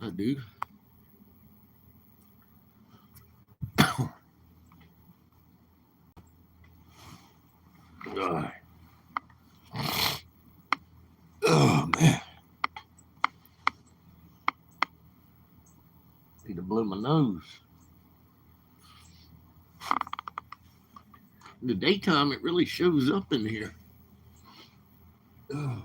I do. God. Oh, man. Need to blow my nose. In the daytime, it really shows up in here. Ugh.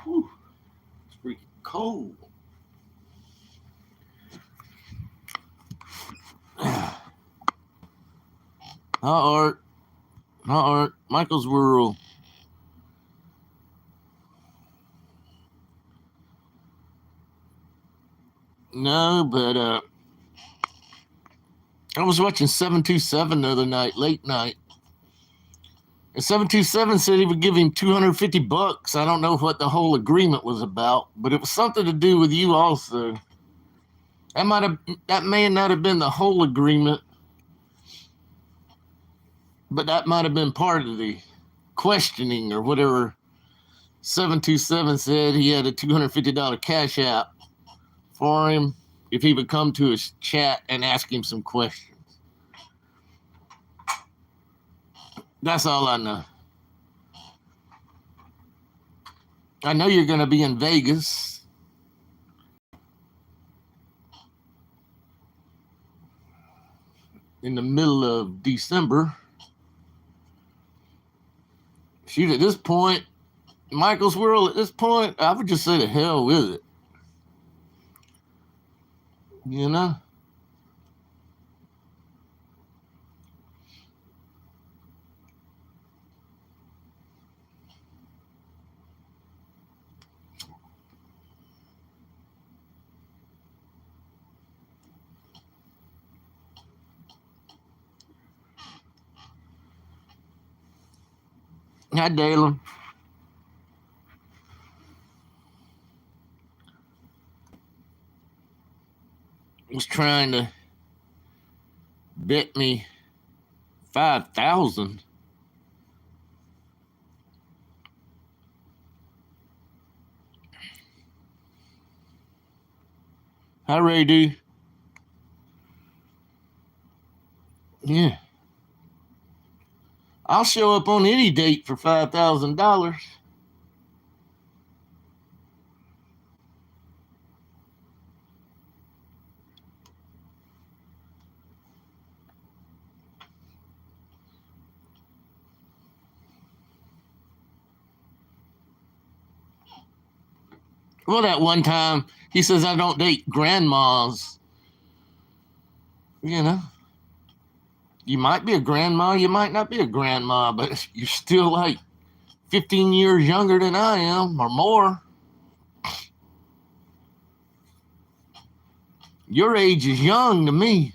Whew. It's freaking cold. Hi, Art. Hi, Art. Michael's World. No, but I was watching 727 the other night, late night. And 727 said he would give him $250. I don't know what the whole agreement was about, but it was something to do with you also. That may not have been the whole agreement, but that might have been part of the questioning or whatever. 727 said he had a $250 cash app for him if he would come to his chat and ask him some questions. That's all I know. I know you're going to be in Vegas. In the middle of December. Shoot, at this point, Michael's World, at this point, I would just say the hell with it. You know? Hi, Dalen. Was trying to bet me 5,000. Hi, Ray D. Yeah. I'll show up on any date for $5,000. Well, that one time he says I don't date grandmas. You know, you might be a grandma, you might not be a grandma, but you're still like 15 years younger than I am or more. Your age is young to me.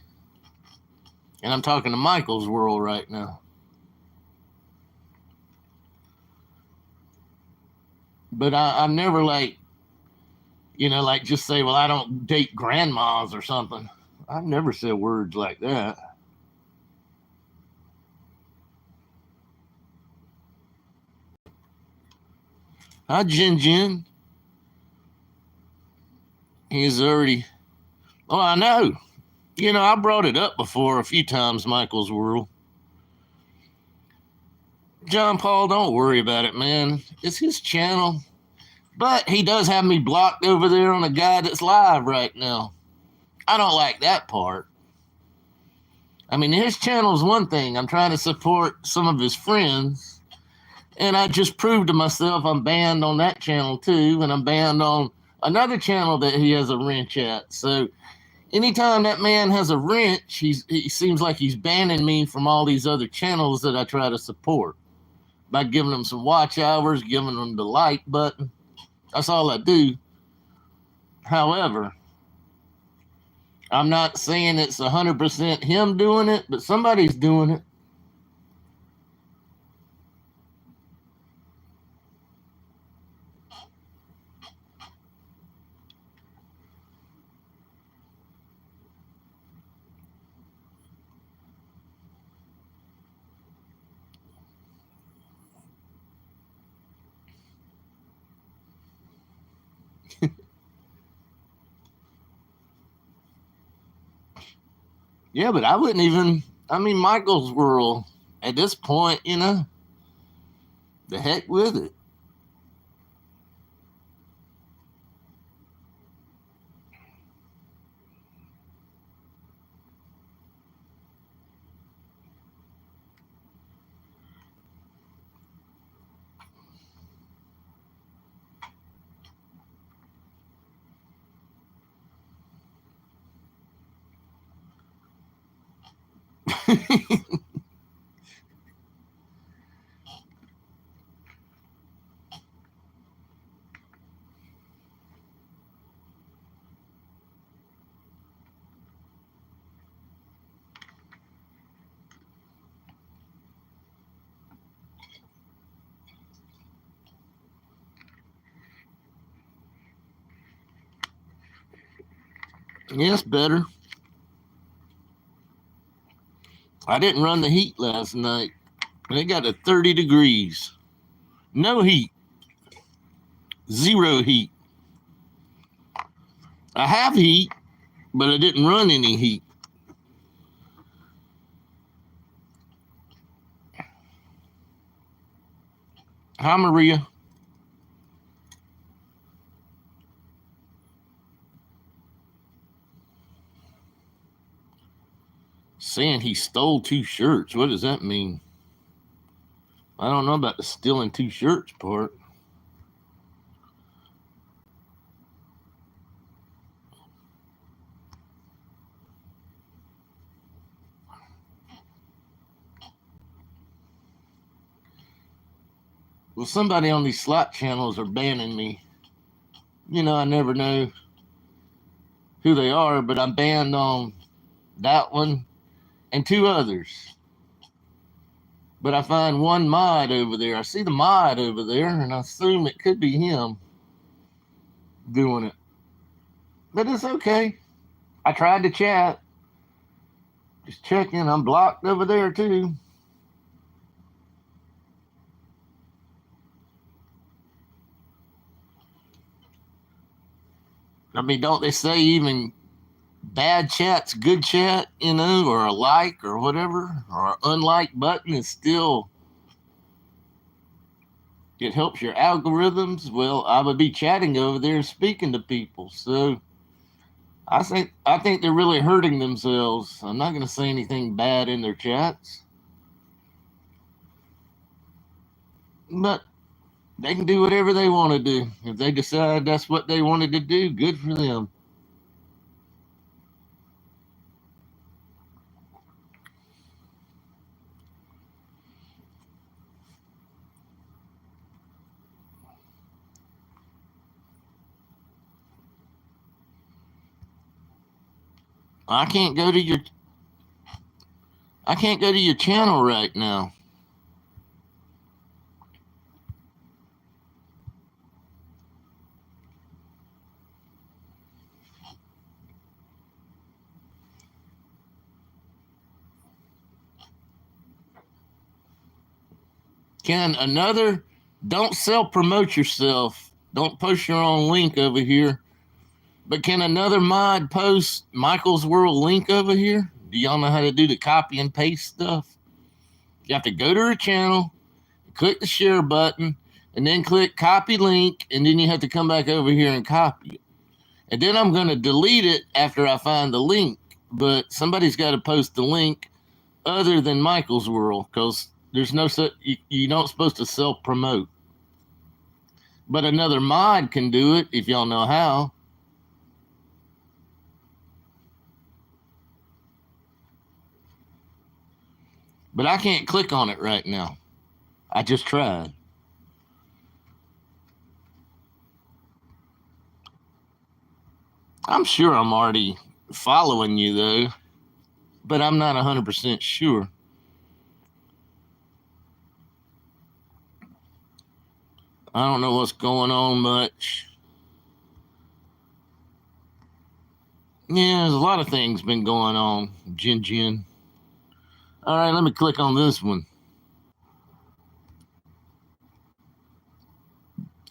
And I'm talking to Michael's World right now. But I never like, like just say, well, I don't date grandmas or something. I've never said words like that. Hi, Jin Jin. He's already. Oh, I know. I brought it up before a few times, Michael's World. John Paul, don't worry about it, man. It's his channel. But he does have me blocked over there on a guy that's live right now. I don't like that part. I mean, his channel is one thing. I'm trying to support some of his friends. And I just proved to myself I'm banned on that channel too. And I'm banned on another channel that he has a wrench at. So anytime that man has a wrench, he seems like he's banning me from all these other channels that I try to support. by giving them some watch hours, giving them the like button. That's all I do. However, I'm not saying it's 100% him doing it, but somebody's doing it. Yeah, but I wouldn't even. I mean, Michael's world at this point, the heck with it. Yes, better. I didn't run the heat last night. It got to 30 degrees. No heat. Zero heat. I have heat, but I didn't run any heat. Hi, Maria. Saying he stole 2 shirts. What does that mean? I don't know about the stealing 2 shirts part. Well, somebody on these slot channels are banning me. I never know who they are, but I'm banned on that one and 2 others. But I find one mod over there. I see the mod over there, and I assume it could be him doing it. But it's okay. I tried to chat. Just checking. I'm blocked over there, too. I mean, don't they say even bad chat's good chat, or a like or whatever, or an unlike button is still, it helps your algorithms? Well, I would be chatting over there speaking to people. So I think they're really hurting themselves. I'm not going to say anything bad in their chats, but they can do whatever they want to do. If they decide that's what they wanted to do, good for them. I can't go to your I can't go to your channel right now. Can another, don't self promote yourself. Don't post your own link over here. But can another mod post Michael's World link over here? Do y'all know how to do the copy and paste stuff? You have to go to her channel, click the share button, and then click copy link, and then you have to come back over here and copy it. And then I'm going to delete it after I find the link. But somebody's got to post the link other than Michael's World, because there's no such, you don't supposed to self promote. But another mod can do it if y'all know how. But I can't click on it right now. I just tried. I'm sure I'm already following you, though, but I'm not 100% sure. I don't know what's going on much. Yeah, there's a lot of things been going on, Jin. All right, let me click on this one.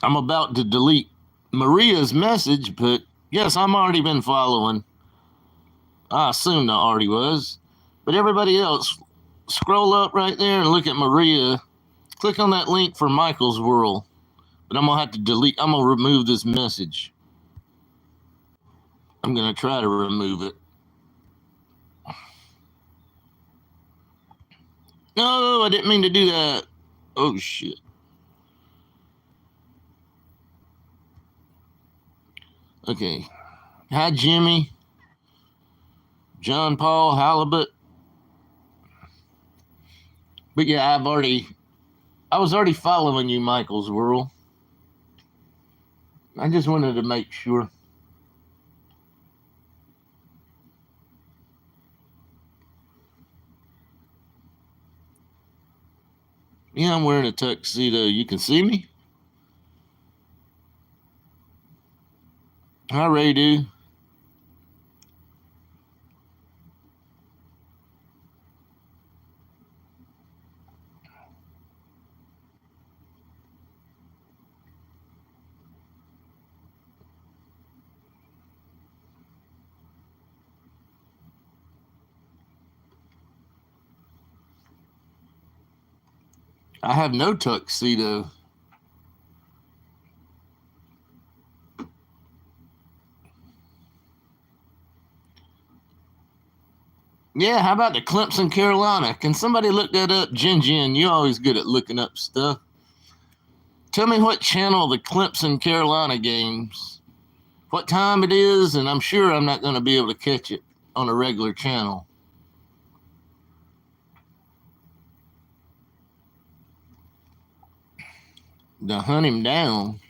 I'm about to delete Maria's message, but yes, I'm already been following. I assumed I already was. But everybody else, scroll up right there and look at Maria. Click on that link for Michael's World. But I'm going to have to delete, I'm going to remove this message. I'm going to try to remove it. No, I didn't mean to do that. Oh, shit. Okay. Hi, Jimmy. John Paul Halibut. But yeah, I was already following you, Michael's World. I just wanted to make sure. Yeah, I'm wearing a tuxedo. You can see me? Hi, Ray. I have no tuxedo. Yeah, how about the Clemson, Carolina? Can somebody look that up? Jin, you're always good at looking up stuff. Tell me what channel the Clemson, Carolina games, what time it is, and I'm sure I'm not going to be able to catch it on a regular channel. To hunt him down.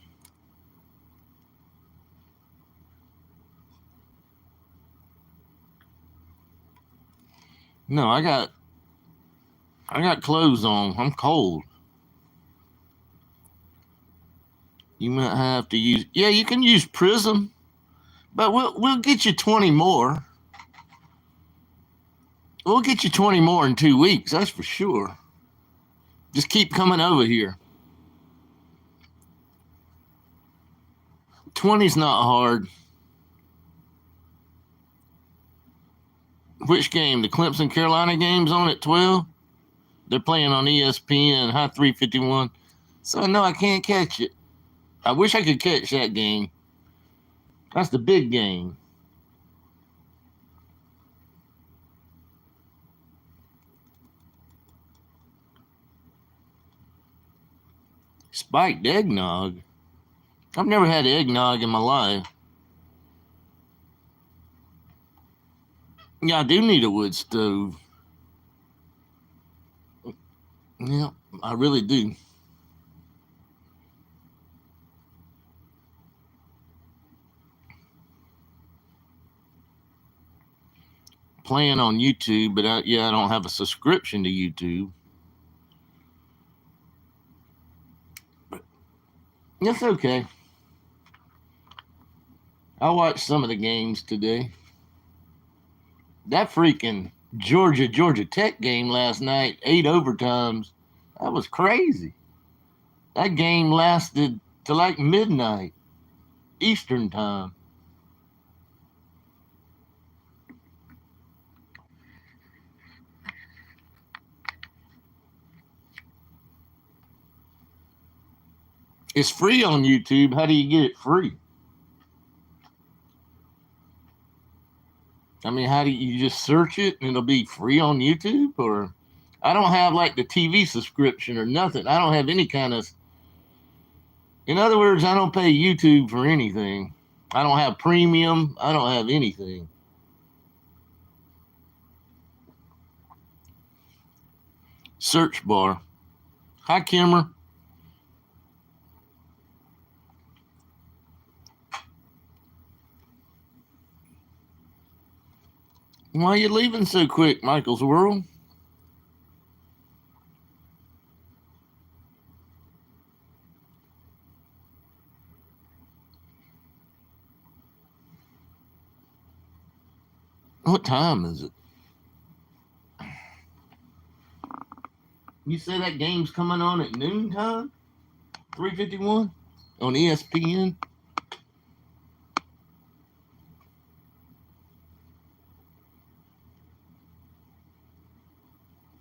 No, I got clothes on. I'm cold. You might have to use. Yeah, you can use Prism, but we'll get you 20 more. We'll get you 20 more in 2 weeks. That's for sure. Just keep coming over here. 20's not hard. Which game? The Clemson Carolina game's on at 12? They're playing on ESPN, High 351. So, no, I can't catch it. I wish I could catch that game. That's the big game. Spiked eggnog? I've never had eggnog in my life. Yeah, I do need a wood stove. Yeah, I really do. Playing on YouTube, but I don't have a subscription to YouTube. But it's okay. I watched some of the games today. That freaking Georgia Tech game last night, 8 overtimes, that was crazy. That game lasted to like midnight Eastern time. It's free on YouTube. How do you get it free? I mean, how do you just search it and it'll be free on YouTube? Or I don't have like the TV subscription or nothing. I don't have any kind of. In other words, I don't pay YouTube for anything. I don't have premium. I don't have anything. Search bar. Hi, Kimmer. Why are you leaving so quick, Michael's World? What time is it? You say that game's coming on at noontime? 3:51 on ESPN?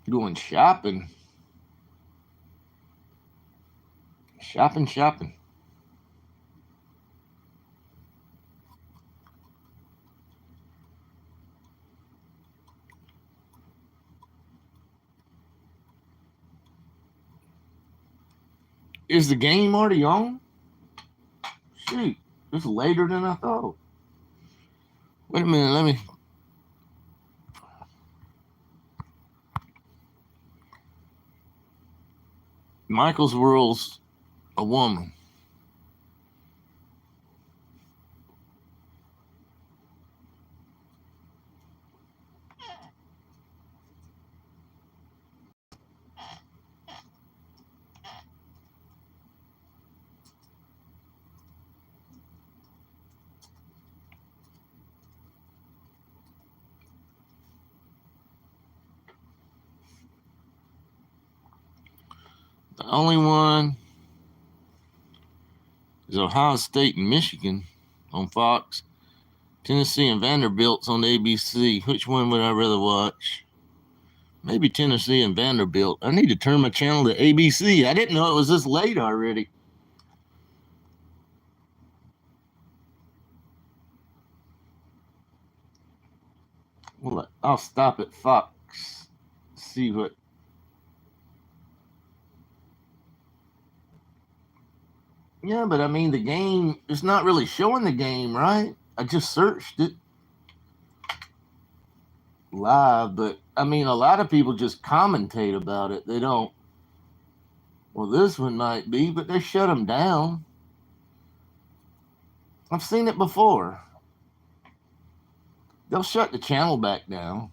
Going shopping. Shopping. Is the game already on? Shoot, it's later than I thought. Wait a minute, let me. Michael's World's a woman. The only one is Ohio State and Michigan on Fox. Tennessee and Vanderbilt's on ABC. Which one would I rather watch? Maybe Tennessee and Vanderbilt. I need to turn my channel to ABC. I didn't know it was this late already. Well, I'll stop at Fox. See what. Yeah, but I mean, the game, it's not really showing the game, right? I just searched it live, but I mean, a lot of people just commentate about it. They don't. Well, this one might be, but they shut them down. I've seen it before. They'll shut the channel back down.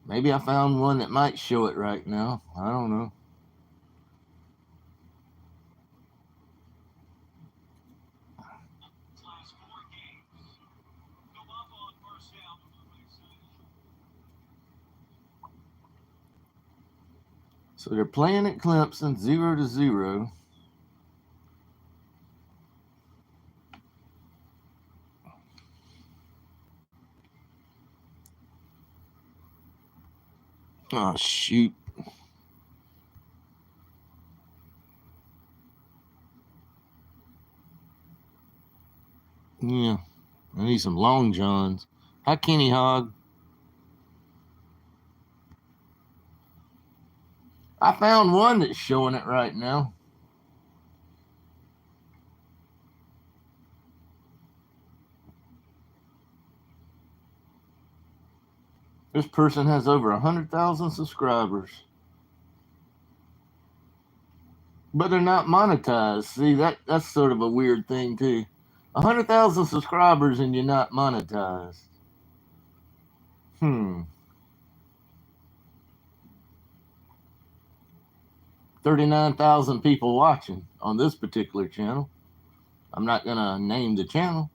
Maybe I found one that might show it right now. I don't know. So they're playing at Clemson 0-0. Oh, shoot. Yeah, I need some Long Johns. Hi, Kenny Hogg. I found one that's showing it right now. This person has over 100,000 subscribers, but they're not monetized. See, that's sort of a weird thing too. 100,000 subscribers and you're not monetized. 39,000 people watching on this particular channel. I'm not gonna name the channel.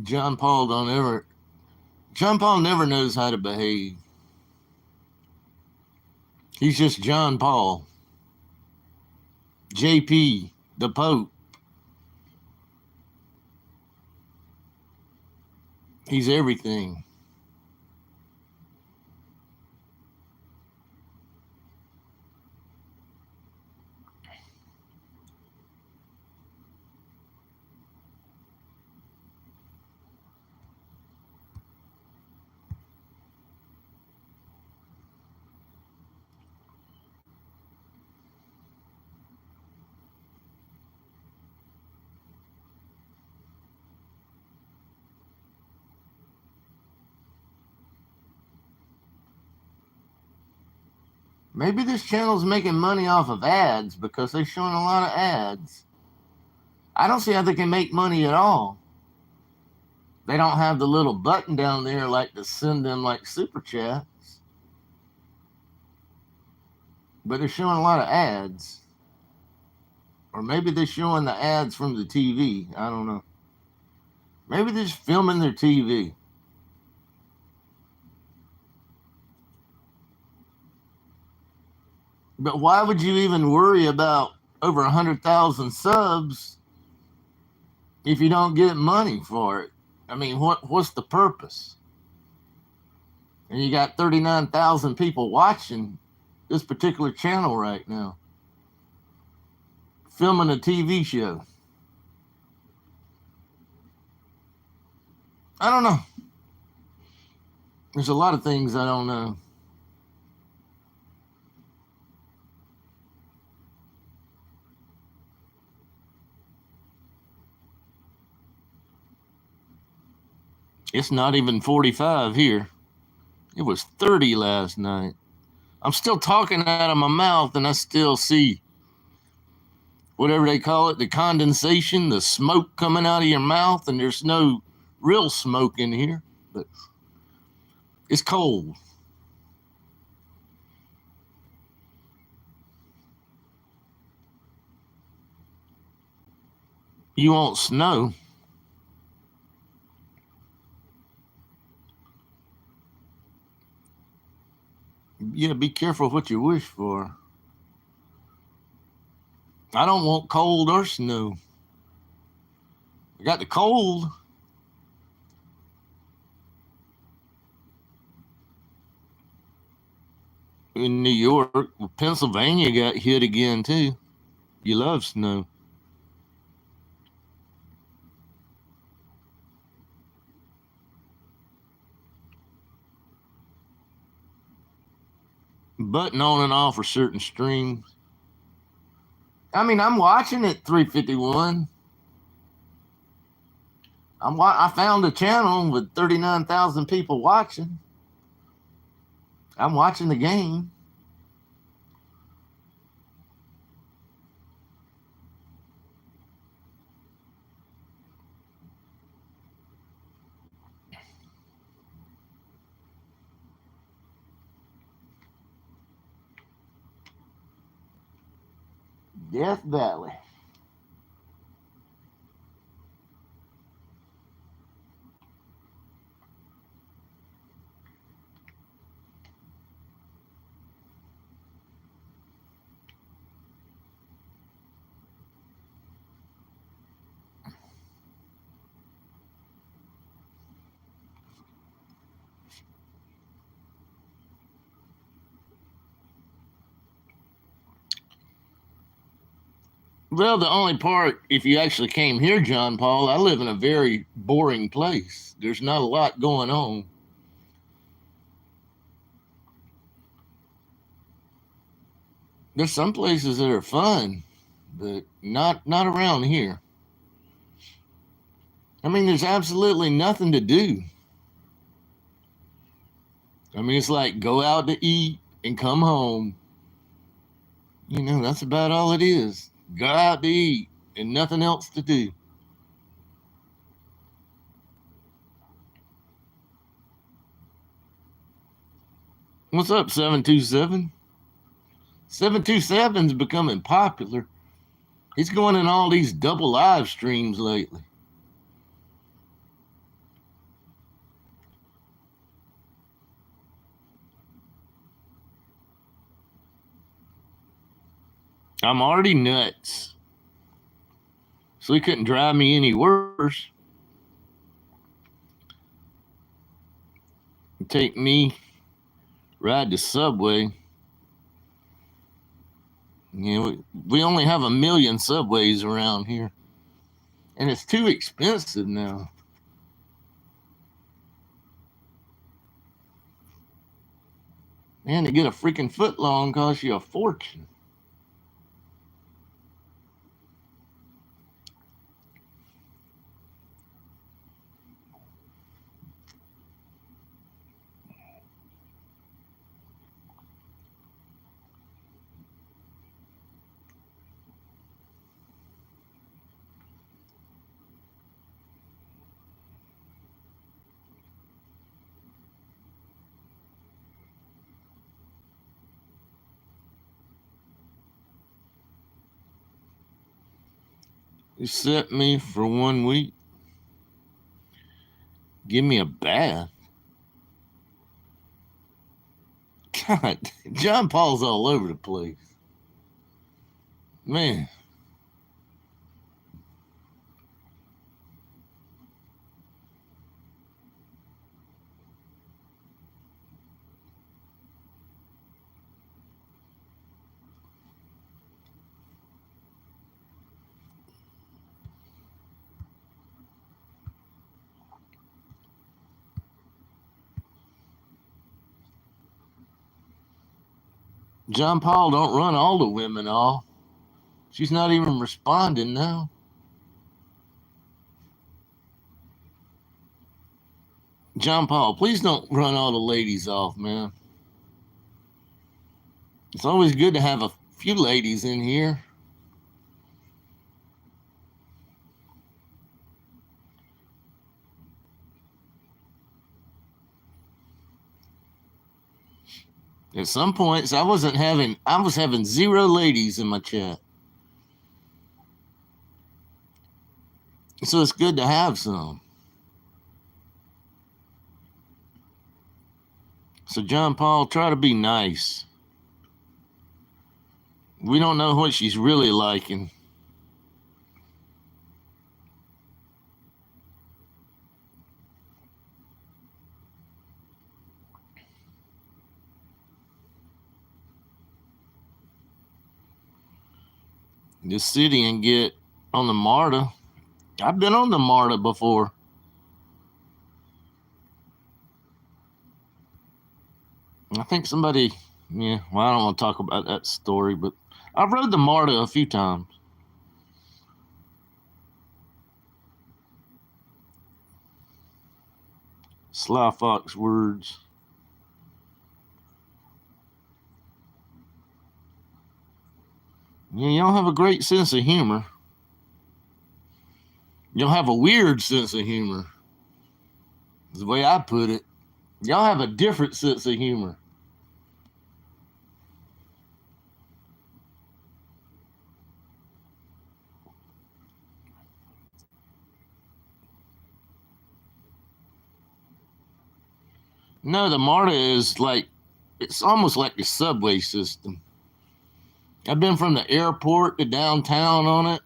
John Paul don't ever. John Paul never knows how to behave. He's just John Paul. JP, the Pope. He's everything. Maybe this channel's making money off of ads because they're showing a lot of ads. I don't see how they can make money at all. They don't have the little button down there like to send them like super chats. But they're showing a lot of ads. Or maybe they're showing the ads from the TV. I don't know. Maybe they're just filming their TV. But why would you even worry about over 100,000 subs if you don't get money for it? I mean, what's the purpose? And you got 39,000 people watching this particular channel right now, filming a TV show. I don't know. There's a lot of things I don't know. It's not even 45 here. It was 30 last night. I'm still talking out of my mouth and I still see whatever they call it, the condensation, the smoke coming out of your mouth, and there's no real smoke in here, but it's cold. You want snow? Yeah, be careful what you wish for. I don't want cold or snow. I got the cold. In New York, Pennsylvania got hit again too. You love snow. Button on and off for certain streams. I mean, I'm watching it 351. I found a channel with 39,000 people watching. I'm watching the game. Death Valley. Well, the only part, if you actually came here, John Paul, I live in a very boring place. There's not a lot going on. There's some places that are fun, but not around here. I mean, there's absolutely nothing to do. I mean, it's like go out to eat and come home. You know, that's about all it is. Go out to eat and nothing else to do. What's up, 727? 727's becoming popular. He's going in all these double live streams lately. I'm already nuts. So he couldn't drive me any worse. Take me, ride the subway. You know, we only have 1,000,000 subways around here. And it's too expensive now. Man, to get a freaking foot long costs you a fortune. You set me for 1 week. Give me a bath. God, John Paul's all over the place. Man. John Paul don't run all the women off. She's not even responding now. John Paul, please don't run all the ladies off, man. It's always good to have a few ladies in here. At some points, I was having 0 ladies in my chat. So it's good to have some. So John Paul, try to be nice. We don't know what she's really liking. Just sit and get on the MARTA. I've been on the MARTA before. I think somebody, yeah, well, I don't want to talk about that story, but I've rode the MARTA a few times. Sly Fox words. Yeah, y'all have a great sense of humor. Y'all have a weird sense of humor. Is the way I put it. Y'all have a different sense of humor. No, the MARTA is like, it's almost like the subway system. I've been from the airport to downtown on it,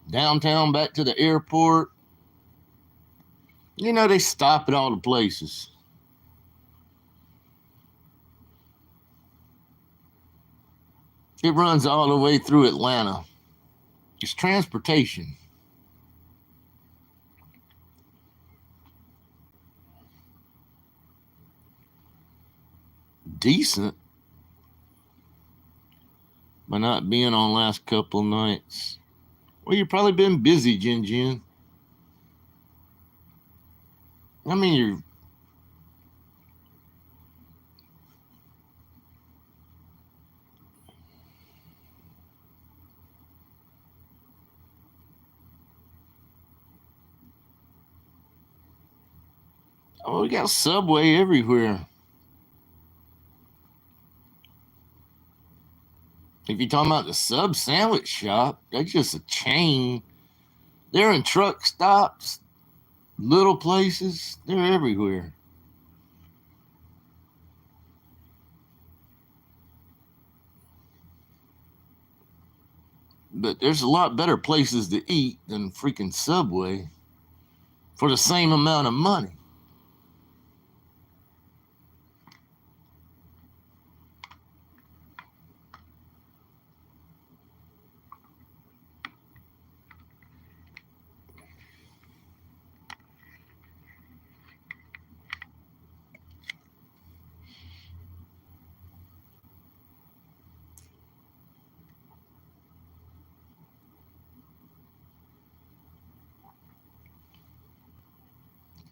downtown back to the airport. You know, they stop at all the places. It runs all the way through Atlanta. It's transportation. Decent. By not being on last couple nights. Well, you've probably been busy, Jin Jin. I mean, you're. Oh, we got Subway everywhere. If you're talking about the sub sandwich shop, that's just a chain. They're in truck stops, little places. They're everywhere. But there's a lot better places to eat than freaking Subway for the same amount of money.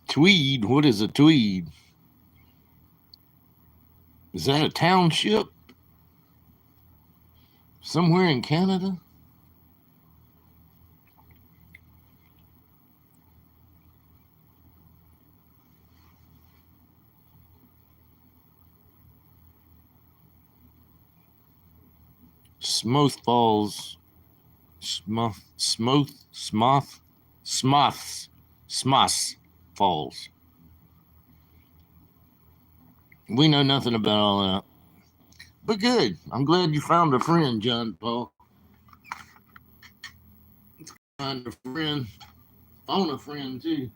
Tweed? What is a Tweed? Is that a township? Somewhere in Canada? Smoth Falls. Smoth Falls. We know nothing about all that. But good. I'm glad you found a friend, John Paul. Find a friend. Phone a friend, too.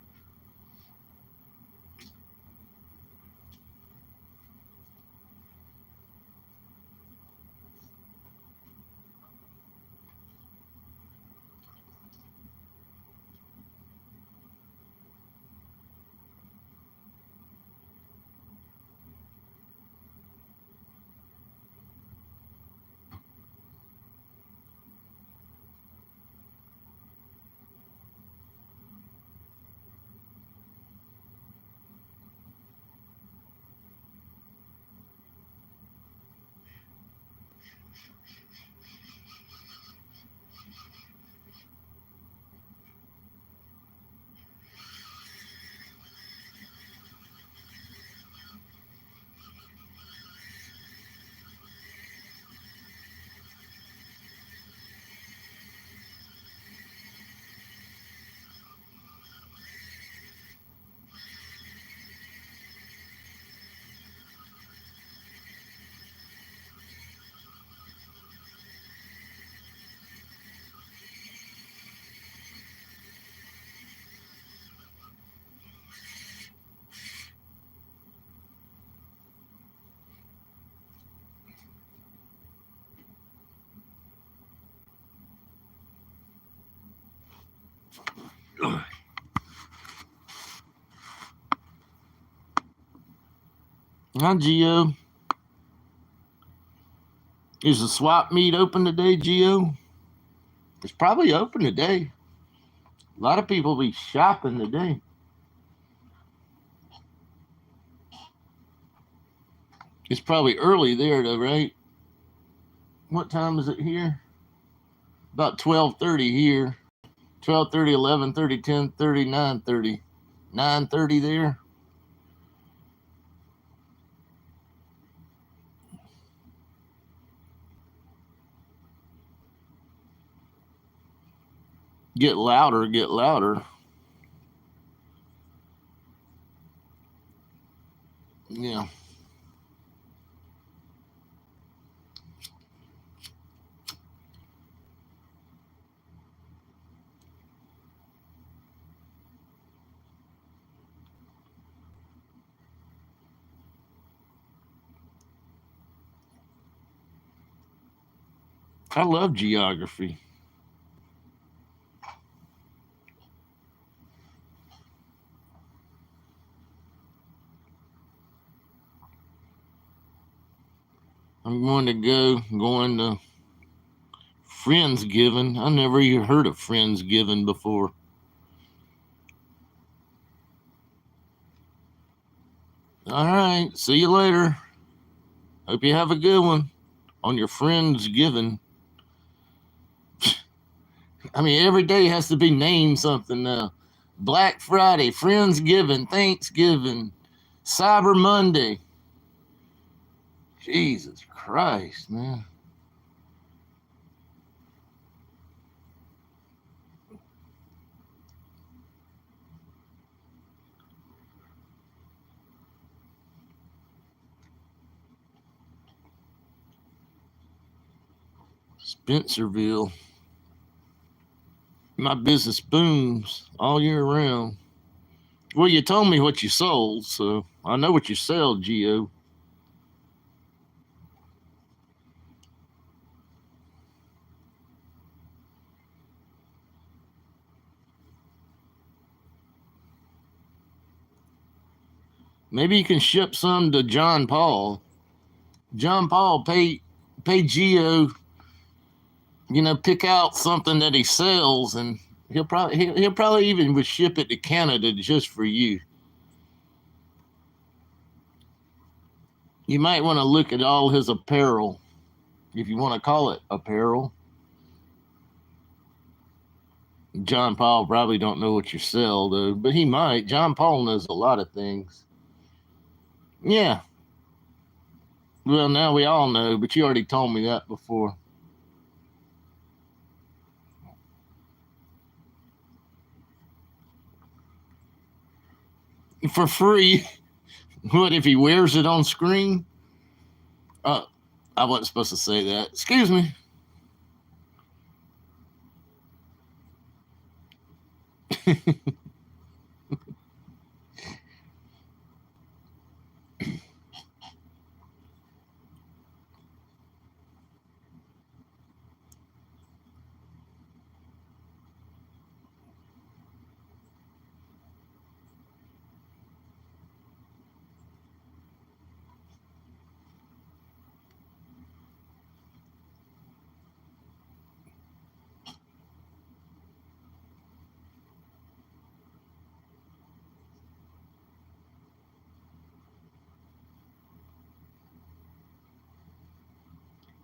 Hi, Gio. Is the swap meet open today, Gio? It's probably open today. A lot of people be shopping today. It's probably early there, though, right? What time is it here? About 12:30 here. 12:30, 11:30, 10:30, 9:30. 9:30 there. Get louder, get louder. Yeah. I love geography. I'm going to Friendsgiving. I never even heard of Friendsgiving before. All right. See you later. Hope you have a good one on your Friendsgiving. I mean, every day has to be named something now. Black Friday, Friendsgiving, Thanksgiving, Cyber Monday. Jesus Christ, man. Spencerville. My business booms all year round. Well, you told me what you sold, so I know what you sell, Geo. Maybe you can ship some to John Paul. John Paul pay Geo, pick out something that he sells, and he'll probably even would ship it to Canada just for you. You might want to look at all his apparel, if you want to call it apparel. John Paul probably don't know what you sell though, but he might. John Paul knows a lot of things. Yeah. Well, now we all know, but you already told me that before. For free. What if he wears it on screen? Uh, I wasn't supposed to say that. Excuse me.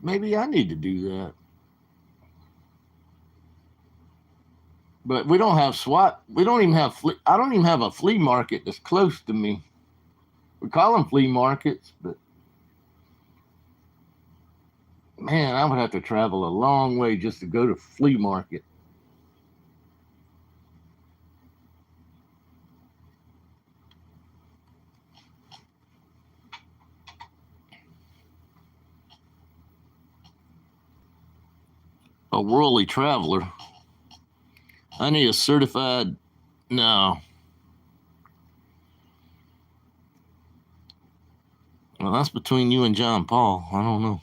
Maybe I need to do that. But we don't have SWAT. We don't even have. I don't even have a flea market that's close to me. We call them flea markets, but man, I would have to travel a long way just to go to flea market. A worldly traveler. I need a certified. No. Well, that's between you and John Paul. I don't know.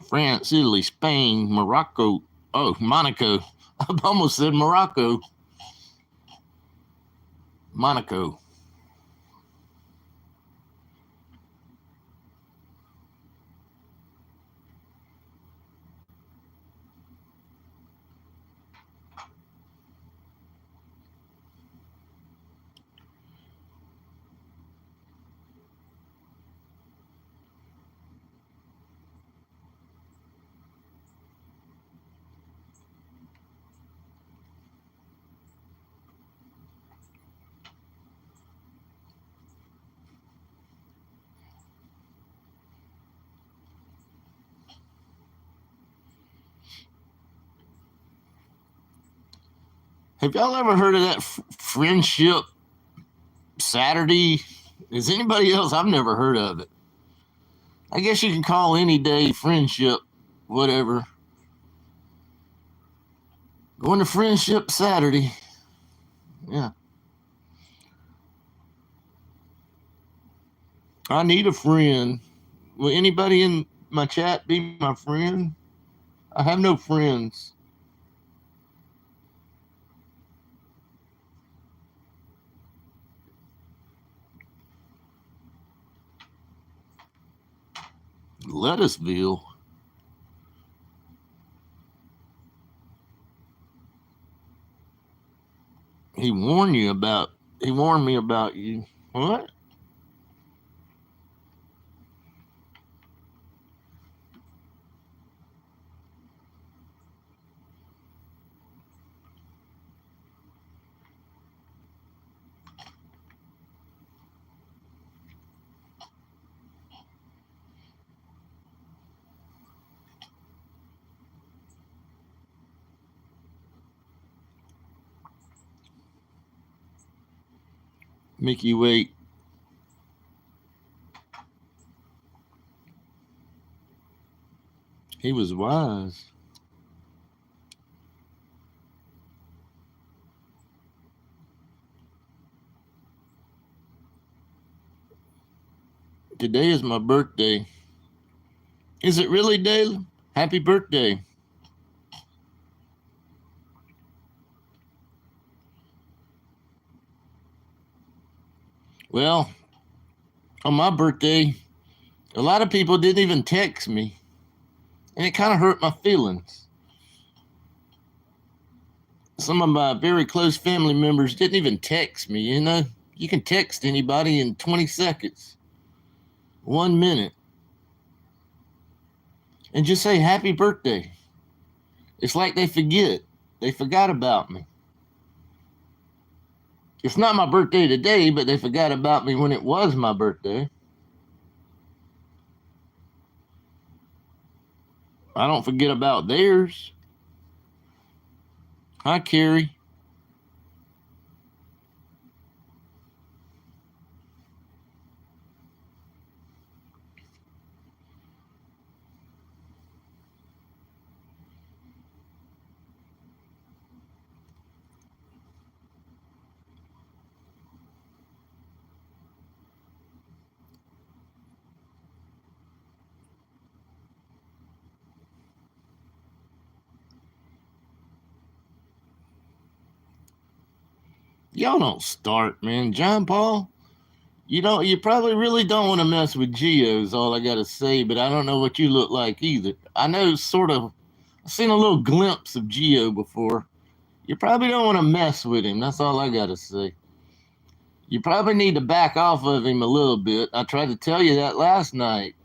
France, Italy, Spain, Morocco. Oh, Monaco. I almost said Morocco. Monaco. Have y'all ever heard of that friendship Saturday? Is anybody else? I've never heard of it. I guess you can call any day friendship, whatever. Going to friendship Saturday. Yeah. I need a friend. Will anybody in my chat be my friend? I have no friends. Lettuceville. He warned you about. He warned me about you. What? Make you wait. He was wise. Today is my birthday. Is it really, Dale? Happy birthday. Well, on my birthday, a lot of people didn't even text me, and it kind of hurt my feelings. Some of my very close family members didn't even text me. You know, you can text anybody in 20 seconds, 1 minute, and just say happy birthday. It's like they forget. They forgot about me. It's not my birthday today, but they forgot about me when it was my birthday. I don't forget about theirs. Hi, Carrie. Y'all don't start, man. John Paul, you probably really don't want to mess with Geo is all I gotta say, but I don't know what you look like either. I know sort of I've seen a little glimpse of Geo before. You probably don't want to mess with him. That's all I gotta say. You probably need to back off of him a little bit. I tried to tell you that last night.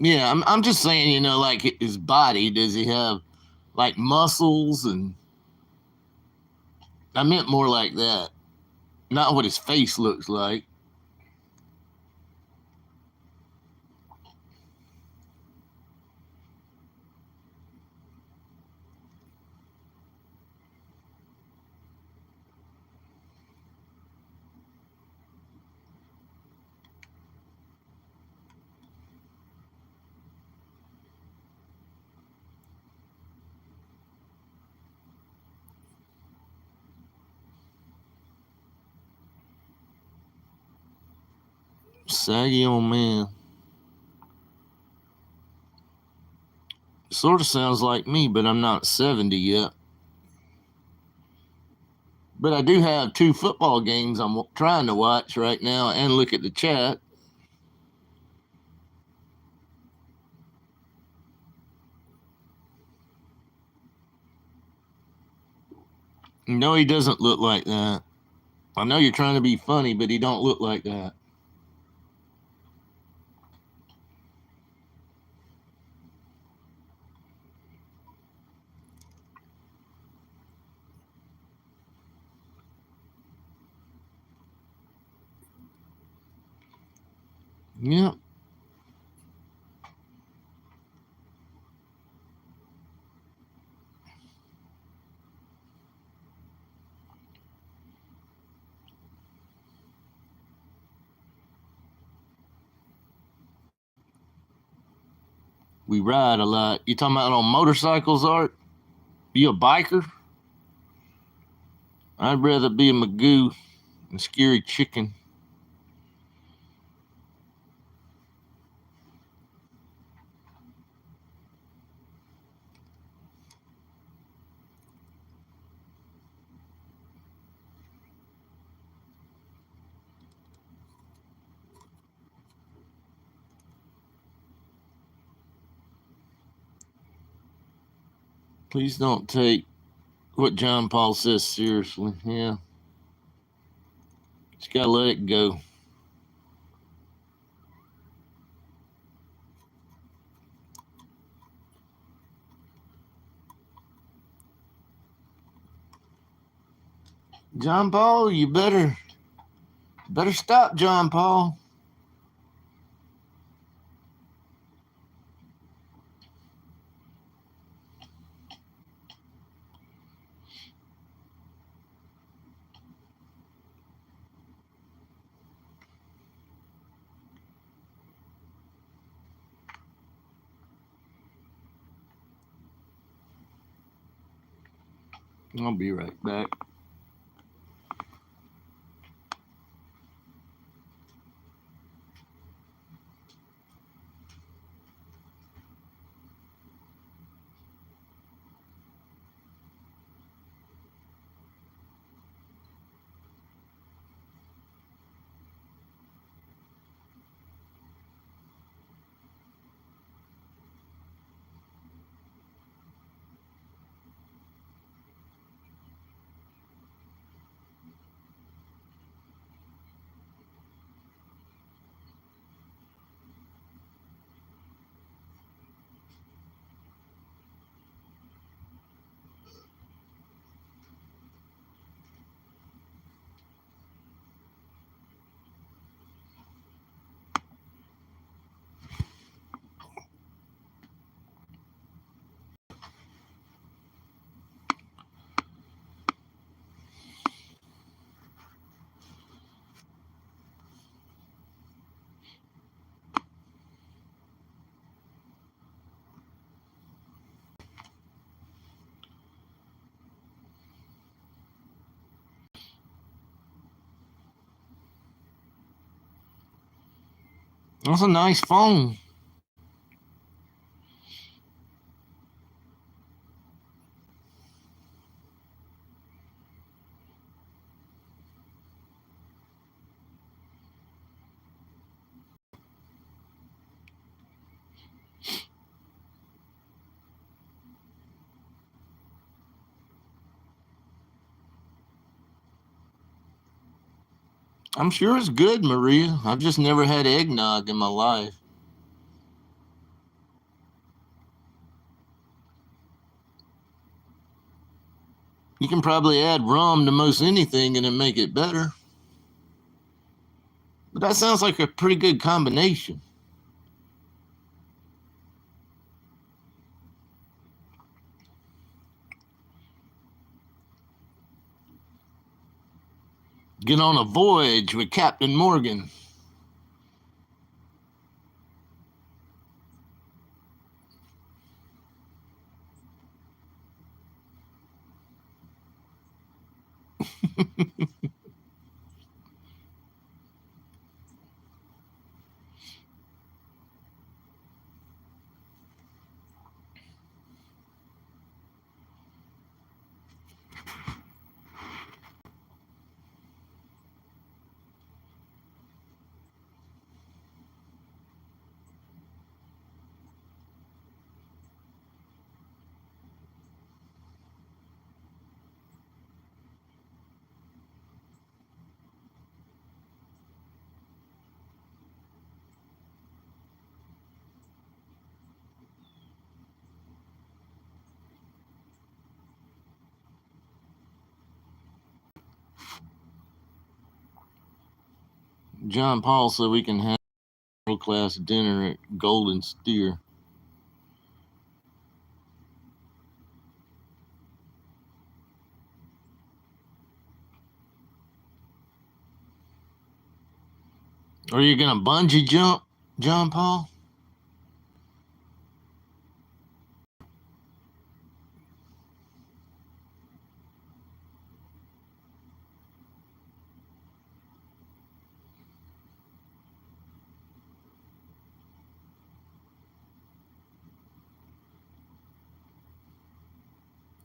Yeah, I'm just saying, like his body, does he have like muscles? And I meant more like that, not what his face looks like. Saggy old man. Sort of sounds like me, but I'm not 70 yet. But I do have two football games I'm trying to watch right now and look at the chat. No, he doesn't look like that. I know you're trying to be funny, but he don't look like that. Yep. We ride a lot. You talking about on motorcycles, Art? You a biker? I'd rather be a Magoo than scary chicken. Please don't take what John Paul says seriously. Yeah. Just gotta let it go. John Paul, you better stop, John Paul. I'll be right back. That's a nice phone. I'm sure it's good, Maria. I've just never had eggnog in my life. You can probably add rum to most anything and it make it better. But that sounds like a pretty good combination. Get on a voyage with Captain Morgan. John Paul said we can have a world class dinner at Golden Steer. Are you gonna bungee jump, John Paul?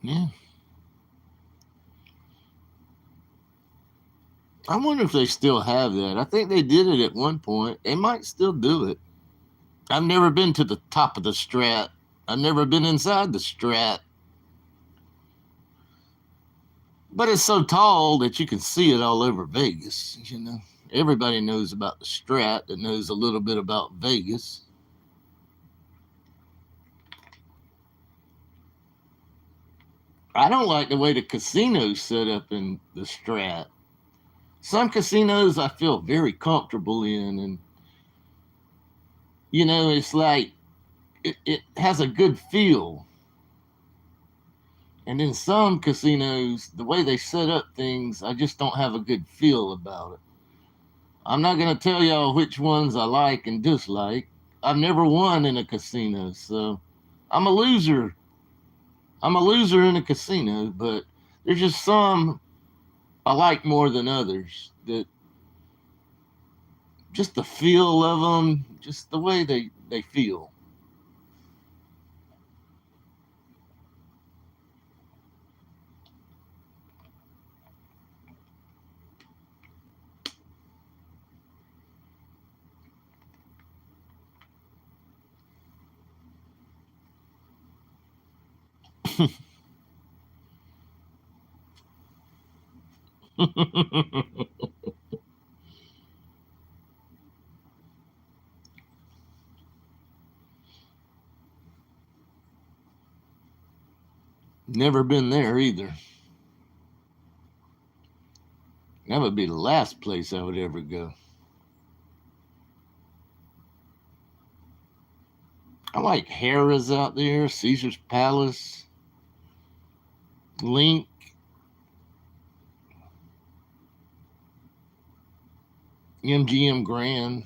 Yeah. I wonder if they still have that. I think they did it at one point. They might still do it. I've never been to the top of the Strat. I've never been inside the Strat. But it's so tall that you can see it all over Vegas, you know. Everybody knows about the Strat that knows a little bit about Vegas. I don't like the way the casino's set up in the Strat. Some casinos I feel very comfortable in, and it's like it has a good feel. And in some casinos, the way they set up things, I just don't have a good feel about it. I'm not going to tell y'all which ones I like and dislike. I've never won in a casino, so I'm a loser. I'm a loser in a casino, but there's just some I like more than others. That just the feel of them, just the way they feel. Never been there either. That would be the last place I would ever go. I like Harrah's out there, Caesar's Palace, Link, MGM Grand.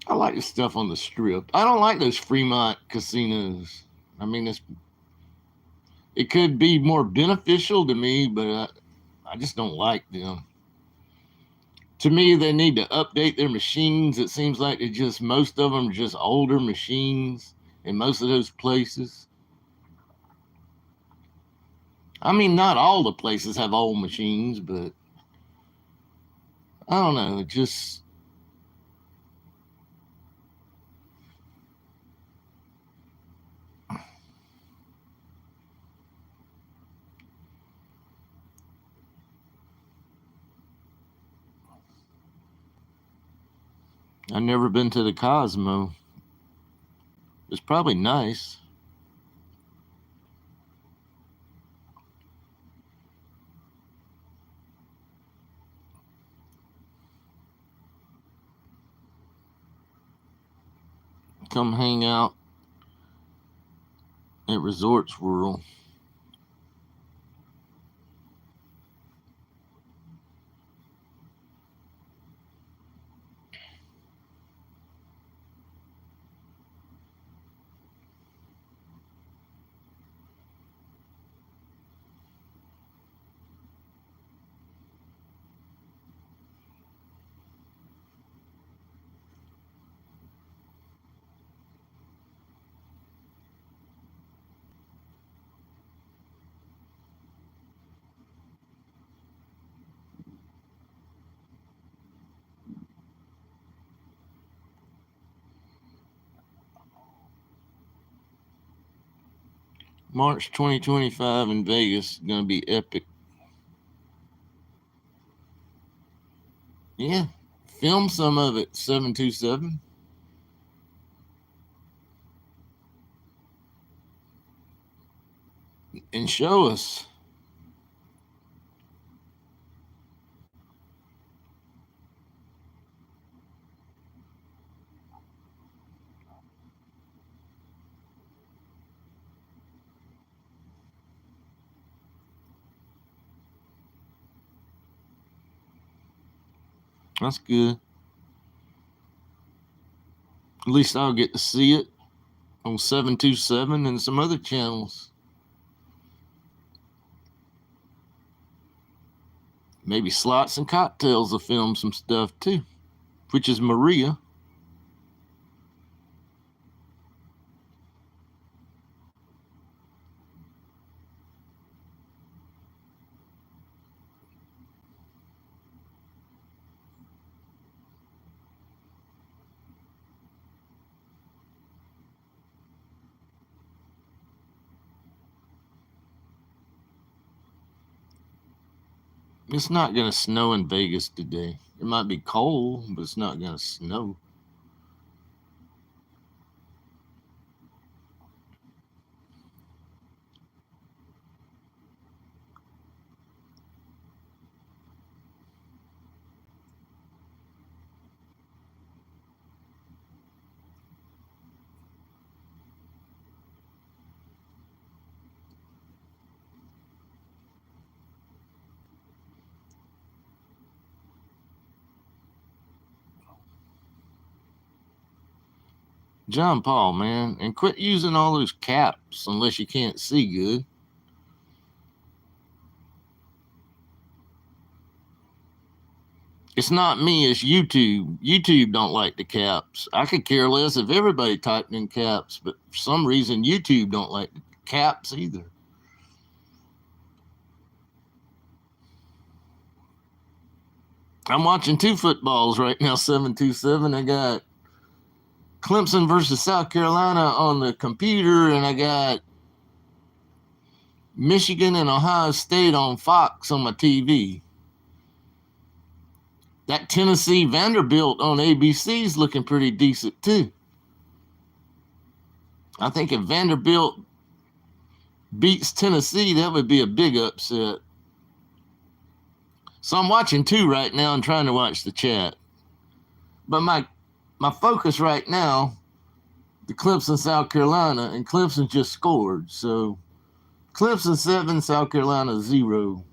I like the stuff on the strip. I don't like those Fremont casinos. I mean, it could be more beneficial to me, but I just don't like them. To me, they need to update their machines. It seems like most of them are just older machines in most of those places. I mean, not all the places have old machines, but I don't know. I've never been to the Cosmo. It's probably nice. Come hang out at Resorts World. March 2025 in Vegas is going to be epic. Yeah, film some of it, 727, and show us. That's good. At least I'll get to see it on 727 and some other channels. Maybe Slots and Cocktails will film some stuff too, which is Maria. It's not going to snow in Vegas today. It might be cold, but it's not going to snow. John Paul, man, and quit using all those caps unless you can't see good. It's not me, it's YouTube. YouTube don't like the caps. I could care less if everybody typed in caps, but for some reason YouTube don't like the caps either. I'm watching two footballs right now, 7-2-7. I got Clemson versus South Carolina on the computer, and I got Michigan and Ohio State on Fox on my TV. That Tennessee Vanderbilt on ABC is looking pretty decent too. I think if Vanderbilt beats Tennessee, that would be a big upset. So I'm watching two right now and trying to watch the chat. But my focus right now, the Clemson, South Carolina, and Clemson just scored. So Clemson 7, South Carolina 0.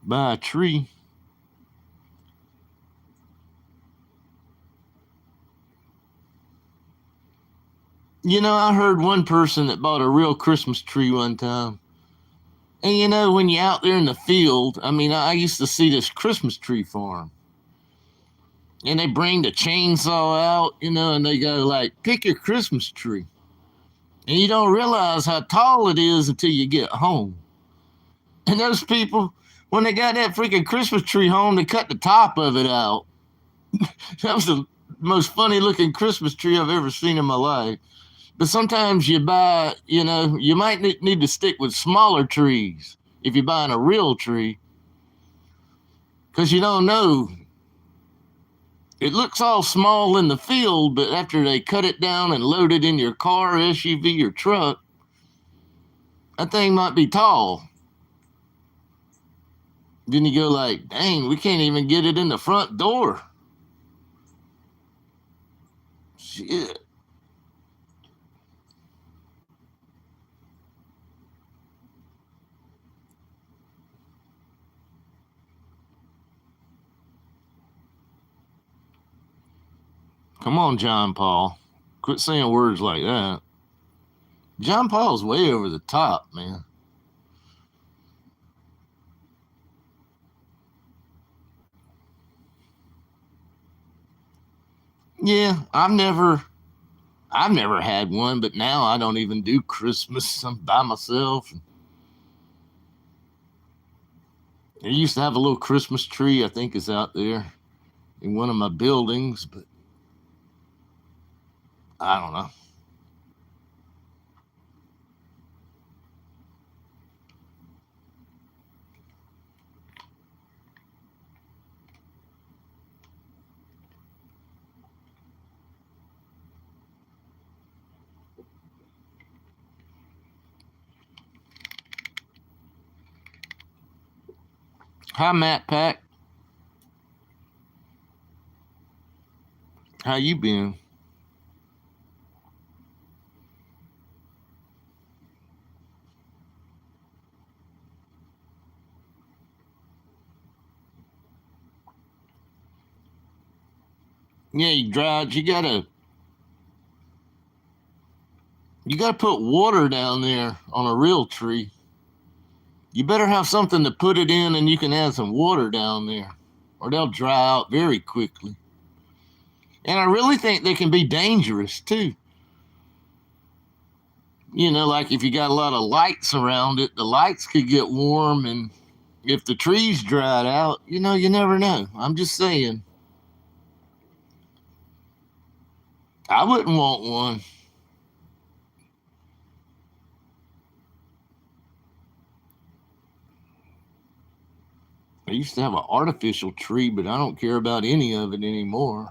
By a tree. You know, I heard one person that bought a real Christmas tree one time. And you know, when you're out there in the field, I mean, I used to see this Christmas tree farm. And they bring the chainsaw out, you know, and they go like, pick your Christmas tree. And you don't realize how tall it is until you get home. And those people, when they got that freaking Christmas tree home, they cut the top of it out. That was the most funny looking Christmas tree I've ever seen in my life. But sometimes you buy, you know, you might need to stick with smaller trees if you're buying a real tree. Because you don't know. It looks all small in the field, but after they cut it down and load it in your car, SUV, or truck, that thing might be tall. Then you go like, dang, we can't even get it in the front door. Shit. Come on, John Paul. Quit saying words like that. John Paul's way over the top, man. Yeah, I've never had one, but now I don't even do Christmas. I'm by myself. I used to have a little Christmas tree, I think is out there in one of my buildings, but I don't know. Hi, Matt Pack. How you been? Yeah, you dried. You gotta put water down there on a real tree. You better have something to put it in, and you can add some water down there, or they'll dry out very quickly. And I really think they can be dangerous too. You know, like if you got a lot of lights around it, the lights could get warm, and if the trees dried out, you know, you never know. I'm just saying. I wouldn't want one. I used to have an artificial tree, but I don't care about any of it anymore.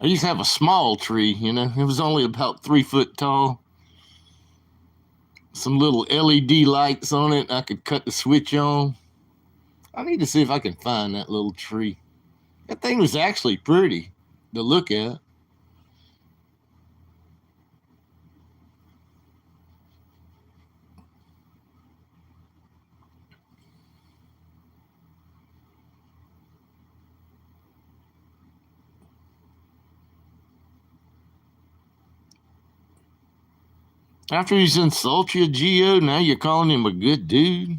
I used to have a small tree, you know, it was only about 3 foot tall. Some little LED lights on it. I could cut the switch on. I need to see if I can find that little tree. That thing was actually pretty. to look at. After he's insulted you, Geo, now you're calling him a good dude?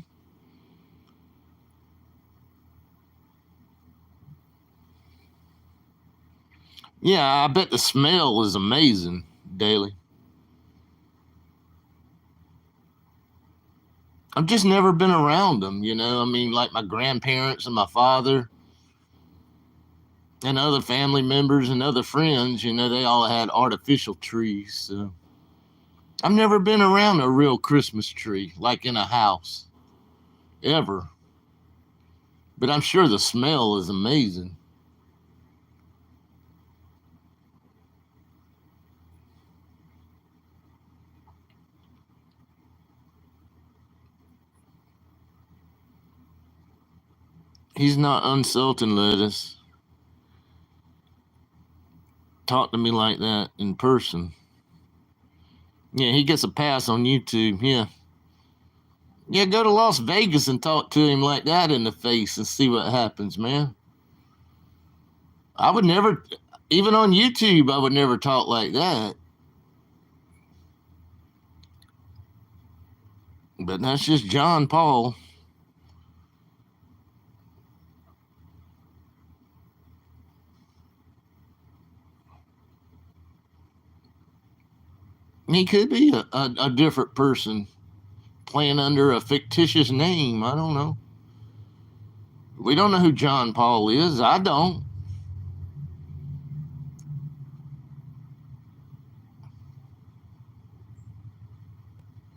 Yeah, I bet the smell is amazing, Daily. I've just never been around them, you know. I mean, like my grandparents and my father and other family members and other friends, you know, they all had artificial trees. So I've never been around a real Christmas tree, like in a house, ever. But I'm sure the smell is amazing. He's not insulting lettuce. Talk to me like that in person. Yeah, he gets a pass on YouTube. Yeah. Yeah, go to Las Vegas and talk to him like that in the face and see what happens, man. I would never, even on YouTube, I would never talk like that. But that's just John Paul. He could be a different person playing under a fictitious name. I don't know. We don't know who John Paul is. I don't.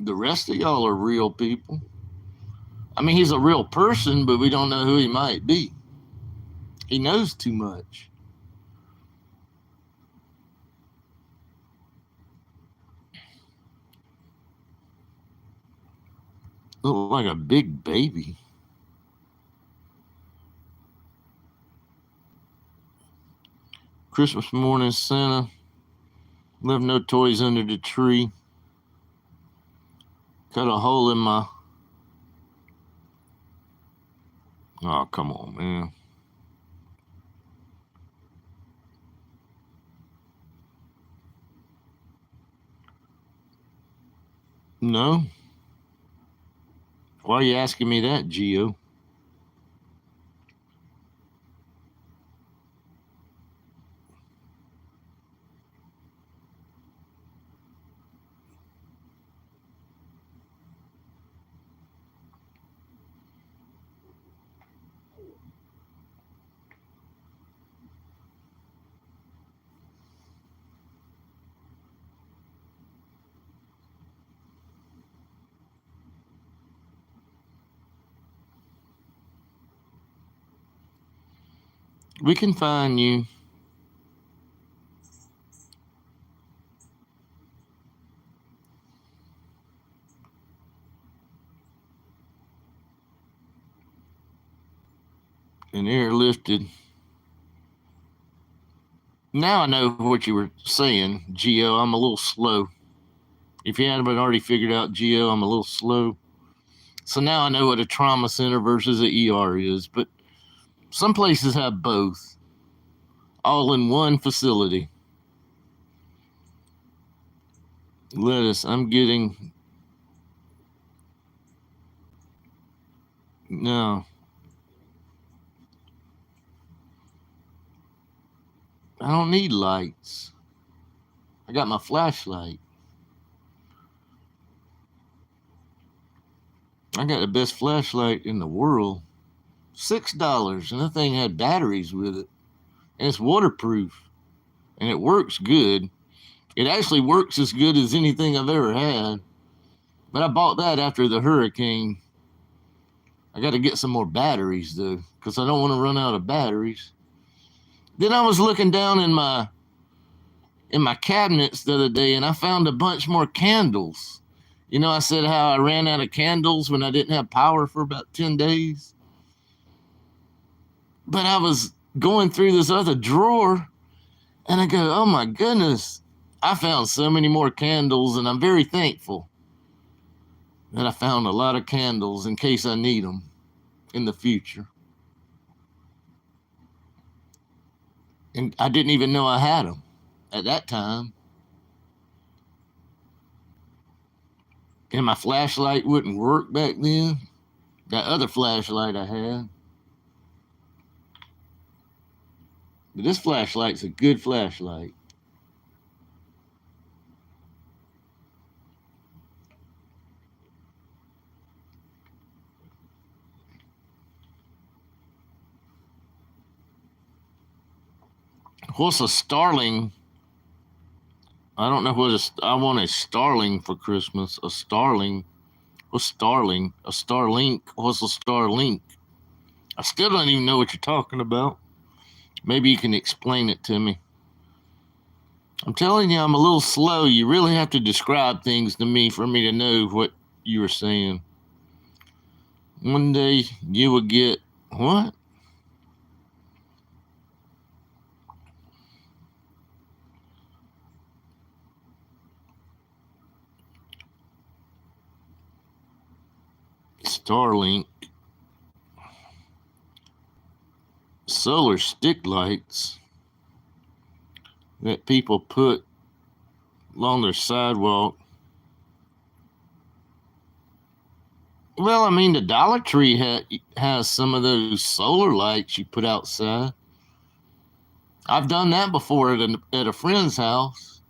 The rest of y'all are real people. I mean, he's a real person, but we don't know who he might be. He knows too much. Look like a big baby. Christmas morning, Santa. Left no toys under the tree. Cut a hole in my. Oh, come on, man. No. Why are you asking me that, Geo? We can find you. And airlifted. Now I know what you were saying, Geo. I'm a little slow. If you haven't already figured out, Geo, I'm a little slow. So now I know what a trauma center versus an ER is. But some places have both, all in one facility. Lettuce, I'm getting. No. I don't need lights. I got my flashlight. I got the best flashlight in the world. $6, and the thing had batteries with it. And it's waterproof. And it works good. It actually works as good as anything I've ever had. But I bought that after the hurricane. I got to get some more batteries, though, because I don't want to run out of batteries. Then I was looking down in my cabinets the other day, and I found a bunch more candles. You know, I said how I ran out of candles when I didn't have power for about 10 days. But I was going through this other drawer, And I go, oh my goodness, I found so many more candles, and I'm very thankful that I found a lot of candles in case I need them in the future. And I didn't even know I had them at that time. And my flashlight wouldn't work back then. That other flashlight I had. But this flashlight's a good flashlight. What's a starling? I don't know what I want a starling for Christmas. A starling. What's starling? A Starlink. What's a Starlink? I still don't even know what you're talking about. Maybe you can explain it to me. I'm telling you, I'm a little slow. You really have to describe things to me for me to know what you were saying. One day you will get what? Starlink. Solar stick lights that people put along their sidewalk. Well, I mean, the Dollar Tree has some of those solar lights you put outside. I've done that before at a friend's house,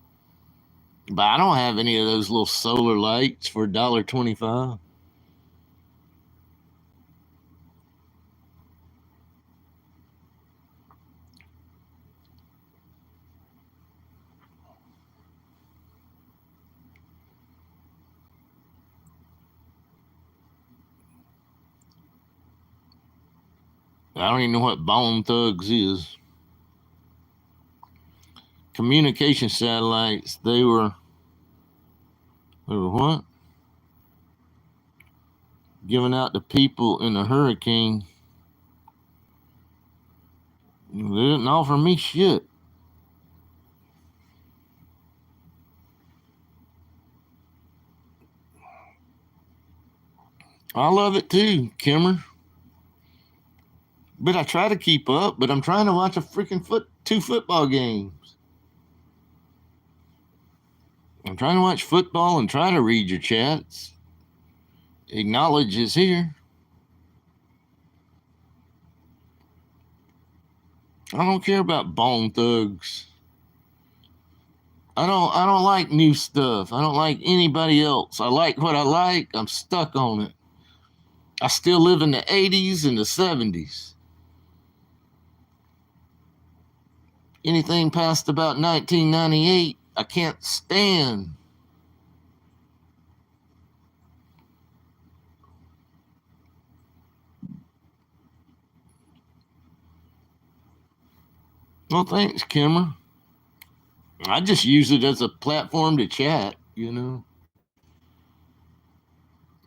but I don't have any of those little solar lights for $1.25. I don't even know what Bone Thugs is. Communication satellites, they were what? Given out to people in a hurricane. They didn't offer me shit. I love it too, Kimmer. But I try to keep up, but I'm trying to watch a freaking two football games. I'm trying to watch football and try to read your chats. Acknowledge is here. I don't care about Bone Thugs. I don't like new stuff. I don't like anybody else. I like what I like. I'm stuck on it. I still live in the 80s and the 70s. Anything past about 1998, I can't stand. Well, thanks, Kimmer. I just use it as a platform to chat, you know.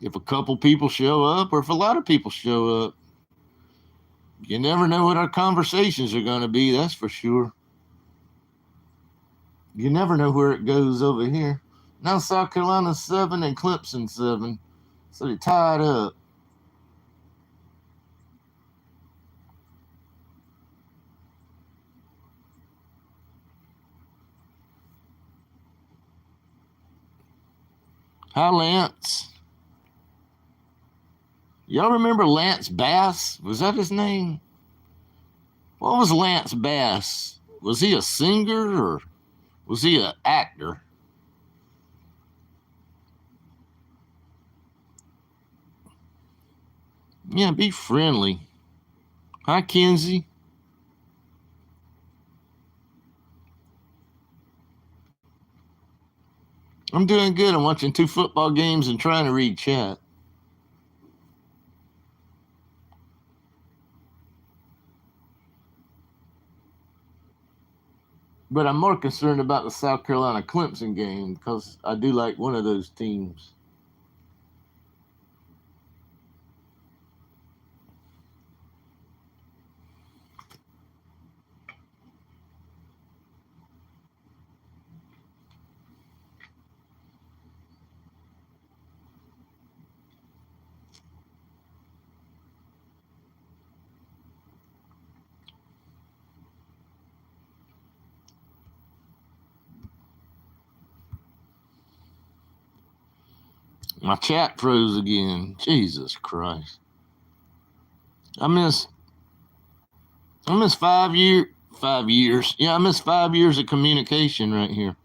If a couple people show up or if a lot of people show up, you never know what our conversations are going to be, that's for sure. You never know where it goes over here. Now South Carolina 7 and Clemson 7. So they tied up. Hi, Lance. Y'all remember Lance Bass? Was that his name? What was Lance Bass? Was he a singer or was he an actor? Yeah, be friendly. Hi, Kenzie. I'm doing good. I'm watching two football games and trying to read chat. But I'm more concerned about the South Carolina Clemson game because I do like one of those teams. My chat froze again. Jesus Christ. I miss 5 years. Yeah, I missed 5 years of communication right here.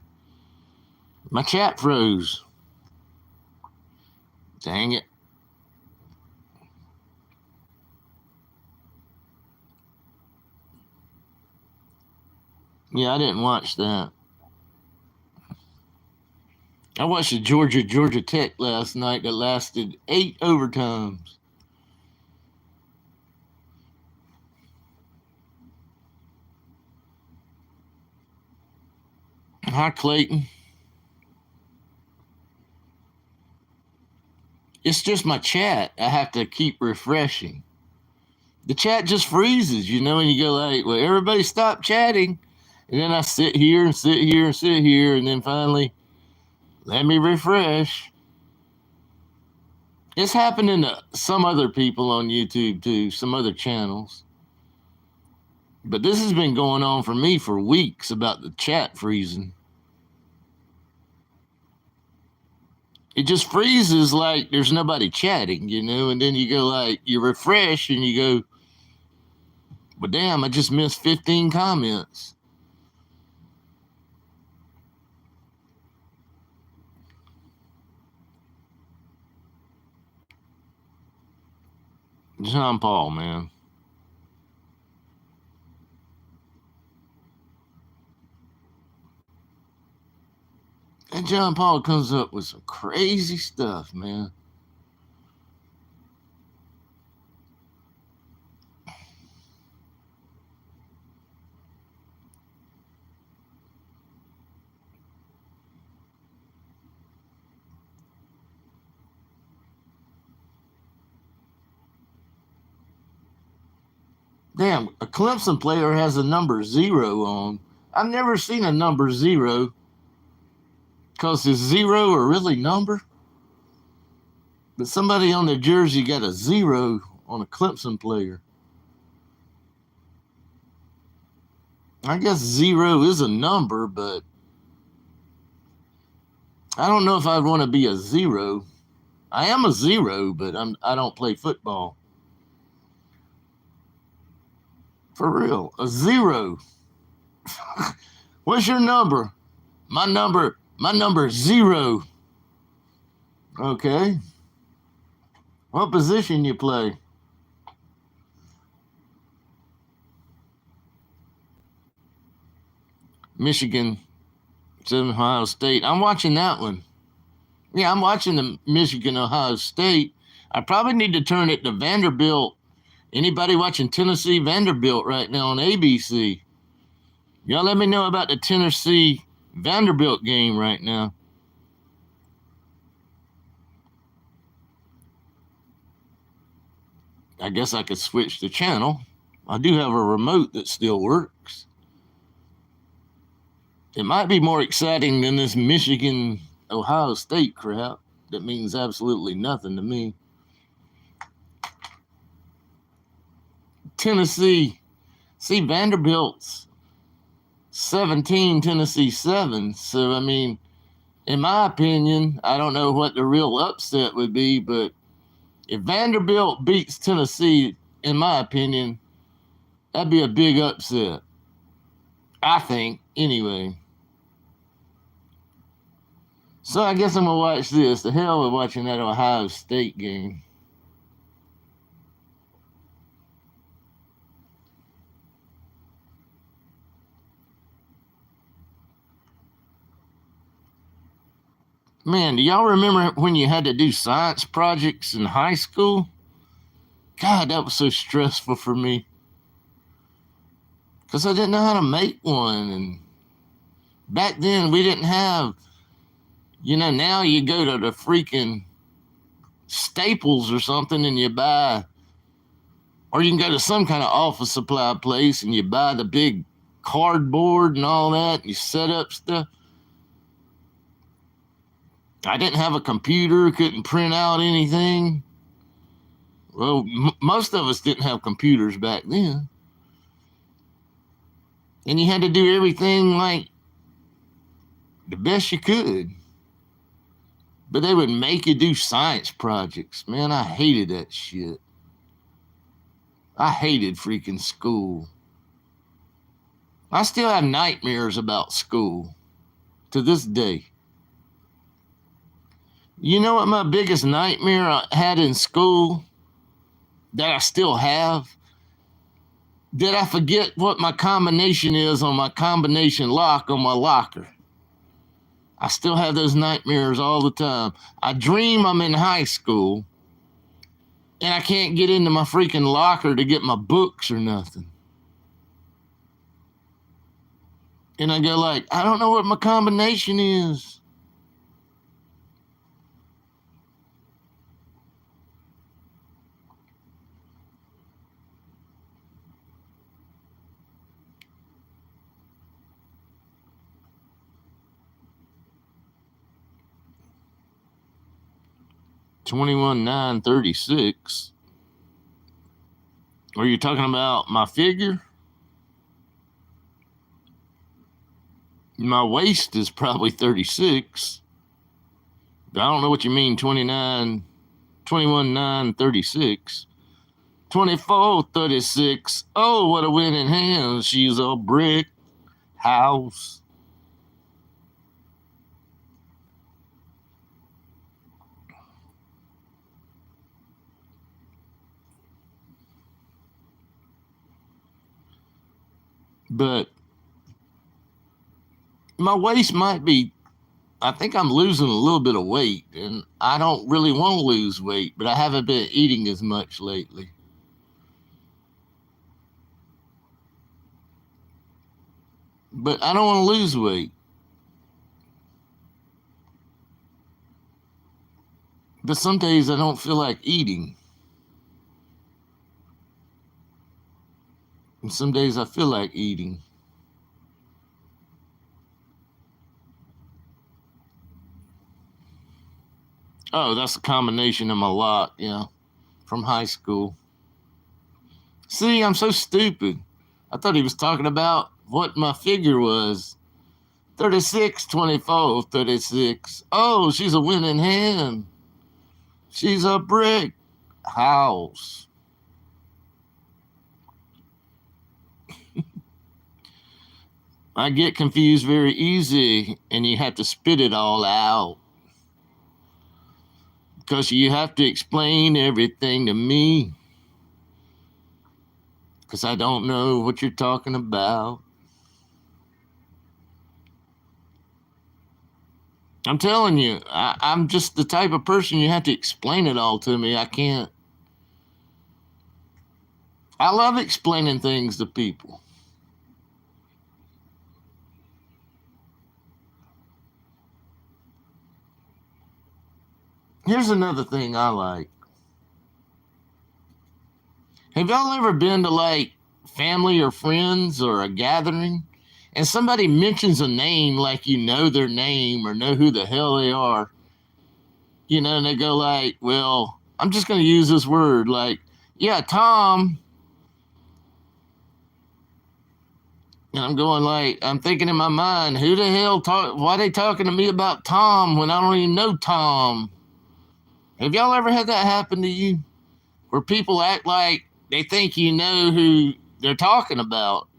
My chat froze. Dang it. Yeah, I didn't watch that. I watched the Georgia Tech last night that lasted 8 overtimes. Hi, Clayton. It's just my chat. I have to keep refreshing. The chat just freezes, and you go like, well, everybody stop chatting. And then I sit here and sit here and sit here, and then finally, let me refresh. It's happening to some other people on YouTube too, some other channels. But this has been going on for me for weeks about the chat freezing. It just freezes like there's nobody chatting, and then you go like, you refresh and you go, but damn, I just missed 15 comments. John Paul, man. And John Paul comes up with some crazy stuff, man. Damn, a Clemson player has a number 0 on. I've never seen a number 0. Because is 0 a really number? But somebody on their jersey got a 0 on a Clemson player. I guess 0 is a number, but I don't know if I'd want to be a 0. I am a 0, but I don't play football. For real, a 0. What's your number? My number is 0. Okay. What position you play? Michigan, Ohio State. I'm watching that one. Yeah, I'm watching the Michigan, Ohio State. I probably need to turn it to Vanderbilt. Anybody watching Tennessee, Vanderbilt right now on ABC? Y'all let me know about the Tennessee Vanderbilt game right now. I guess I could switch the channel. I do have a remote that still works. It might be more exciting than this Michigan, Ohio State crap that means absolutely nothing to me. Tennessee, see, Vanderbilt's 17, Tennessee 7. So, I mean, in my opinion, I don't know what the real upset would be, but if Vanderbilt beats Tennessee, in my opinion, that'd be a big upset. I think, anyway. So I guess I'm going to watch this. The hell with watching that Ohio State game. Man, do y'all remember when you had to do science projects in high school? God, that was so stressful for me. Because I didn't know how to make one. And back then, we didn't have, now you go to the freaking Staples or something and you buy, or you can go to some kind of office supply place and you buy the big cardboard and all that, and you set up stuff. I didn't have a computer, couldn't print out anything. Well, most of us didn't have computers back then. And you had to do everything like the best you could. But they would make you do science projects. Man, I hated that shit. I hated freaking school. I still have nightmares about school to this day. You know what my biggest nightmare I had in school that I still have? Did I forget what my combination is on my combination lock on my locker? I still have those nightmares all the time. I dream I'm in high school and I can't get into my freaking locker to get my books or nothing. And I go like, I don't know what my combination is. $21,936. Are you talking about my figure? My waist is probably 36. But I don't know what you mean 21,936. 24,36. Oh, what a winning hand. She's a brick house. But my waist might be, I think I'm losing a little bit of weight, and I don't really want to lose weight, but I haven't been eating as much lately. But I don't want to lose weight. But some days I don't feel like eating. And some days I feel like eating. Oh, that's a combination of my lot, yeah, from high school. See, I'm so stupid. I thought he was talking about what my figure was. 36, 24, 36. Oh, she's a winning hand. She's a brick house. I get confused very easy, and you have to spit it all out. Because you have to explain everything to me. Because I don't know what you're talking about. I'm telling you, I'm just the type of person you have to explain it all to me. I can't. I love explaining things to people. Here's another thing I like. Have y'all ever been to like family or friends or a gathering and somebody mentions a name like you know their name or know who the hell they are? You know, and they go like, well, I'm just going to use this word like, yeah, Tom. And I'm going like, I'm thinking in my mind, who the hell why they talking to me about Tom when I don't even know Tom? Have y'all ever had that happen to you? Where people act like they think you know who they're talking about.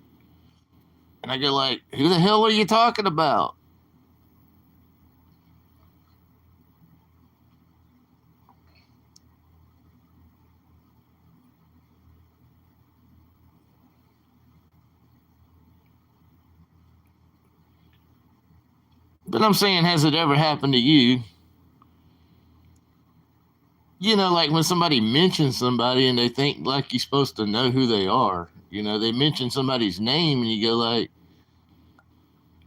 And I go like, who the hell are you talking about? But I'm saying, has it ever happened to you? You know, like when somebody mentions somebody and they think like you're supposed to know who they are. You know, they mention somebody's name and you go like,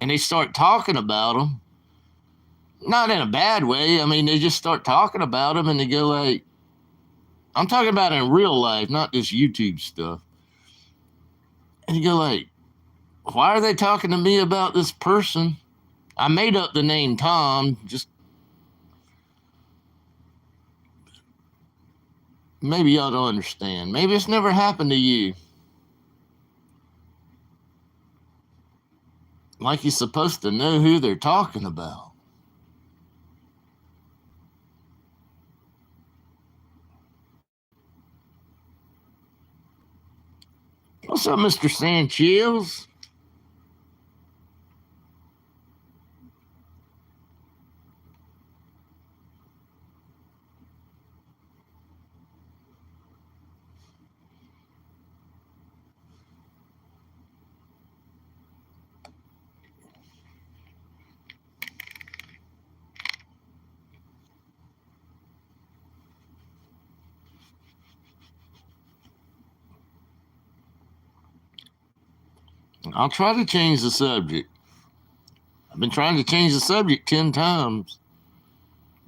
and they start talking about them. Not in a bad way. I mean, they just start talking about them and they go like, I'm talking about in real life, not this YouTube stuff. And you go like, why are they talking to me about this person? I made up the name Tom, just maybe y'all don't understand. Maybe it's never happened to you. Like you're supposed to know who they're talking about. What's up, Mr. Sanchez? I'll try to change the subject. I've been trying to change the subject 10 times,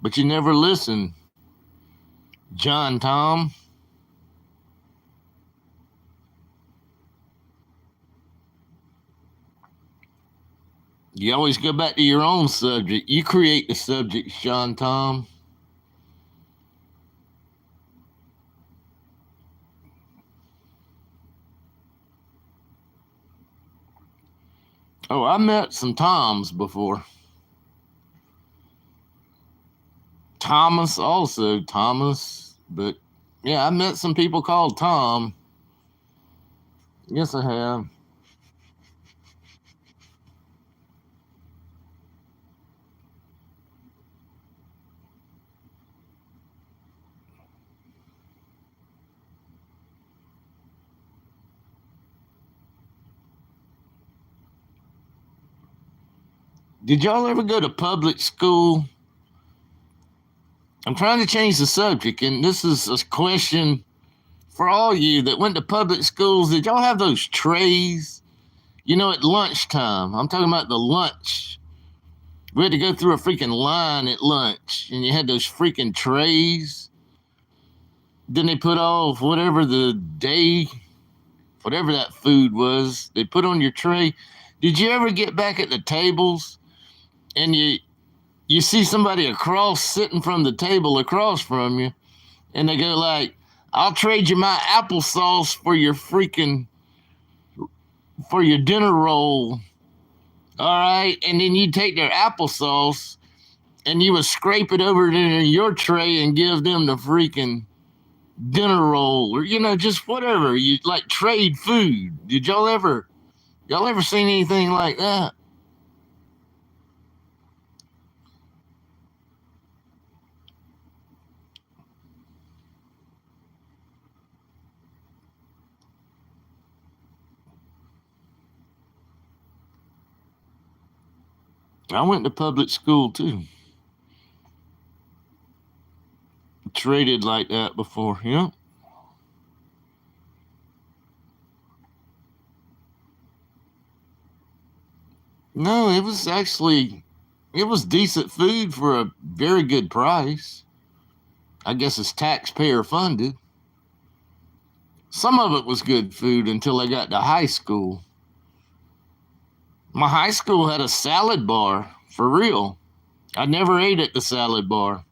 but you never listen, John Tom. You always go back to your own subject. You create the subject, John Tom. Oh, I met some Toms before. Thomas also, Thomas. But yeah, I met some people called Tom. Yes, I have. Did y'all ever go to public school? I'm trying to change the subject, and this is a question for all you that went to public schools. Did y'all have those trays? You know, at lunchtime. I'm talking about the lunch. We had to go through a freaking line at lunch, and you had those freaking trays. Then they put off whatever the day, whatever that food was, they put on your tray. Did you ever get back at the tables and you see somebody across sitting from the table across from you, and they go like, "I'll trade you my applesauce for your freaking for your dinner roll." All right, and then you take their applesauce and you would scrape it over to your tray and give them the freaking dinner roll, or just whatever you like, trade food. Did y'all ever seen anything like that? I went to public school too. Traded like that before. Yeah. No, it was decent food for a very good price. I guess it's taxpayer funded. Some of it was good food until I got to high school. My high school had a salad bar, for real. I never ate at the salad bar.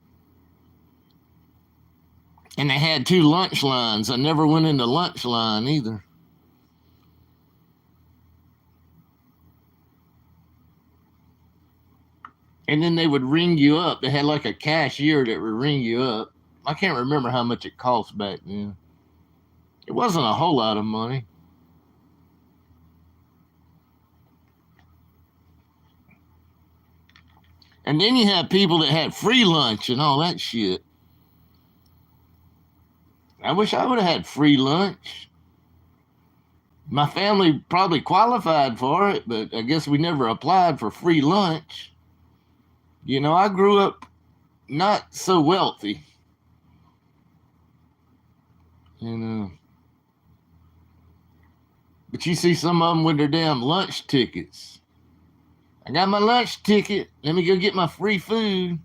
And they had two lunch lines. I never went in the lunch line either. And then they would ring you up. They had like a cashier that would ring you up. I can't remember how much it cost back then. It wasn't a whole lot of money. And then you had people that had free lunch and all that shit. I wish I would have had free lunch. My family probably qualified for it, but I guess we never applied for free lunch. I grew up not so wealthy. You know. But you see some of them with their damn lunch tickets. I got my lunch ticket. Let me go get my free food.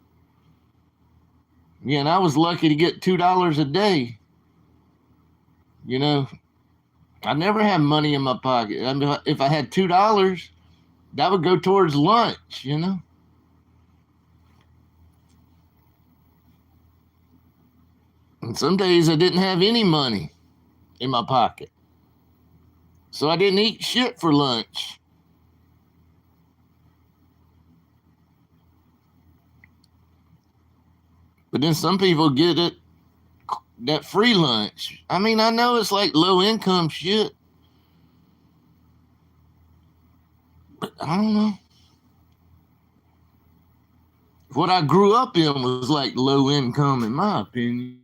Yeah, and I was lucky to get $2 a day. You know, I never had money in my pocket. I mean, if I had $2, that would go towards lunch. And some days I didn't have any money in my pocket. So I didn't eat shit for lunch. But then some people get that free lunch. I mean, I know it's like low income shit, But I don't know. What I grew up in was like low income, in my opinion.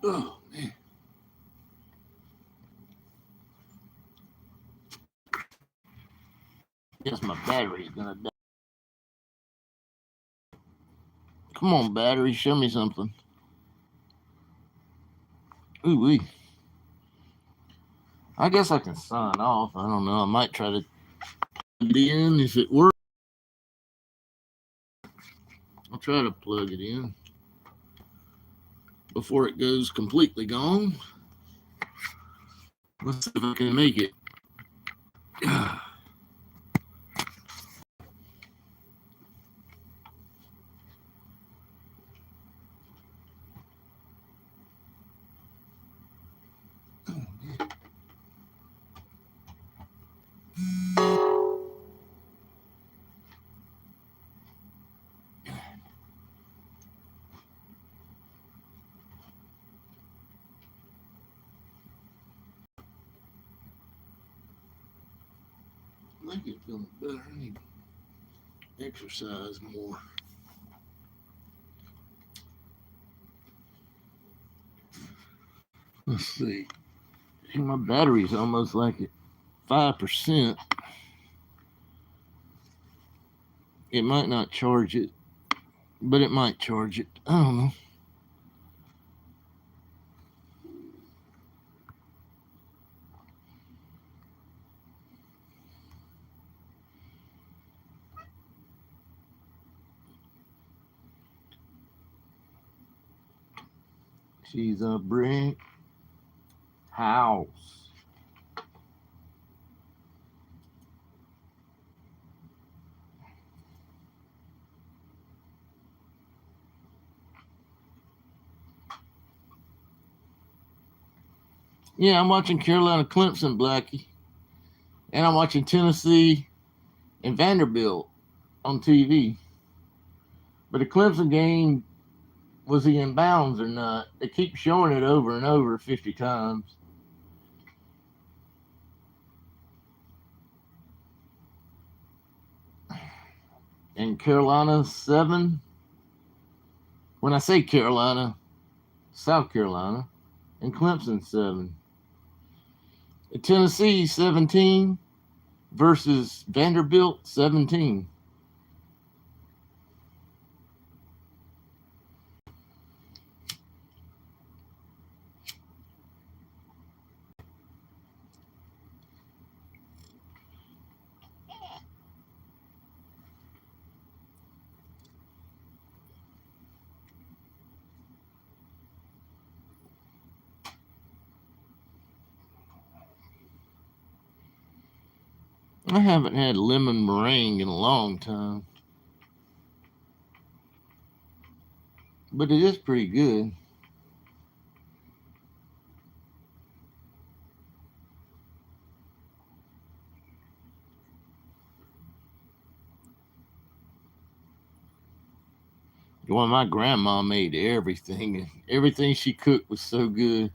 Oh man, guess my battery's gonna die. Come on, battery, show me something. Ooh wee. I guess I can sign off. I don't know. I might try to it in. If it works, I'll try to plug it in before it goes completely gone. Let's see if I can make it. I think it's feeling better. I need to exercise more. Let's see. My battery's almost like at 5%. It might not charge it, but it might charge it. I don't know. She's a brick house. Yeah, I'm watching Carolina Clemson, Blackie. And I'm watching Tennessee and Vanderbilt on TV. But the Clemson game, was he in bounds or not? They keep showing it over and over 50 times. And Carolina 7. When I say Carolina, South Carolina. And Clemson 7. Tennessee 17 versus Vanderbilt 17. I haven't had lemon meringue in a long time. But it is pretty good. Well, my grandma made everything. Everything she cooked was so good.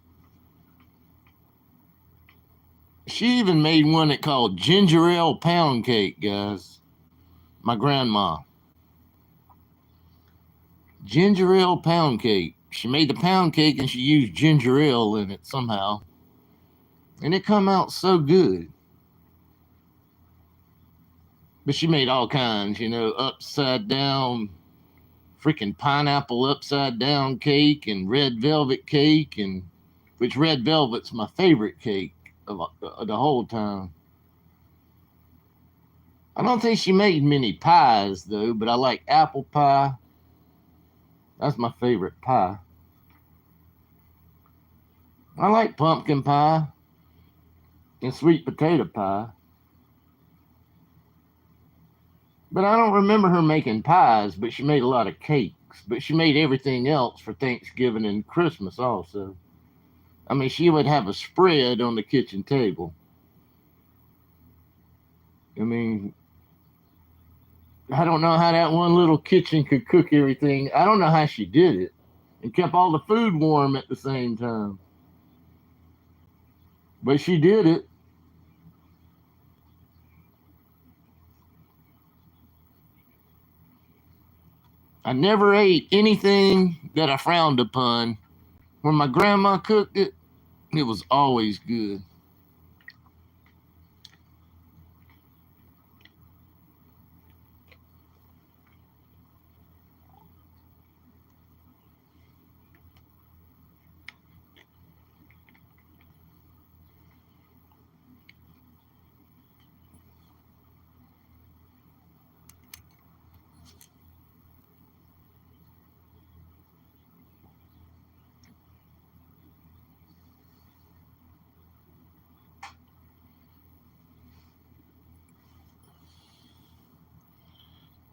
She even made one that called ginger ale pound cake, guys. My grandma. Ginger ale pound cake. She made the pound cake and she used ginger ale in it somehow. And it come out so good. But she made all kinds, upside down, freaking pineapple upside down cake and red velvet cake, and which red velvet's my favorite cake of the whole time. I don't think she made many pies though, but I like apple pie. That's my favorite pie. I like pumpkin pie and sweet potato pie. But I don't remember her making pies, but she made a lot of cakes. But she made everything else for Thanksgiving and Christmas also. I mean, she would have a spread on the kitchen table. I mean, I don't know how that one little kitchen could cook everything. I don't know how she did it and kept all the food warm at the same time. But she did it. I never ate anything that I frowned upon. When my grandma cooked it, it was always good.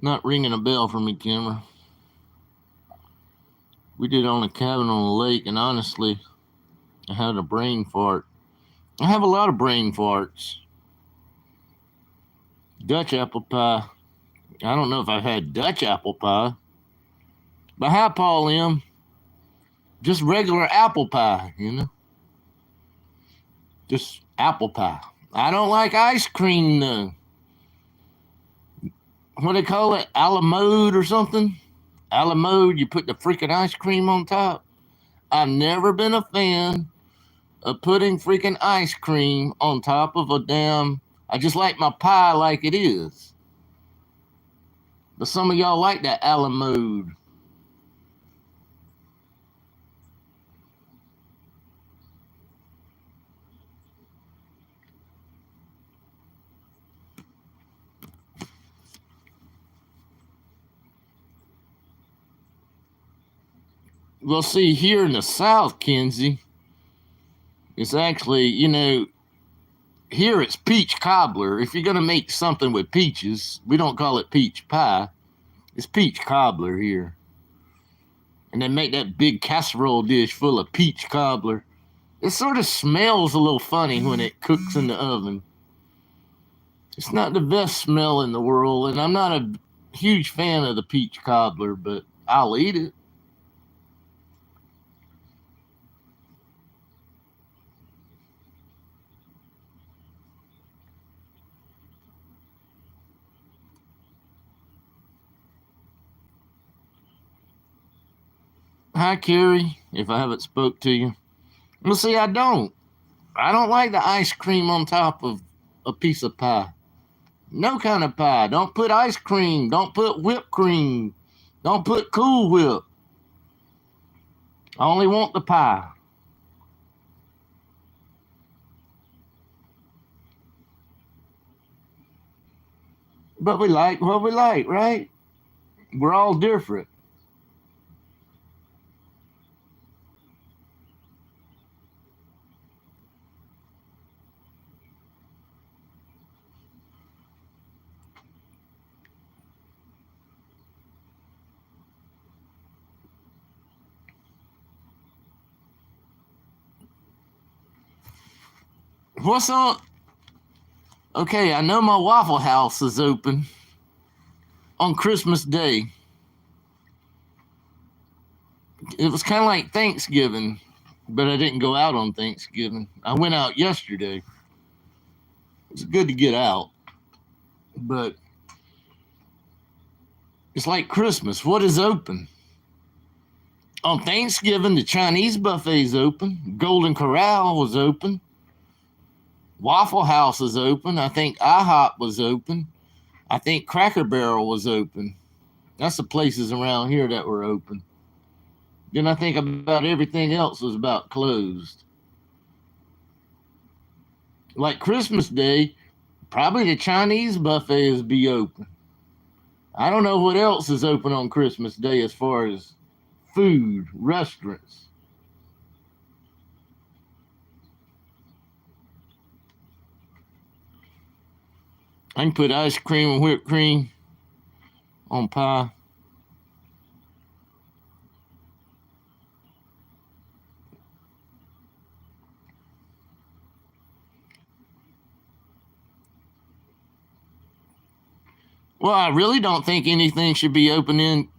Not ringing a bell for me, camera. We did on a cabin on the lake, and honestly, I had a brain fart. I have a lot of brain farts. Dutch apple pie. I don't know if I've had Dutch apple pie. But hi, Paul M. Just regular apple pie, you know? Just apple pie. I don't like ice cream, though. What do they call it? A la mode or something? A la mode, you put the freaking ice cream on top. I've never been a fan of putting freaking ice cream on top of a damn... I just like my pie like it is. But some of y'all like that a la mode. Well, see, here in the South, Kenzie, it's actually, here it's peach cobbler. If you're going to make something with peaches, we don't call it peach pie. It's peach cobbler here. And they make that big casserole dish full of peach cobbler. It sort of smells a little funny when it cooks in the oven. It's not the best smell in the world, and I'm not a huge fan of the peach cobbler, but I'll eat it. Hi, Carrie, if I haven't spoke to you. Well, see, I don't like the ice cream on top of a piece of pie. No kind of pie. Don't put ice cream. Don't put whipped cream. Don't put Cool Whip. I only want the pie. But we like what we like, right? We're all different. What's on? Okay, I know my Waffle House is open on Christmas Day. It was kind of like Thanksgiving, but I didn't go out on Thanksgiving. I went out yesterday. It's good to get out, but it's like Christmas. What is open? On Thanksgiving, the Chinese buffet's open. Golden Corral was open. Waffle House is open. I think IHOP was open. I think Cracker Barrel was open. That's the places around here that were open. Then I think about everything else was about closed. Like Christmas Day, probably the Chinese buffets be open. I don't know what else is open on Christmas Day as far as food, restaurants. I can put ice cream and whipped cream on pie. Well, I really don't think anything should be open in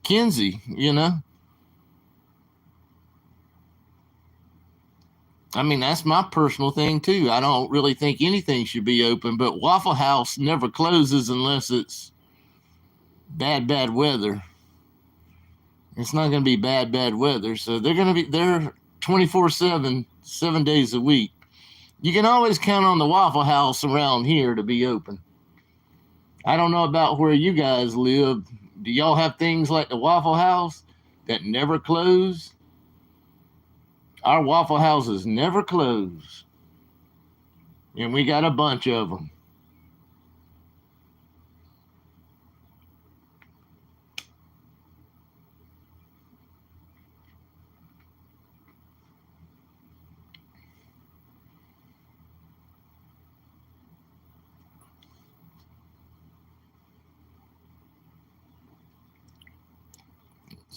Kenzie, I mean, that's my personal thing too. I don't really think anything should be open, but Waffle House never closes unless it's bad weather. It's not going to be bad weather. So they're going to be there 24/7, 7 days a week. You can always count on the Waffle House around here to be open. I don't know about where you guys live. Do y'all have things like the Waffle House that never close? Our Waffle Houses never close. And we got a bunch of them.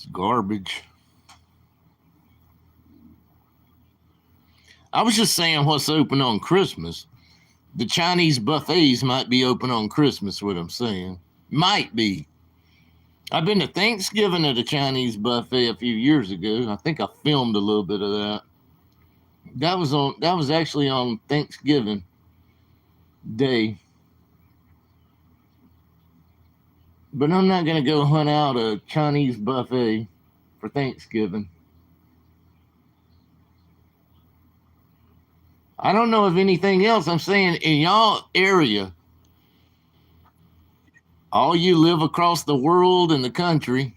It's garbage. I was just saying what's open on Christmas. The Chinese buffets might be open on Christmas, what I'm saying. Might be. I've been to Thanksgiving at a Chinese buffet a few years ago. I think I filmed a little bit of that. That was actually on Thanksgiving Day. But I'm not gonna go hunt out a Chinese buffet for Thanksgiving. I don't know of anything else. I'm saying in y'all area, all you live across the world and the country,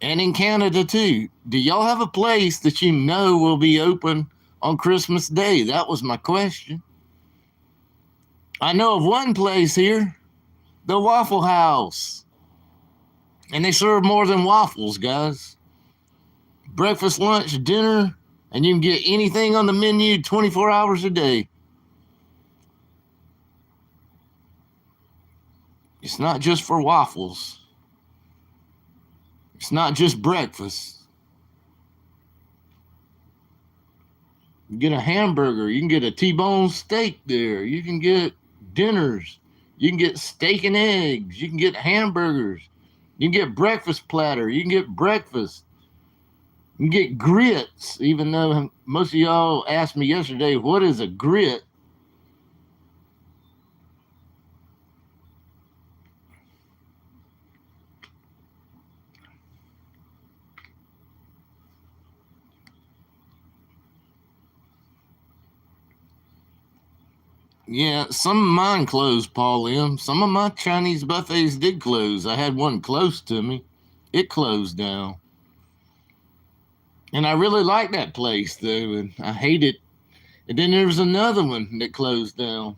and in Canada too, do y'all have a place that you know will be open on Christmas Day? That was my question. I know of one place here, the Waffle House. And they serve more than waffles, guys. Breakfast, lunch, dinner, and you can get anything on the menu 24 hours a day. It's not just for waffles. It's not just breakfast. You get a hamburger. You can get a T-bone steak there. You can get dinners. You can get steak and eggs. You can get hamburgers. You can get breakfast platter. You can get breakfast. You can get grits, even though most of y'all asked me yesterday, what is a grit? Yeah, some of mine closed, Paul M. Some of my Chinese buffets did close. I had one close to me. It closed down. And I really like that place, though, and I hate it. And then there was another one that closed down.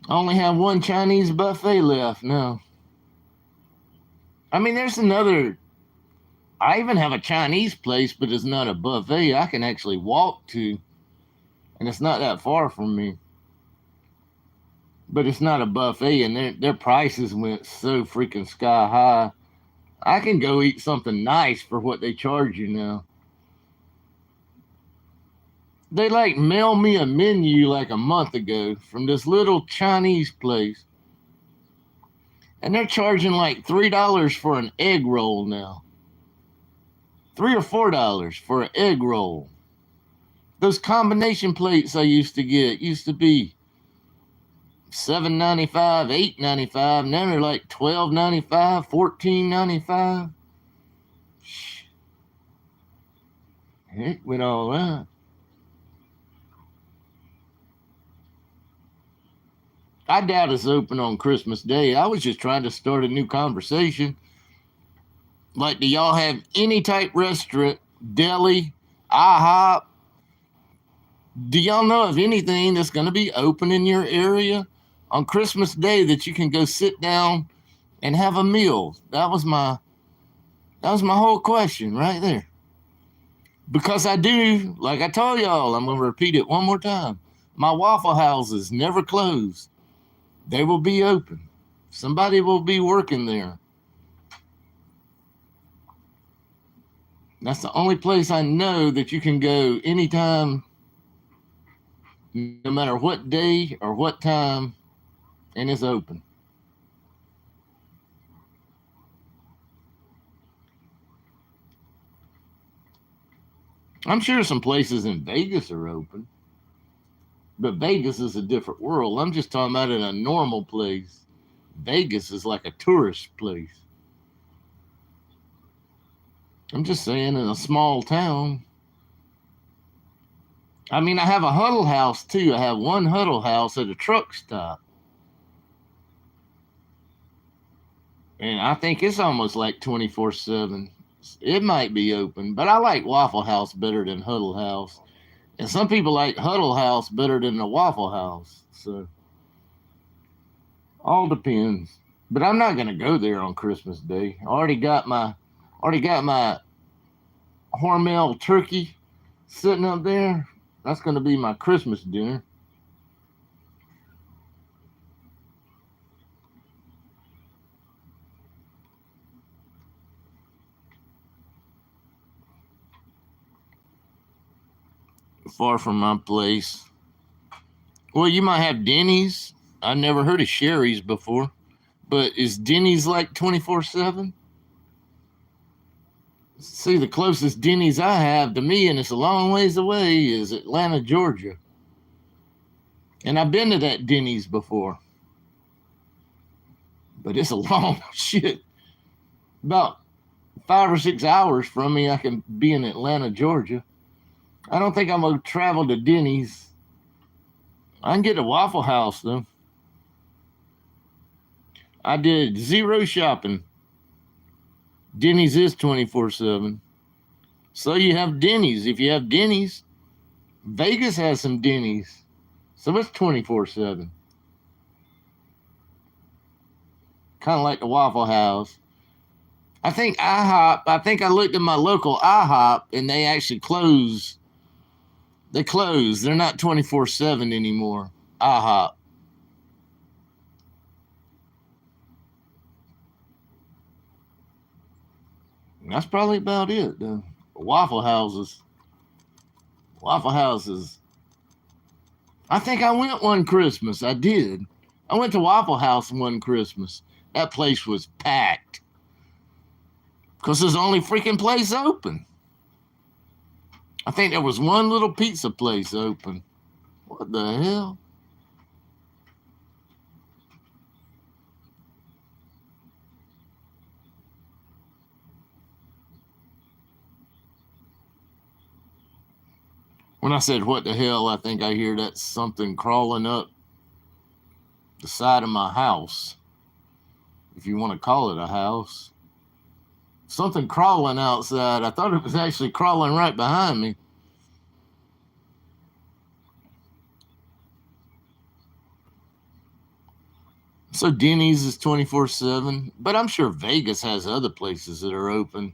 I only have one Chinese buffet left now. I mean, there's another. I even have a Chinese place, but it's not a buffet. I can actually walk to, and it's not that far from me. But it's not a buffet, and their prices went so freaking sky high. I can go eat something nice for what they charge you now. They like mailed me a menu like a month ago from this little Chinese place. And they're charging like $3 for an egg roll now. $3 or $4 for an egg roll. Those combination plates I used to get used to be $7.95, $8.95. Now they're like $12.95, $14.95. Heck with all that. I doubt it's open on Christmas Day. I was just trying to start a new conversation. Like, do y'all have any type restaurant, deli, IHOP? Do y'all know of anything that's going to be open in your area on Christmas Day that you can go sit down and have a meal? That was my whole question right there. Because I do, like I told y'all, I'm going to repeat it one more time. My Waffle Houses never close. They will be open. Somebody will be working there. That's the only place I know that you can go anytime, no matter what day or what time, and it's open. I'm sure some places in Vegas are open, but Vegas is a different world. I'm just talking about in a normal place. Vegas is like a tourist place. I'm just saying in a small town. I mean, I have a huddle house too. I have one huddle house at a truck stop. And I think it's almost like 24/7. It might be open, but I like Waffle House better than Huddle House. And some people like Huddle House better than the Waffle House. So all depends. But I'm not gonna go there on Christmas Day. I already got my Hormel turkey sitting up there. That's gonna be my Christmas dinner. far from my place. Well, you might have Denny's. I never heard of Sherry's before. But is Denny's like 24/7? See, the closest Denny's I have to me, and it's a long ways away, is Atlanta, Georgia. And I've been to that Denny's before. But it's a long shit. About 5 or 6 hours from me, I can be in Atlanta, Georgia. I don't think I'm going to travel to Denny's. I can get to Waffle House, though. I did zero shopping. Denny's is 24/7. So you have Denny's. If you have Denny's, Vegas has some Denny's. So it's 24/7. Kind of like the Waffle House. I think IHOP, I think I looked at my local IHOP and they actually close. They close. They're not 24/7 anymore. IHOP. That's probably about it, though. Waffle houses. Waffle houses. I think I went one Christmas. I did. I went to Waffle House one Christmas. That place was packed. Because there's the only freaking place open. I think there was one little pizza place open. What the hell? When I said what the hell, I think I hear that something crawling up the side of my house. If you want to call it a house. Something crawling outside. I thought it was actually crawling right behind me. So Denny's is 24/7, but I'm sure Vegas has other places that are open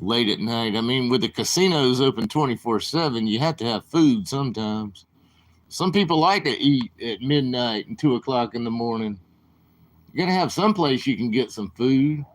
late at night. I mean, with the casinos open 24/7, you have to have food sometimes. Some people like to eat at midnight and 2 o'clock in the morning. You gotta have some place you can get some food.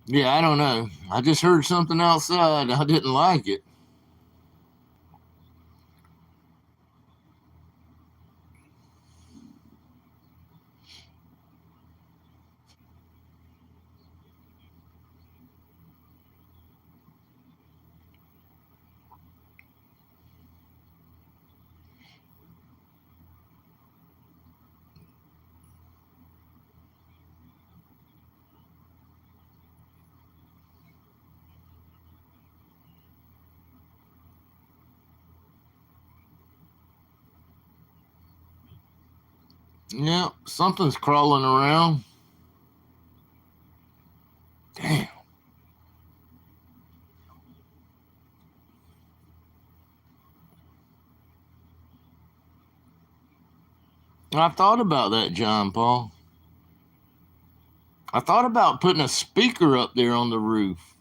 Yeah, I don't know. I just heard something outside. I didn't like it. Yeah, something's crawling around. Damn. I thought about that, John Paul. I thought about putting a speaker up there on the roof.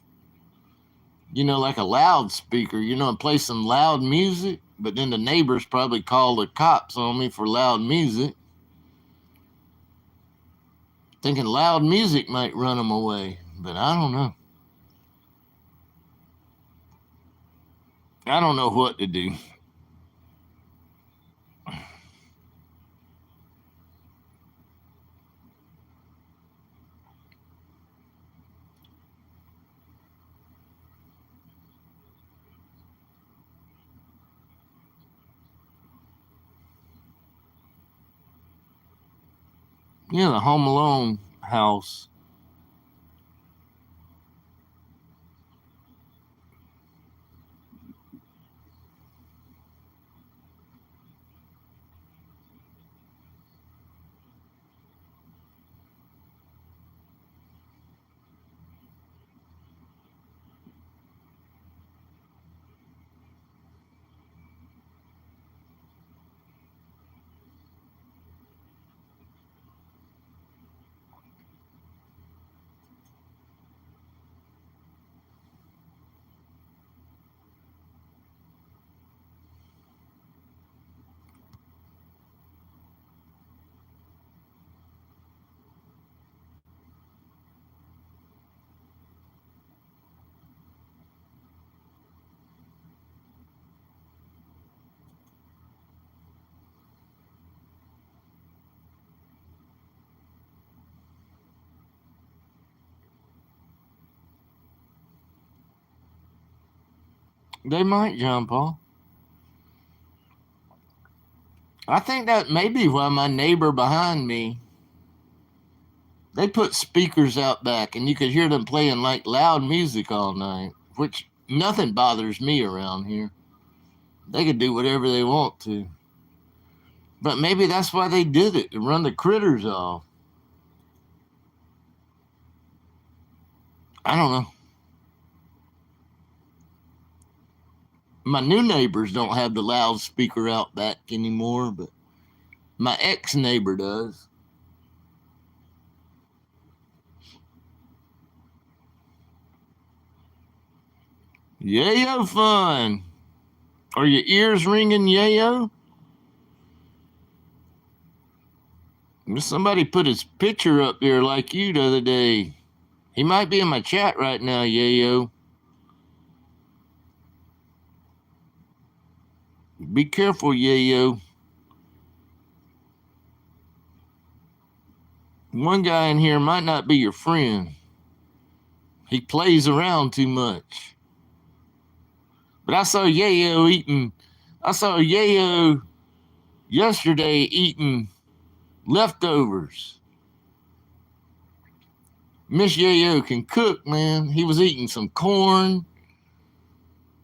Like a loudspeaker, and play some loud music. But then the neighbors probably call the cops on me for loud music. Thinking loud music might run them away. But I don't know. I don't know what to do. The Home Alone house. They might, John Paul. I think that may be why my neighbor behind me, they put speakers out back and you could hear them playing like loud music all night, which nothing bothers me around here. They could do whatever they want to. But maybe that's why they did it, to run the critters off. I don't know. My new neighbors don't have the loudspeaker out back anymore, but my ex neighbor does. Yayo fun. Are your ears ringing, Yayo? Somebody put his picture up there like you the other day. He might be in my chat right now, Yayo. Be careful, Yayo. One guy in here might not be your friend. He plays around too much. But I saw Yayo yesterday eating leftovers. Miss Yayo can cook, man. He was eating some corn,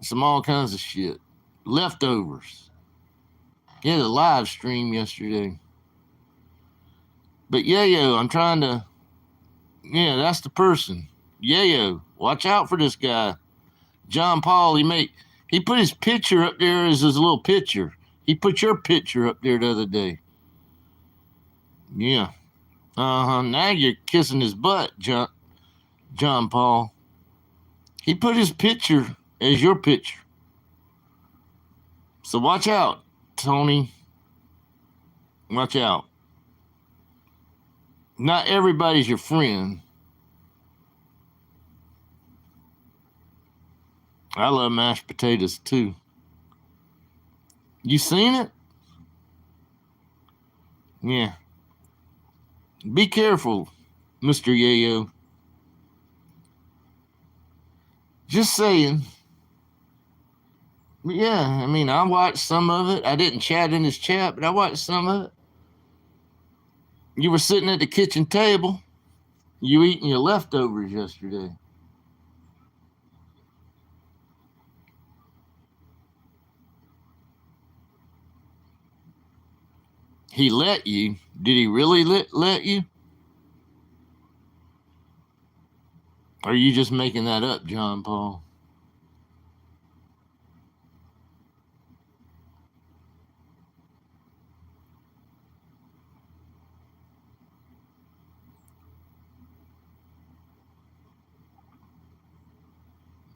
some all kinds of shit. Leftovers. He had a live stream yesterday. But Yayo, I'm trying to. Yeah, that's the person. Yayo, watch out for this guy. John Paul, he put his picture up there as his little picture. He put your picture up there the other day. Yeah. Uh-huh. Now you're kissing his butt, John Paul. He put his picture as your picture. So watch out, Tony. Watch out. Not everybody's your friend. I love mashed potatoes too. You seen it? Yeah. Be careful, Mr. Yayo. Just saying. Yeah, I mean, I watched some of it. I didn't chat in his chat, but I watched some of it. You were sitting at the kitchen table. You eating your leftovers yesterday. He let you. Did he really let you? Or are you just making that up, John Paul?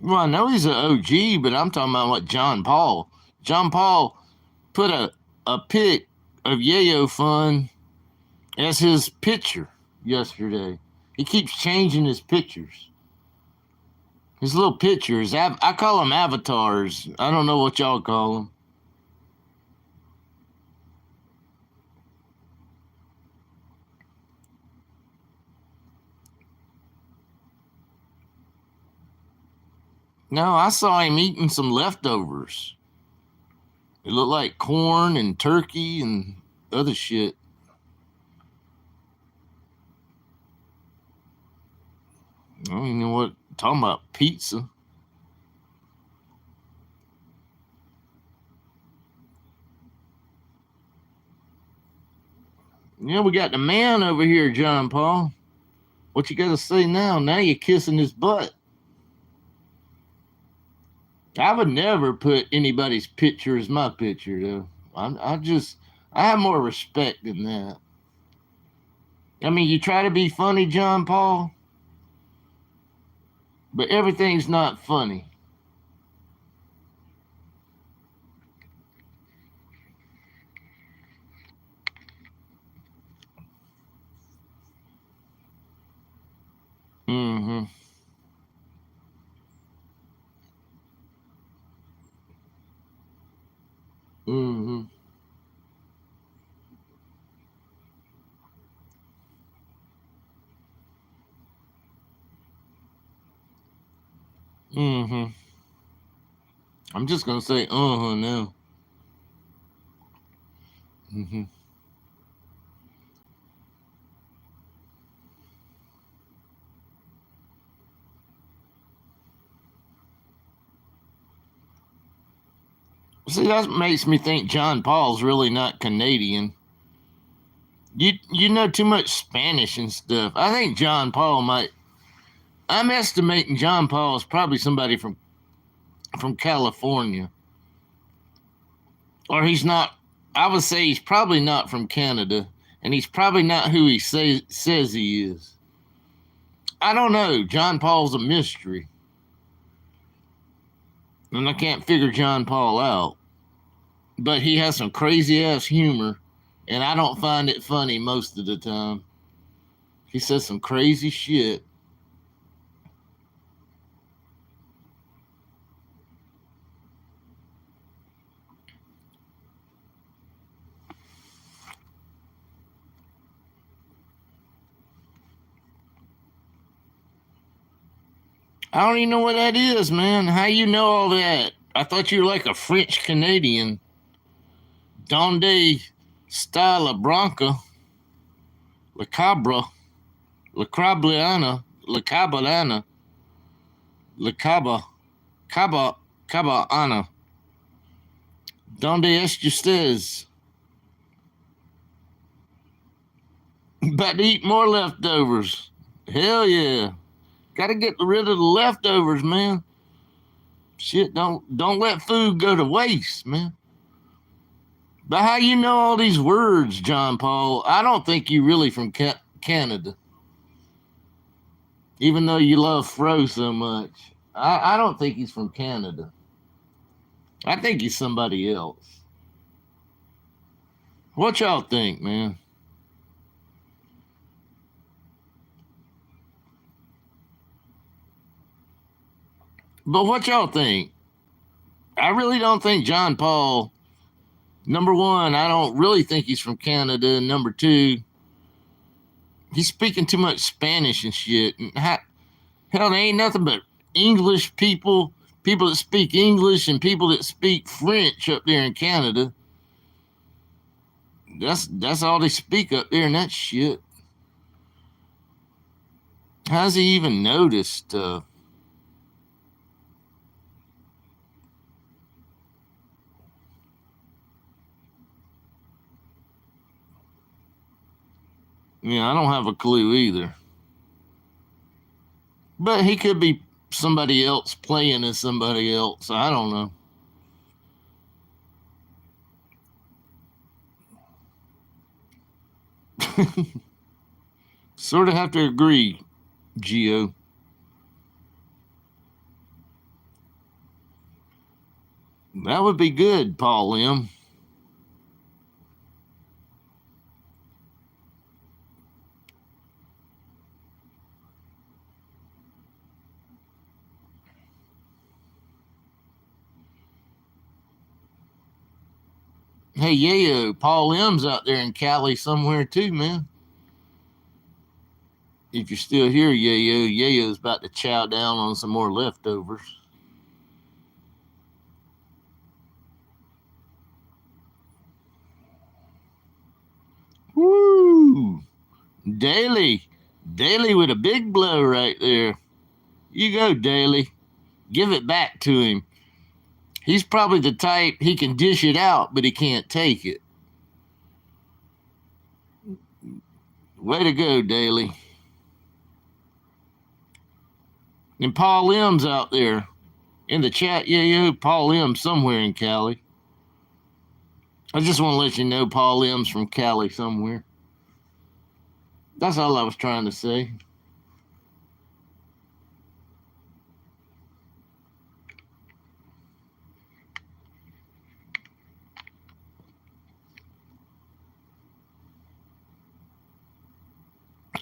Well, I know he's an OG, but I'm talking about what John Paul. John Paul put a pic of Yayo Fun as his picture yesterday. He keeps changing his pictures. His little pictures. I call them avatars. I don't know what y'all call them. No, I saw him eating some leftovers. It looked like corn and turkey and other shit. I don't even know what. Talking about pizza. Yeah, we got the man over here, John Paul. What you got to say now? Now you're kissing his butt. I would never put anybody's picture as my picture, though. I have more respect than that. I mean, you try to be funny, John Paul, but everything's not funny. Mm-hmm. Mm-hmm. Mm-hmm. I'm just gonna say now. hmm See, that makes me think John Paul's really not Canadian. You know too much Spanish and stuff. I think John Paul might. I'm estimating John Paul is probably somebody from California, or he's not. I would say he's probably not from Canada, and he's probably not who he says he is. I don't know. John Paul's a mystery, and I can't figure John Paul out. But he has some crazy ass humor, and I don't find it funny most of the time. He says some crazy shit. I don't even know what that is, man. How you know all that? I thought you were like a French Canadian. Donde está la bronca? La cabra. La crabliana. La cabalana. La caba. Caba. Caba ana. Donde es ustedes? About to eat more leftovers. Hell yeah. Gotta get rid of the leftovers, man. Shit, don't let food go to waste, man. But how you know all these words, John Paul? I don't think you really from Canada, even though you love Fro so much. I don't think he's from Canada. I think he's somebody else. What y'all think, man? But what y'all think? I really don't think John Paul. Number one, I don't really think he's from Canada. And number two, he's speaking too much Spanish and shit. And hell, there ain't nothing but English people, people that speak English, and people that speak French up there in Canada. That's all they speak up there, and that shit. How's he even noticed stuff? Yeah, I don't have a clue either. But he could be somebody else playing as somebody else. I don't know. Sort of have to agree, Geo. That would be good, Paul M. Hey, Yayo, Paul M's out there in Cali somewhere too, man. If you're still here, Yayo's about to chow down on some more leftovers. Woo! Daly. Daly with a big blow right there. You go, Daly. Give it back to him. He's probably the type he can dish it out, but he can't take it. Way to go, Daly. And Paul M's out there in the chat. Yeah, Paul M somewhere in Cali. I just want to let you know Paul M's from Cali somewhere. That's all I was trying to say.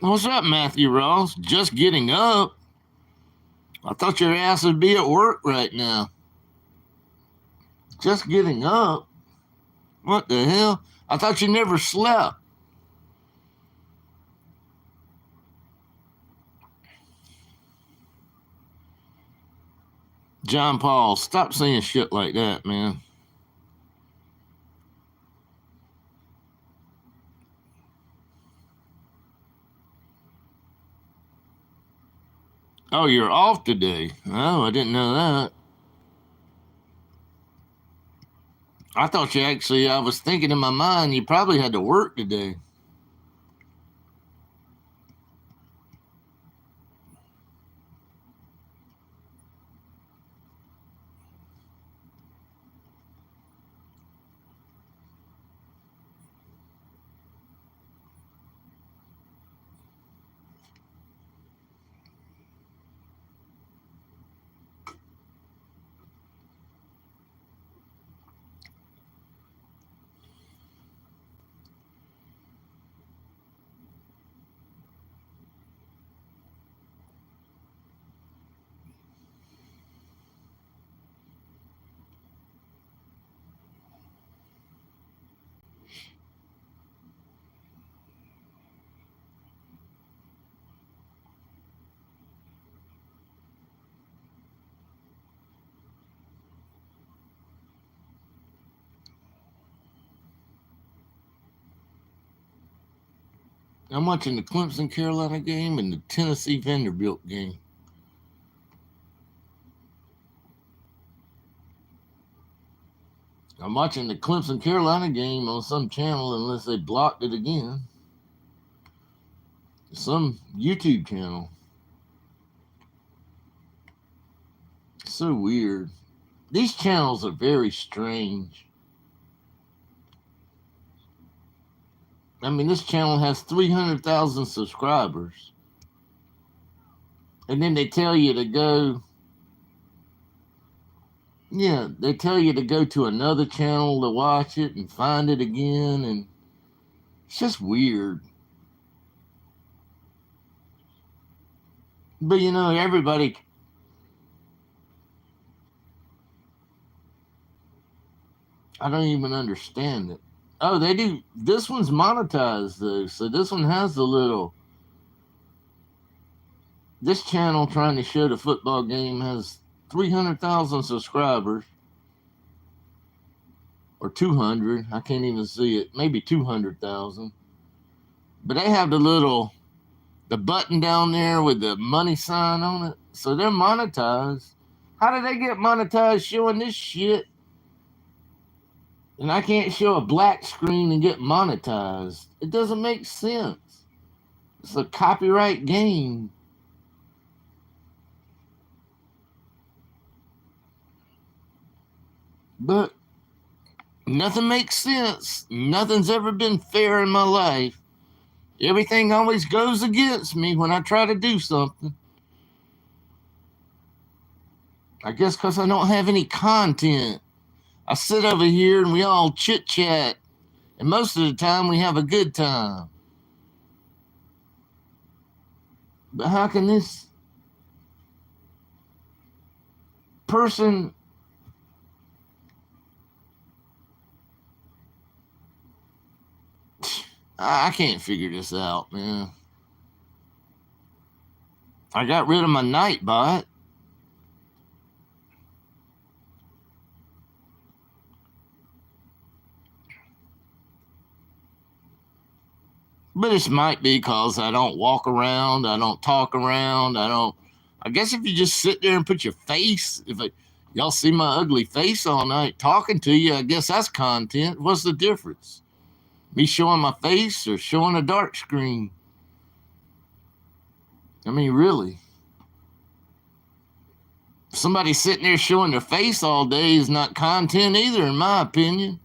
What's up, Matthew Ross? Just getting up. I thought your ass would be at work right now. Just getting up? What the hell? I thought you never slept. John Paul, stop saying shit like that, man. Oh, you're off today. Oh, I didn't know that. I thought you actually, I was thinking in my mind, you probably had to work today. I'm watching the Clemson Carolina game and the Tennessee Vanderbilt game. I'm watching the Clemson Carolina game on some channel unless they blocked it again. Some YouTube channel. So weird. These channels are very strange. I mean, this channel has 300,000 subscribers. And then they tell you to go. Yeah, they tell you to go to another channel to watch it and find it again. And it's just weird. But you know, everybody. I don't even understand it. Oh, they do. This one's monetized though, so this one has the little. This channel trying to show the football game has 300,000 subscribers, or 200. I can't even see it. Maybe 200,000. But they have the button down there with the money sign on it, so they're monetized. How did they get monetized showing this shit? And I can't show a black screen and get monetized. It doesn't make sense. It's a copyright game. But nothing makes sense. Nothing's ever been fair in my life. Everything always goes against me when I try to do something. I guess because I don't have any content. I sit over here and we all chit chat. And most of the time we have a good time. But how can this person I can't figure this out, man. I got rid of my Nightbot. But it might be because I don't walk around, I don't talk around, I guess if you just sit there and put your face, y'all see my ugly face all night talking to you, I guess that's content. What's the difference? Me showing my face or showing a dark screen? I mean, really. Somebody sitting there showing their face all day is not content either, in my opinion.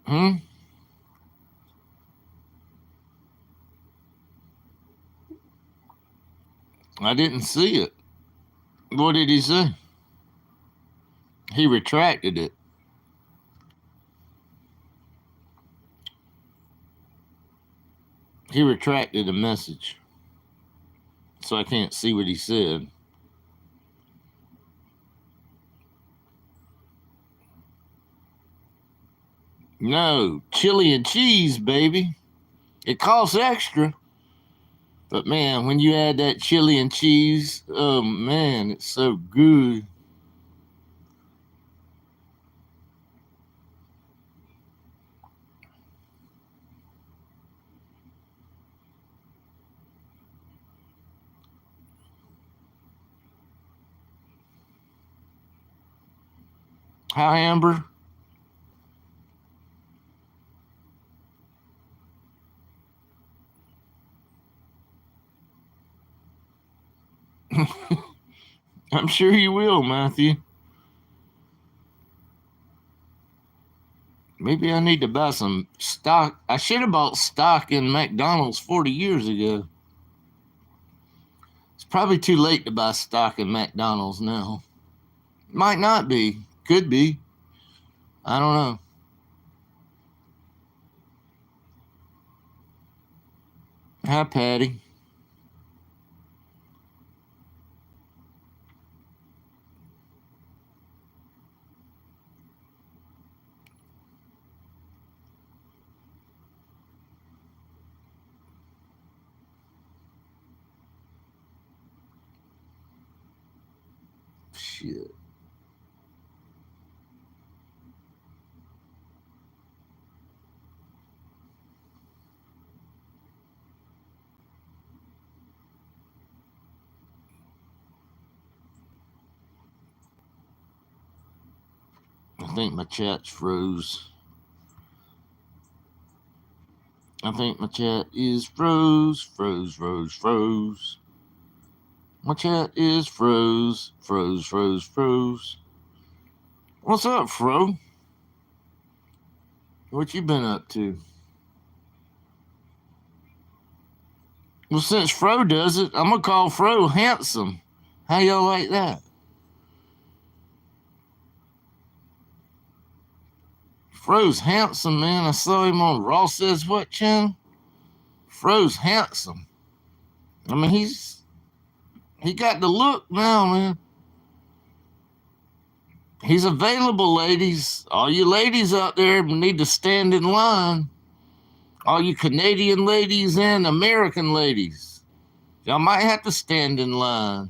Hmm? I didn't see it. What did he say? He retracted it. He retracted the message, so I can't see what he said. No, chili and cheese, baby. It costs extra. But man, when you add that chili and cheese, oh man, it's so good. Hi, Amber. I'm sure you will, Matthew. Maybe I need to buy some stock. I should have bought stock in McDonald's 40 years ago. It's probably too late to buy stock in McDonald's now. Might not be. Could be. I don't know. Hi, Patty. Shit. I think my chat's froze. I think my chat is froze. My chat is froze. What's up, Fro? What you been up to? Well, since Fro does it, I'm gonna call Fro handsome. How y'all like that? Fro's handsome, man. I saw him on Raw Says What channel. Fro's handsome. I mean, he got the look now, man. He's available, ladies. All you ladies out there need to stand in line. All you Canadian ladies and American ladies. Y'all might have to stand in line.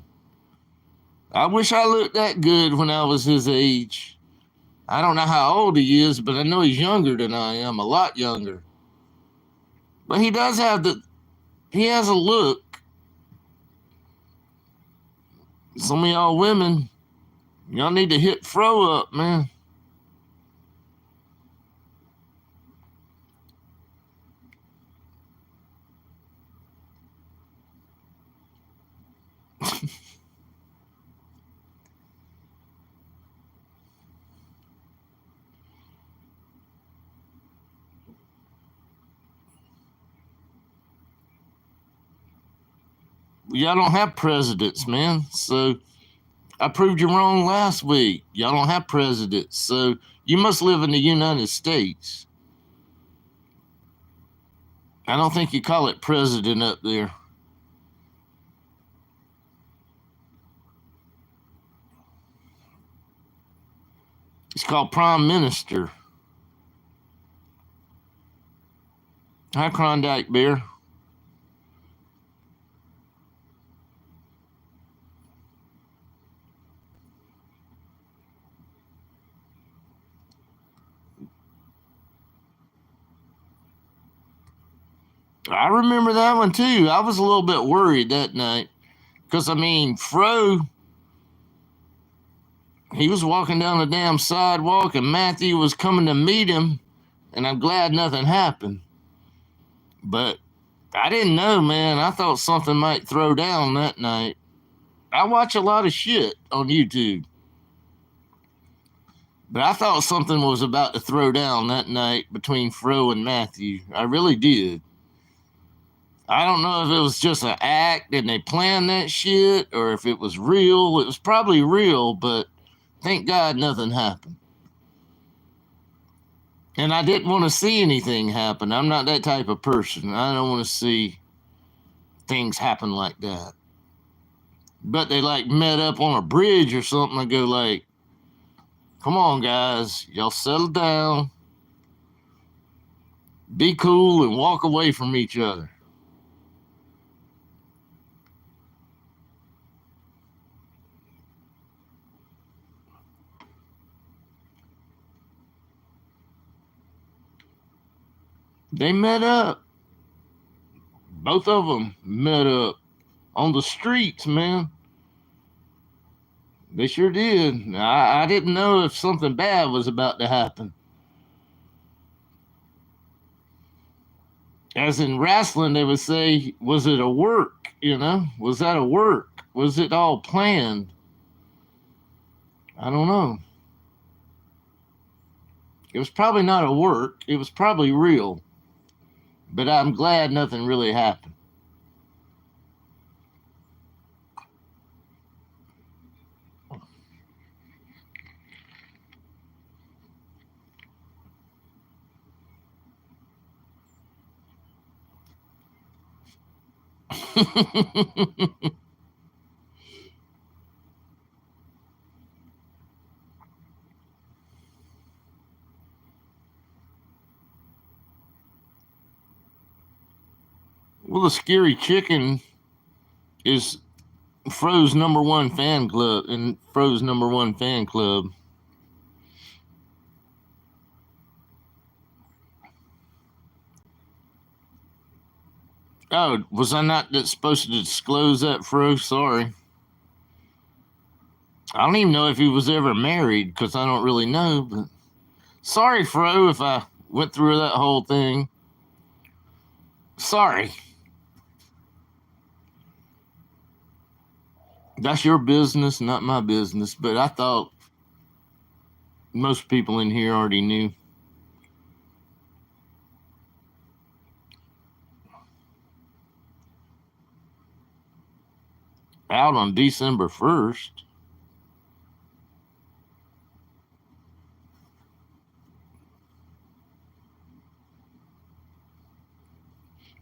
I wish I looked that good when I was his age. I don't know how old he is, but I know he's younger than I am, a lot younger. But he does have he has a look. Some of y'all women, y'all need to hit Fro up, man. Y'all don't have presidents, man. So I proved you wrong last week. Y'all don't have presidents. So you must live in the United States. I don't think you call it president up there. It's called prime minister. Hi, Klondike Bear. I remember that one too. I was a little bit worried that night. Because, I mean, Fro, he was walking down the damn sidewalk and Matthew was coming to meet him. And I'm glad nothing happened. But I didn't know, man. I thought something might throw down that night. I watch a lot of shit on YouTube. But I thought something was about to throw down that night between Fro and Matthew. I really did. I don't know if it was just an act and they planned that shit or if it was real. It was probably real, but thank God nothing happened. And I didn't want to see anything happen. I'm not that type of person. I don't want to see things happen like that. But they like met up on a bridge or something. I go like, come on, guys, y'all settle down, be cool, and walk away from each other. They met up. Both of them met up on the streets, man. They sure did. I didn't know if something bad was about to happen. As in wrestling, they would say, was it a work? You know, was that a work? Was it all planned? I don't know. It was probably not a work. It was probably real. But I'm glad nothing really happened. Well, the scary chicken is Fro's number one fan club and Fro's number one fan club. Oh, was I not supposed to disclose that, Fro? Sorry. I don't even know if he was ever married because I don't really know. But sorry, Fro, if I went through that whole thing. Sorry. That's your business, not my business. But I thought most people in here already knew. Out on December 1st.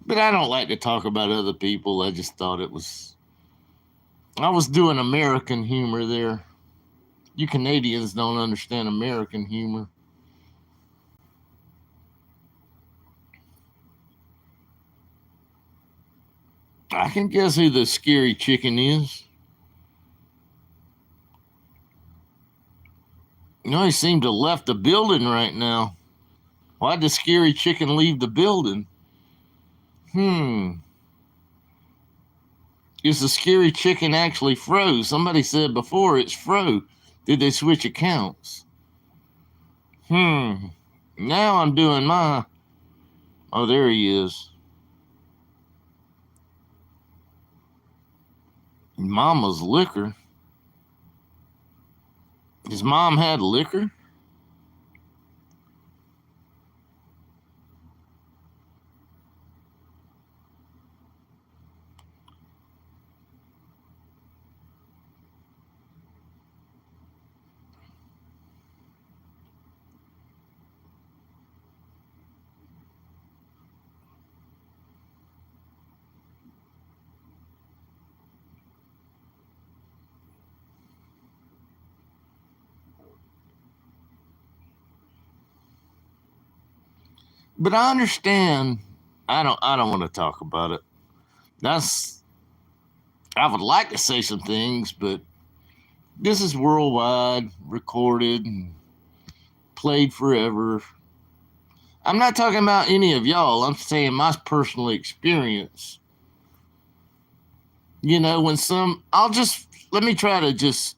But I don't like to talk about other people. I just thought I was doing American humor there. You Canadians don't understand American humor. I can guess who the scary chicken is. You know, he seemed to have left the building right now. Why'd the scary chicken leave the building? Is the scary chicken actually Fro? Somebody said before it's Fro. Did they switch accounts? Now I'm doing my. Oh, there he is. Mama's liquor. His mom had liquor? But I understand. I don't want to talk about it. That's I would like to say some things, but this is worldwide, recorded and played forever. I'm not talking about any of y'all. I'm saying my personal experience. You know, let me try to just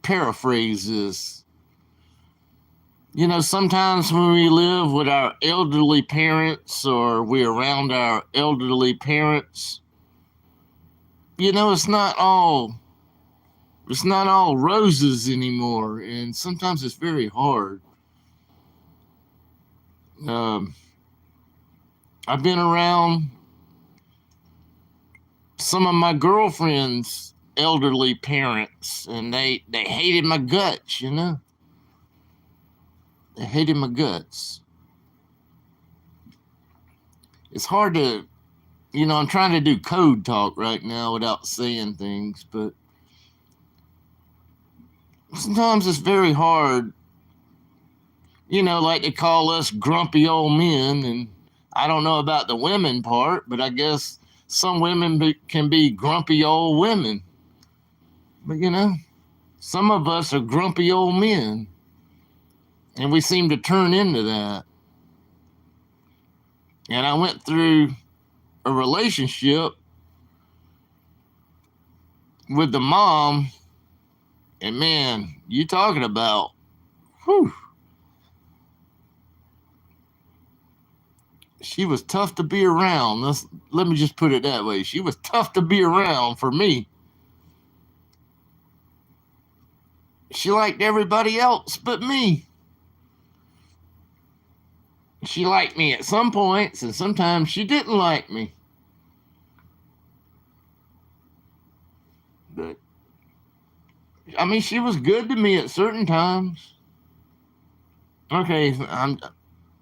paraphrase this. You know, sometimes when we live with our elderly parents or we're around our elderly parents, you know, it's not all roses anymore, and sometimes it's very hard. Um, I've been around some of my girlfriend's elderly parents, and they hated my guts. You know, they hated my guts. it's hard to, I'm trying to do code talk right now without saying things, but sometimes it's very hard, like they call us grumpy old men. And I don't know about the women part, but I guess some women can be grumpy old women. But, some of us are grumpy old men, and we seem to turn into that. And I went through a relationship with the mom, and man, you talking about, whew, she was tough to be around. Let me just put it that way. She was tough to be around for me. She liked everybody else but me. She liked me at some points, and sometimes she didn't like me. But I mean, she was good to me at certain times. Okay,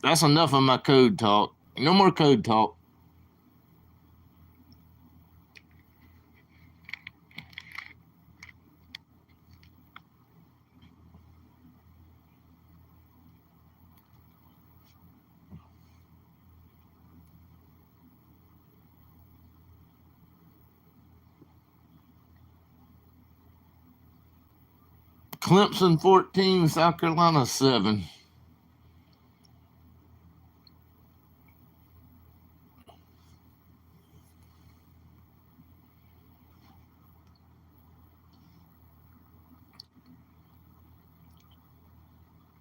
that's enough of my code talk. No more code talk. Clemson 14, South Carolina 7.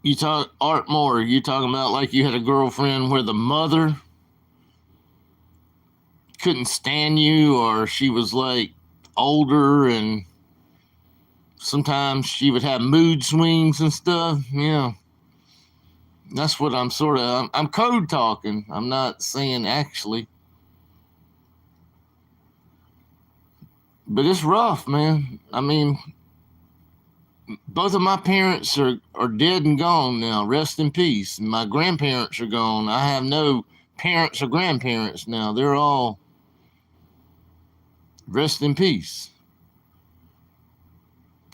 You talk Art Moore, you talking about like you had a girlfriend where the mother couldn't stand you, or she was like older and sometimes she would have mood swings and stuff. Yeah. That's what I'm code talking. I'm not saying actually. But it's rough, man. I mean, both of my parents are dead and gone now. Rest in peace. My grandparents are gone. I have no parents or grandparents now. They're all rest in peace.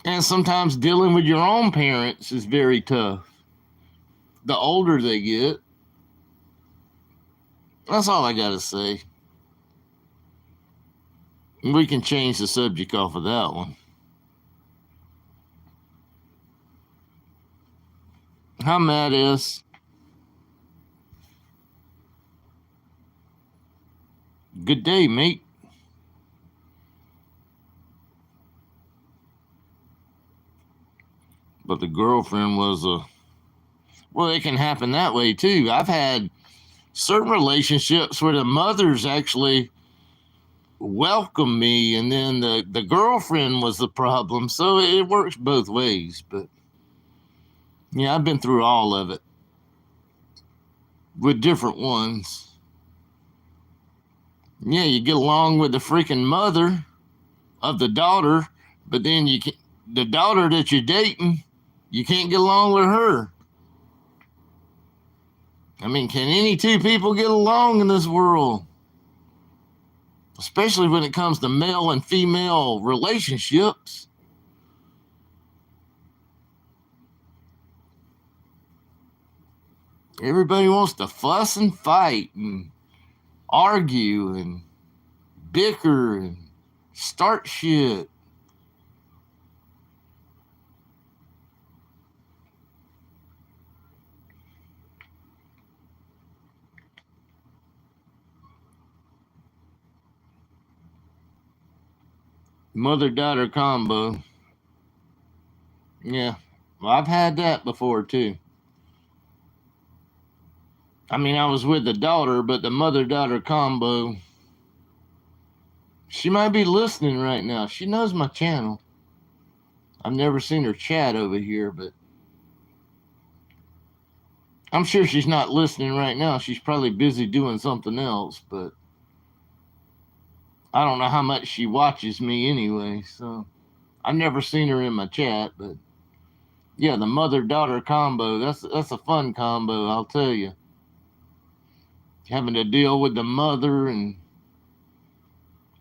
And sometimes dealing with your own parents is very tough. The older they get. That's all I got to say. We can change the subject off of that one. How mad is? Good day, mate. But the girlfriend was a. Well, it can happen that way too. I've had certain relationships where the mothers actually welcome me, and then the girlfriend was the problem. So it works both ways. But yeah, I've been through all of it with different ones. Yeah, you get along with the freaking mother of the daughter, but then the daughter that you're dating, you can't get along with her. I mean, can any two people get along in this world? Especially when it comes to male and female relationships. Everybody wants to fuss and fight and argue and bicker and start shit. Mother daughter combo. Yeah. Well, I've had that before too. I mean, I was with the daughter, but the mother daughter combo. She might be listening right now. She knows my channel. I've never seen her chat over here, but I'm sure she's not listening right now. She's probably busy doing something else, but I don't know how much she watches me anyway, so I've never seen her in my chat, but yeah, the mother daughter combo, that's a fun combo, I'll tell you. having to deal with the mother, and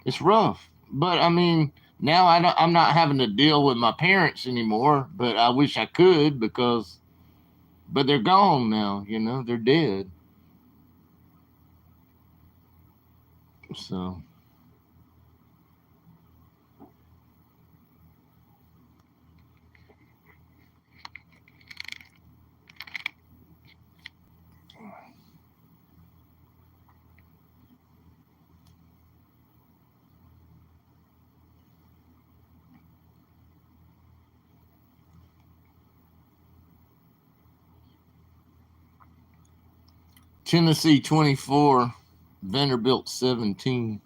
it's rough. But I mean, now I'm not having to deal with my parents anymore. But I wish I could because, but they're gone now. You know, they're dead. So Tennessee 24, Vanderbilt 17.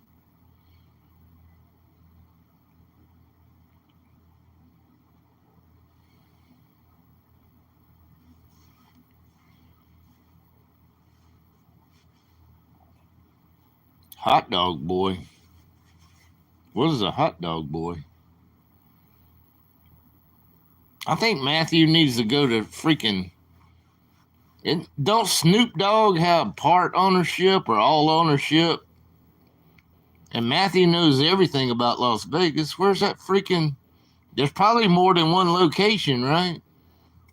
Hot dog boy. What is a hot dog boy? I think Matthew needs to go to freaking. Don't Snoop Dogg have part ownership or all ownership? And Matthew knows everything about Las Vegas. Where's that freaking? There's probably more than one location, right?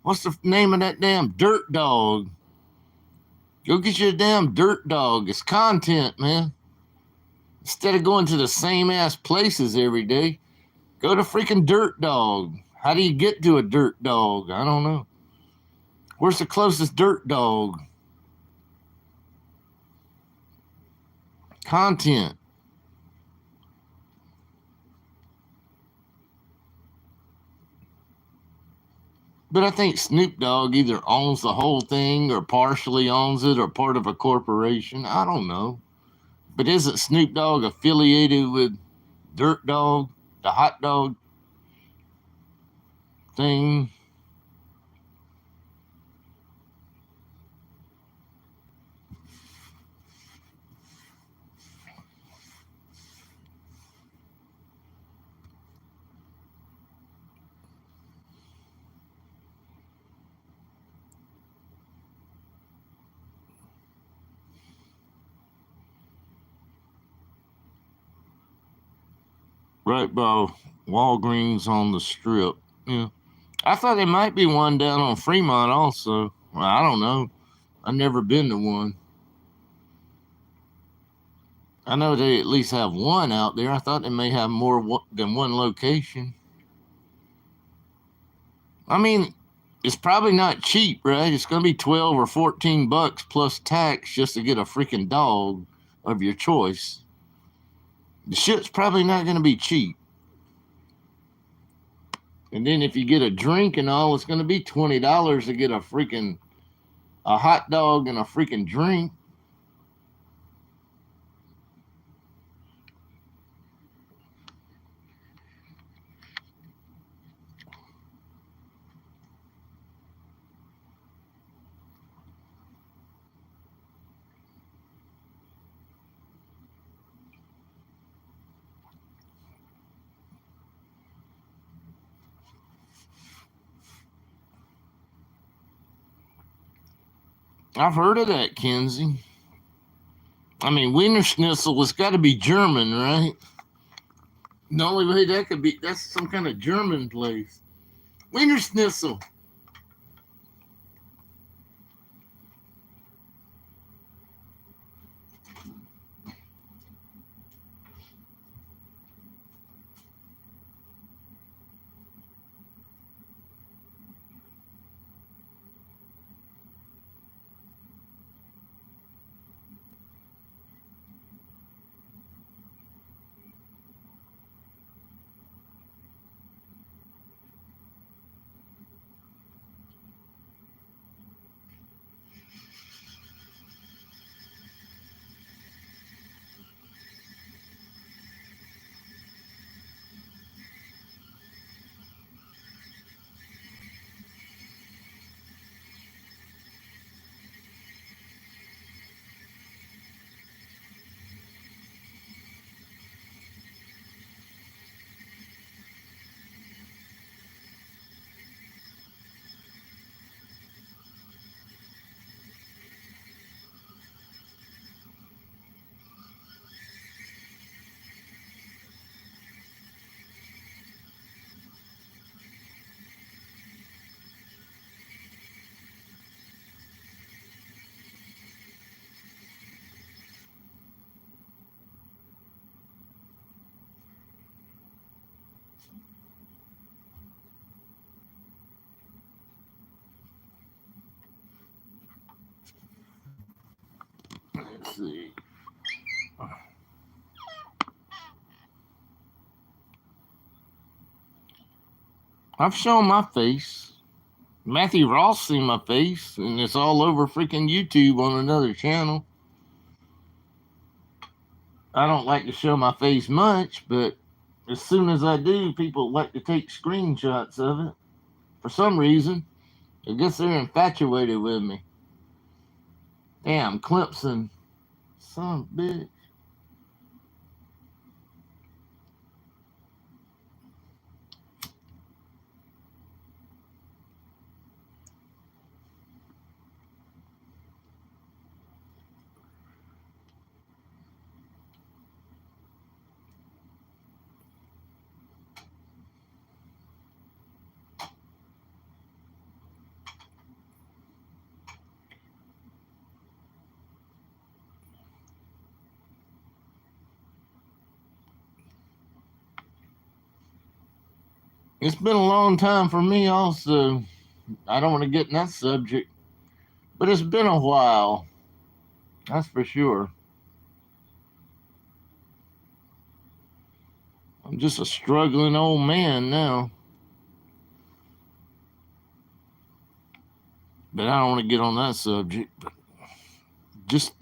What's the name of that damn dirt dog? Go get your damn dirt dog. It's content, man. Instead of going to the same ass places every day, go to freaking dirt dog. How do you get to a dirt dog? I don't know. Where's the closest dirt dog? Content. But I think Snoop Dogg either owns the whole thing or partially owns it or part of a corporation. I don't know. But isn't Snoop Dogg affiliated with Dirt Dog, the hot dog thing? Right by Walgreens on the strip. Yeah. I thought there might be one down on Fremont also. Well, I don't know. I've never been to one. I know they at least have one out there. I thought they may have more than one location. I mean, it's probably not cheap, right? It's going to be 12 or 14 bucks plus tax just to get a freaking dog of your choice. The shit's probably not going to be cheap. And then if you get a drink and all, it's going to be $20 to get a hot dog and a freaking drink. I've heard of that, Kenzie. I mean, Wiener Schnitzel has got to be German, right? The only way that could be, that's some kind of German place. Wiener Schnitzel. I've shown my face. Matthew Ross seen my face, and it's all over freaking YouTube on another channel. I don't like to show my face much, but as soon as I do, people like to take screenshots of it. For some reason, I guess they're infatuated with me. Damn, Clemson. Son of a bitch. It's been a long time for me, also. I don't want to get in that subject, but it's been a while. That's for sure. I'm just a struggling old man now. But I don't want to get on that subject. But just,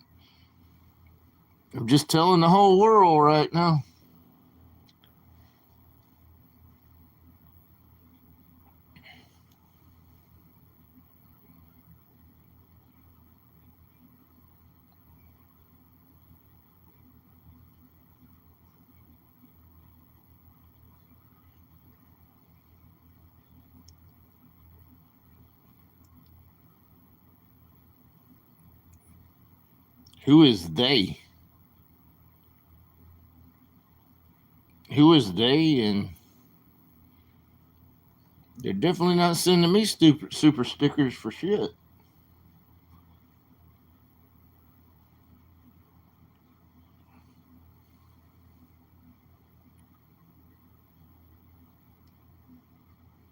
I'm just telling the whole world right now. Who is they? Who is they? And they're definitely not sending me super stickers for shit.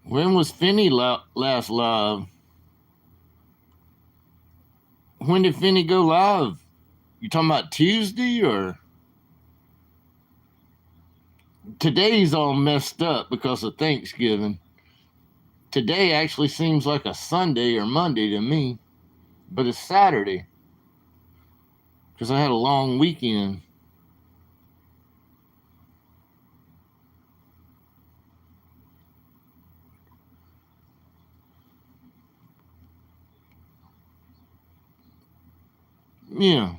When was Finney last live? When did Finney go live? You talking about Tuesday or? Today's all messed up because of Thanksgiving. Today actually seems like a Sunday or Monday to me, but it's Saturday because I had a long weekend. Yeah,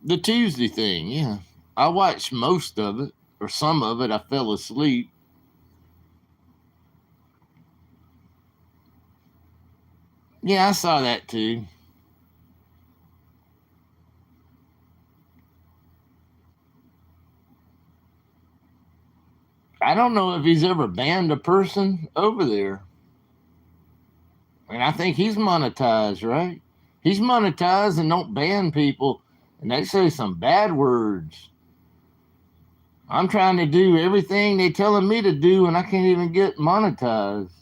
the Tuesday thing, yeah. I watched most of it, or some of it. I fell asleep. Yeah, I saw that too. I don't know if he's ever banned a person over there. And I think he's monetized, right? He's monetized and don't ban people, and they say some bad words. I'm trying to do everything they're telling me to do, and I can't even get monetized.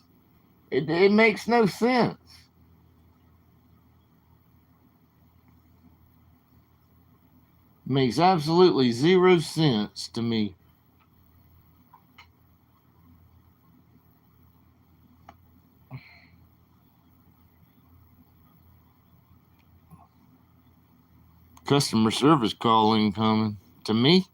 It makes no sense. It makes absolutely zero sense to me. Customer service call incoming. To me,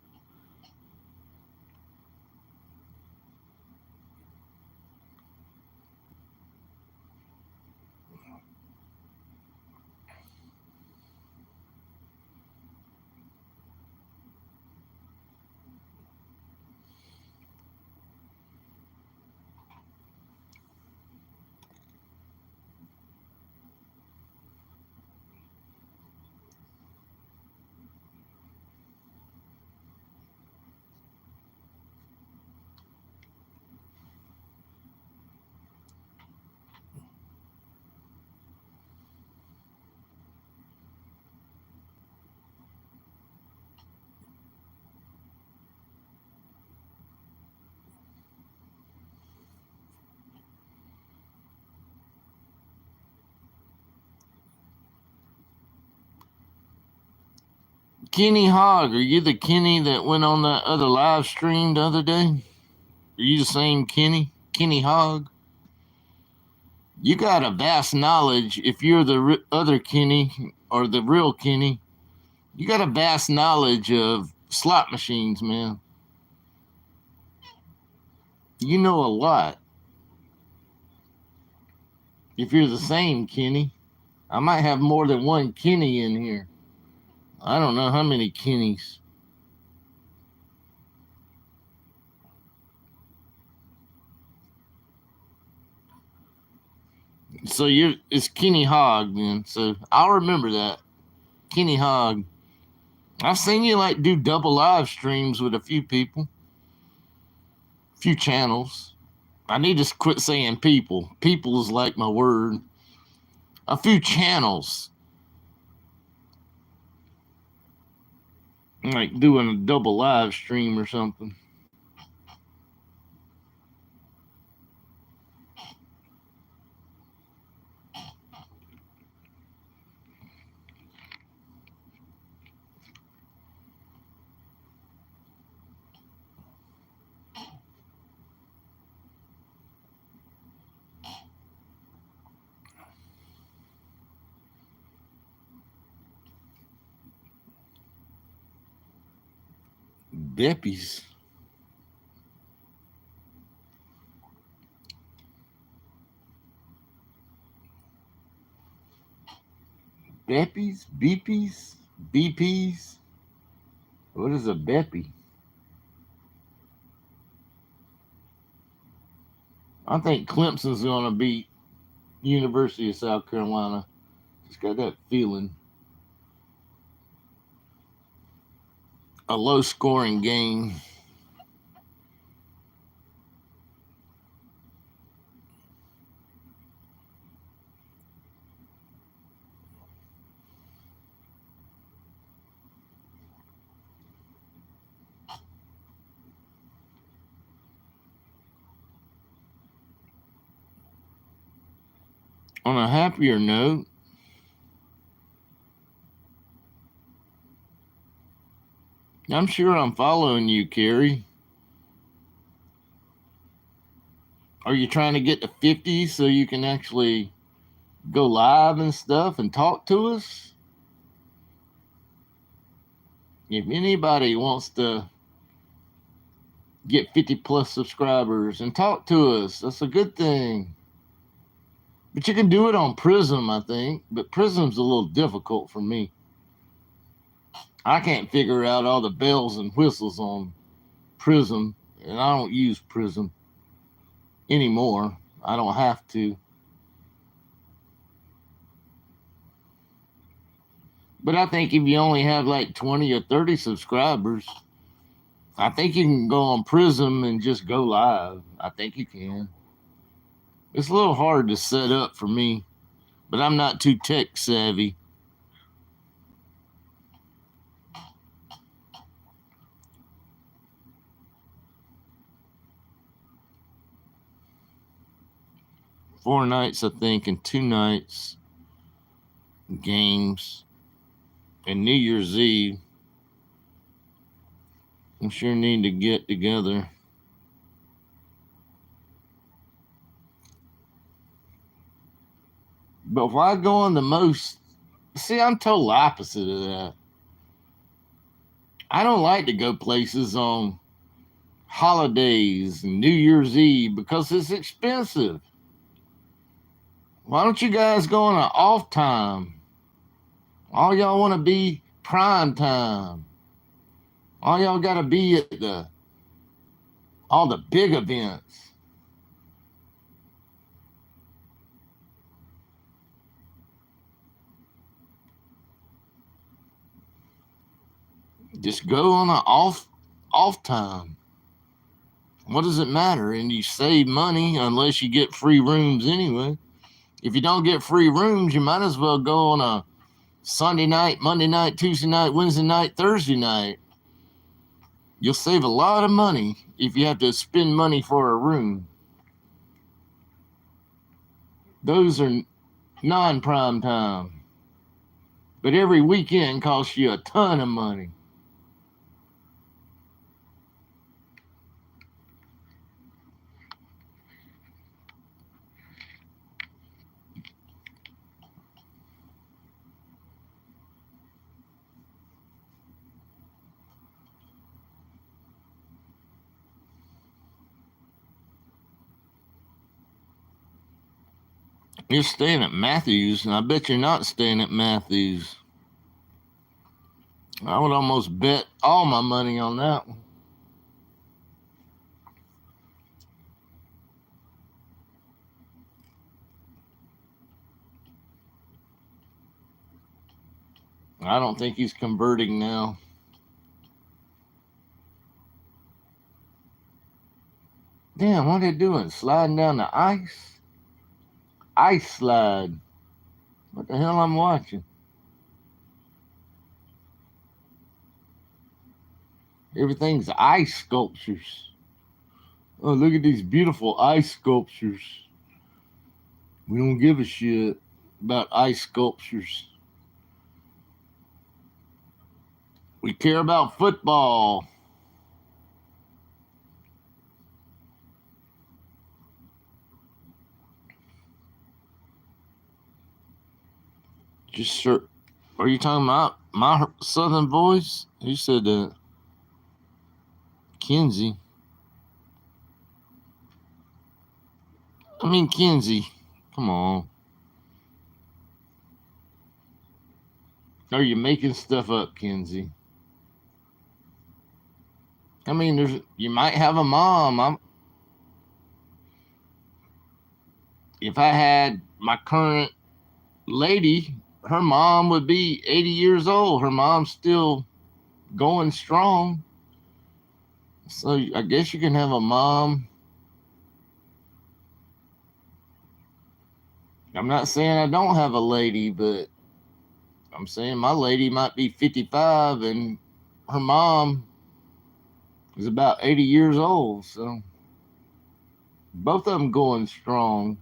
Kenny Hogg, are you the Kenny that went on that other live stream the other day? Are you the same Kenny? Kenny Hogg? You got a vast knowledge. If you're the other Kenny or the real Kenny, you got a vast knowledge of slot machines, man. You know a lot. If you're the same Kenny, I might have more than one Kenny in here. I don't know how many Kennys. So it's Kenny Hogg then. So I'll remember that. Kenny Hogg. I've seen you like do double live streams with a few people, few channels. I need to quit saying people. People is like my word. A few channels. Like doing a double live stream or something. Beppies. Beppies? Beepies? BPs? What is a Beppy? I think Clemson's going to beat University of South Carolina. Just got that feeling. A low scoring game. On a happier note, I'm sure I'm following you, Carrie. Are you trying to get to 50 so you can actually go live and stuff and talk to us? If anybody wants to get 50 plus subscribers and talk to us, that's a good thing. But you can do it on Prism, I think. But Prism's a little difficult for me. I can't figure out all the bells and whistles on Prism, and I don't use Prism anymore. I don't have to. But I think if you only have like 20 or 30 subscribers, I think you can go on Prism and just go live. I think you can. It's a little hard to set up for me, but I'm not too tech savvy. Four nights, I think, and 2 nights games. And New Year's Eve, we sure need to get together. But why go on the most? See, I'm total opposite of that. I don't like to go places on holidays and New Year's Eve because it's expensive. Why don't you guys go on an off time? All y'all want to be prime time. All y'all got to be at all the big events. Just go on an off time. What does it matter? And you save money unless you get free rooms anyway. If you don't get free rooms, you might as well go on a Sunday night, Monday night, Tuesday night, Wednesday night, Thursday night. You'll save a lot of money if you have to spend money for a room. Those are non-prime time. But every weekend costs you a ton of money. You're staying at Matthews, and I bet you're not staying at Matthews. I would almost bet all my money on that one. I don't think he's converting now. Damn, what are they doing? Sliding down the ice? Ice slide. What the hell I'm watching? Everything's ice sculptures. Oh, look at these beautiful ice sculptures. We don't give a shit about ice sculptures. We care about football. Just sure. Are you talking about my southern voice? Who said that? Kinsey. I mean, Kinsey. Come on. Are you making stuff up, Kinsey? I mean, you might have a mom. If I had my current lady, her mom would be 80 years old. Her mom's still going strong. So I guess you can have a mom. I'm not saying I don't have a lady, but I'm saying my lady might be 55 and her mom is about 80 years old. So both of them going strong.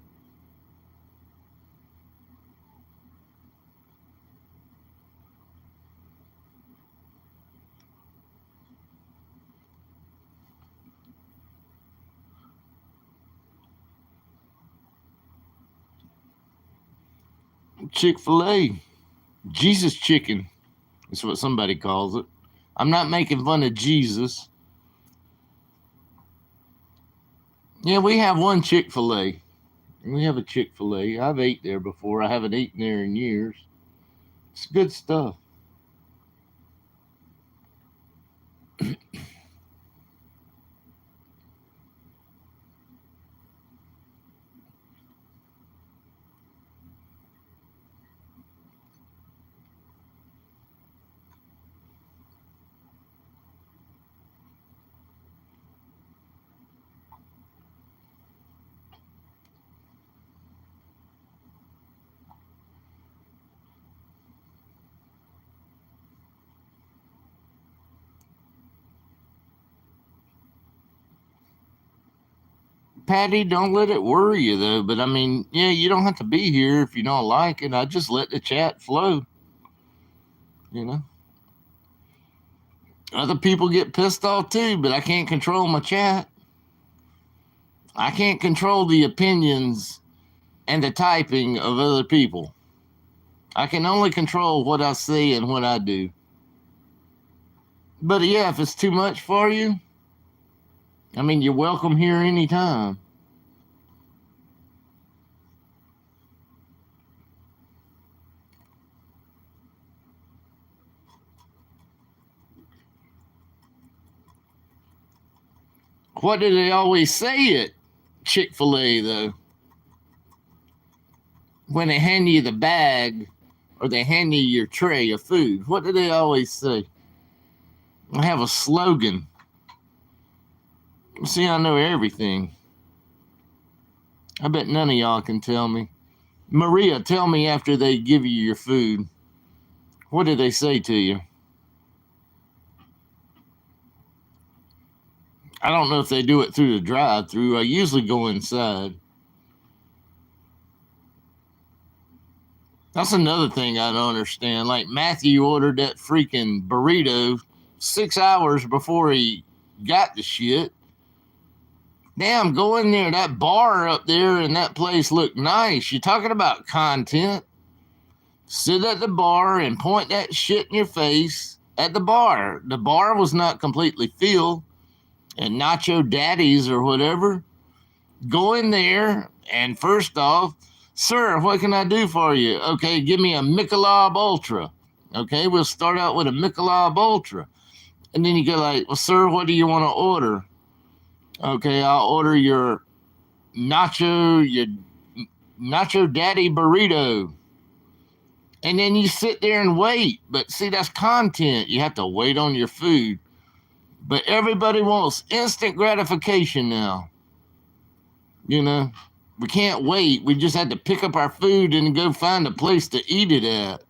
Chick-fil-A. Jesus chicken. That's what somebody calls it. I'm not making fun of Jesus. Yeah, we have one Chick-fil-A. We have a Chick-fil-A. I've ate there before. I haven't eaten there in years. It's good stuff. Patty, don't let it worry you though. But I mean, yeah, you don't have to be here if you don't like it. I just let the chat flow. You know, other people get pissed off too, but I can't control my chat. I can't control the opinions and the typing of other people. I can only control what I say and what I do. But yeah, if it's too much for you, I mean, you're welcome here anytime. What do they always say at Chick-fil-A, though? When they hand you the bag or they hand you your tray of food, what do they always say? I have a slogan. See, I know everything. I bet none of y'all can tell me. Maria, tell me after they give you your food, what do they say to you? I don't know if they do it through the drive-through. I usually go inside. That's another thing I don't understand. Like Matthew ordered that freaking burrito 6 hours before he got the shit. Damn, go in there. That bar up there and that place looked nice. You talking about content? Sit at the bar and point that shit in your face at the bar. The bar was not completely filled. And Nacho Daddies or whatever. Go in there and first off, Sir, what can I do for you? Okay, give me a Michelob Ultra. Okay, we'll start out with a Michelob Ultra. And then you go like, well, sir, what do you want to order? Okay, I'll order your nacho daddy burrito. And then you sit there and wait. But see, that's content. You have to wait on your food. But everybody wants instant gratification now. You know, we can't wait. We just had to pick up our food and go find a place to eat it at.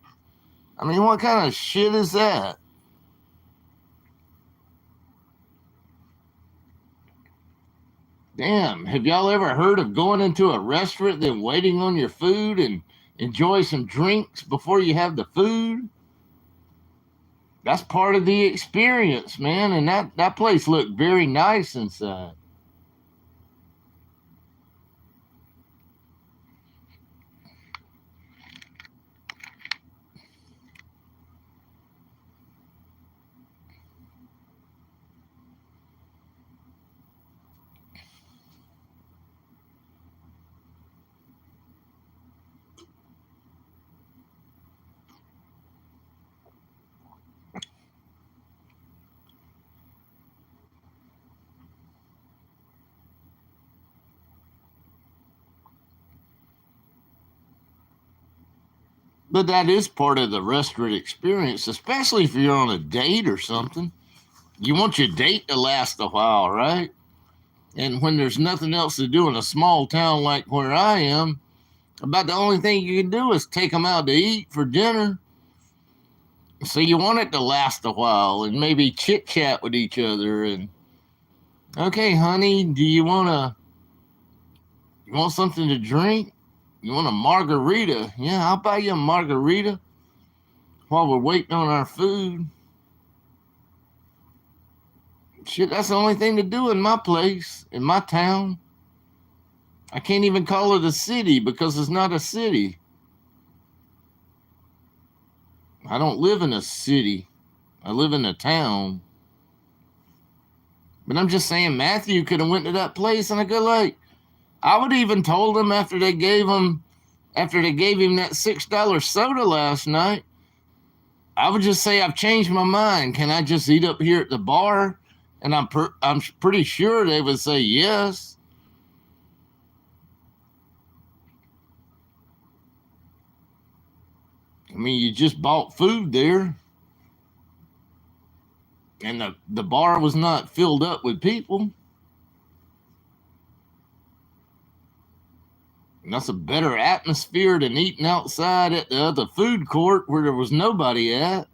I mean, what kind of shit is that? Damn, have y'all ever heard of going into a restaurant, then waiting on your food and enjoy some drinks before you have the food? That's part of the experience, man. And that place looked very nice inside. But that is part of the restaurant experience, especially if you're on a date or something. You want your date to last a while, right? And when there's nothing else to do in a small town like where I am, about the only thing you can do is take them out to eat for dinner. So you want it to last a while and maybe chit chat with each other. And okay, honey, do you want something to drink? You want a margarita? Yeah, I'll buy you a margarita while we're waiting on our food. Shit, that's the only thing to do in my place, in my town. I can't even call it a city because it's not a city. I don't live in a city. I live in a town. But I'm just saying Matthew could have went to that place and I go like, I would even told him after they gave him that $6 soda last night, I would just say I've changed my mind. Can I just eat up here at the bar? And I'm pretty sure they would say yes. I mean, you just bought food there, and the bar was not filled up with people. And that's a better atmosphere than eating outside at the other food court where there was nobody at.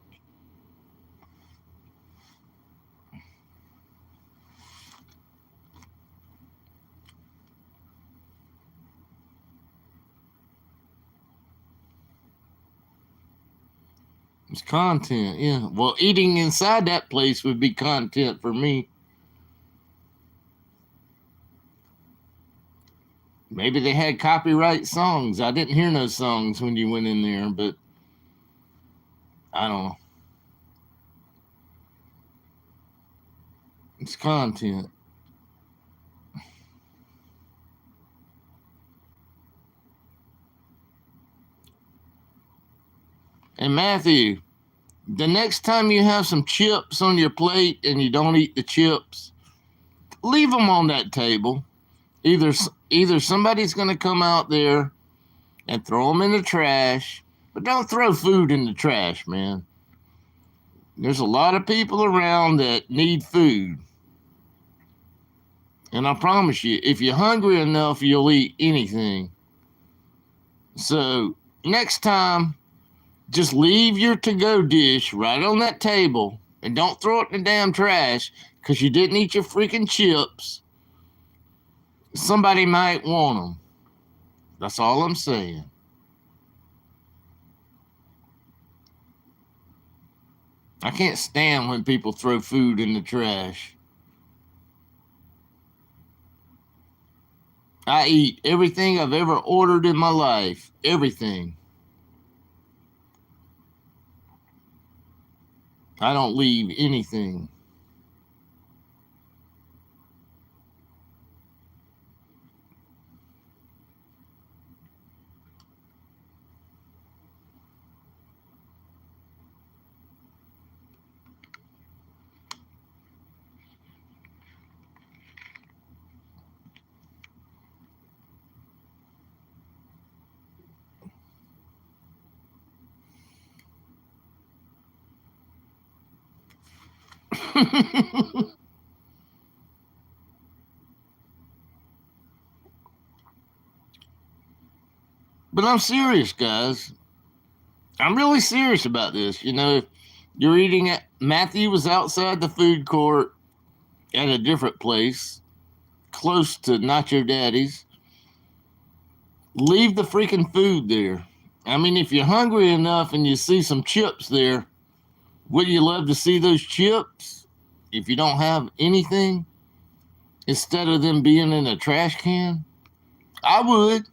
It's content, yeah. Well, eating inside that place would be content for me. Maybe they had copyright songs. I didn't hear no songs when you went in there, but I don't know. It's content. And Matthew, the next time you have some chips on your plate and you don't eat the chips, leave them on that table. Either either somebody's going to come out there and throw them in the trash, but don't throw food in the trash, man. There's a lot of people around that need food. And I promise you, if you're hungry enough, you'll eat anything. So next time, just leave your to go dish right on that table and don't throw it in the damn trash because you didn't eat your freaking chips. Somebody might want them. That's all I'm saying. I can't stand when people throw food in the trash. I eat everything I've ever ordered in my life. Everything. I don't leave anything. But I'm serious, guys. I'm really serious about this. You know, if you're eating at Matthew was outside the food court at a different place, close to Nacho Daddy's. Leave the freaking food there. I mean, if you're hungry enough and you see some chips there, would you love to see those chips if you don't have anything instead of them being in a trash can? I would.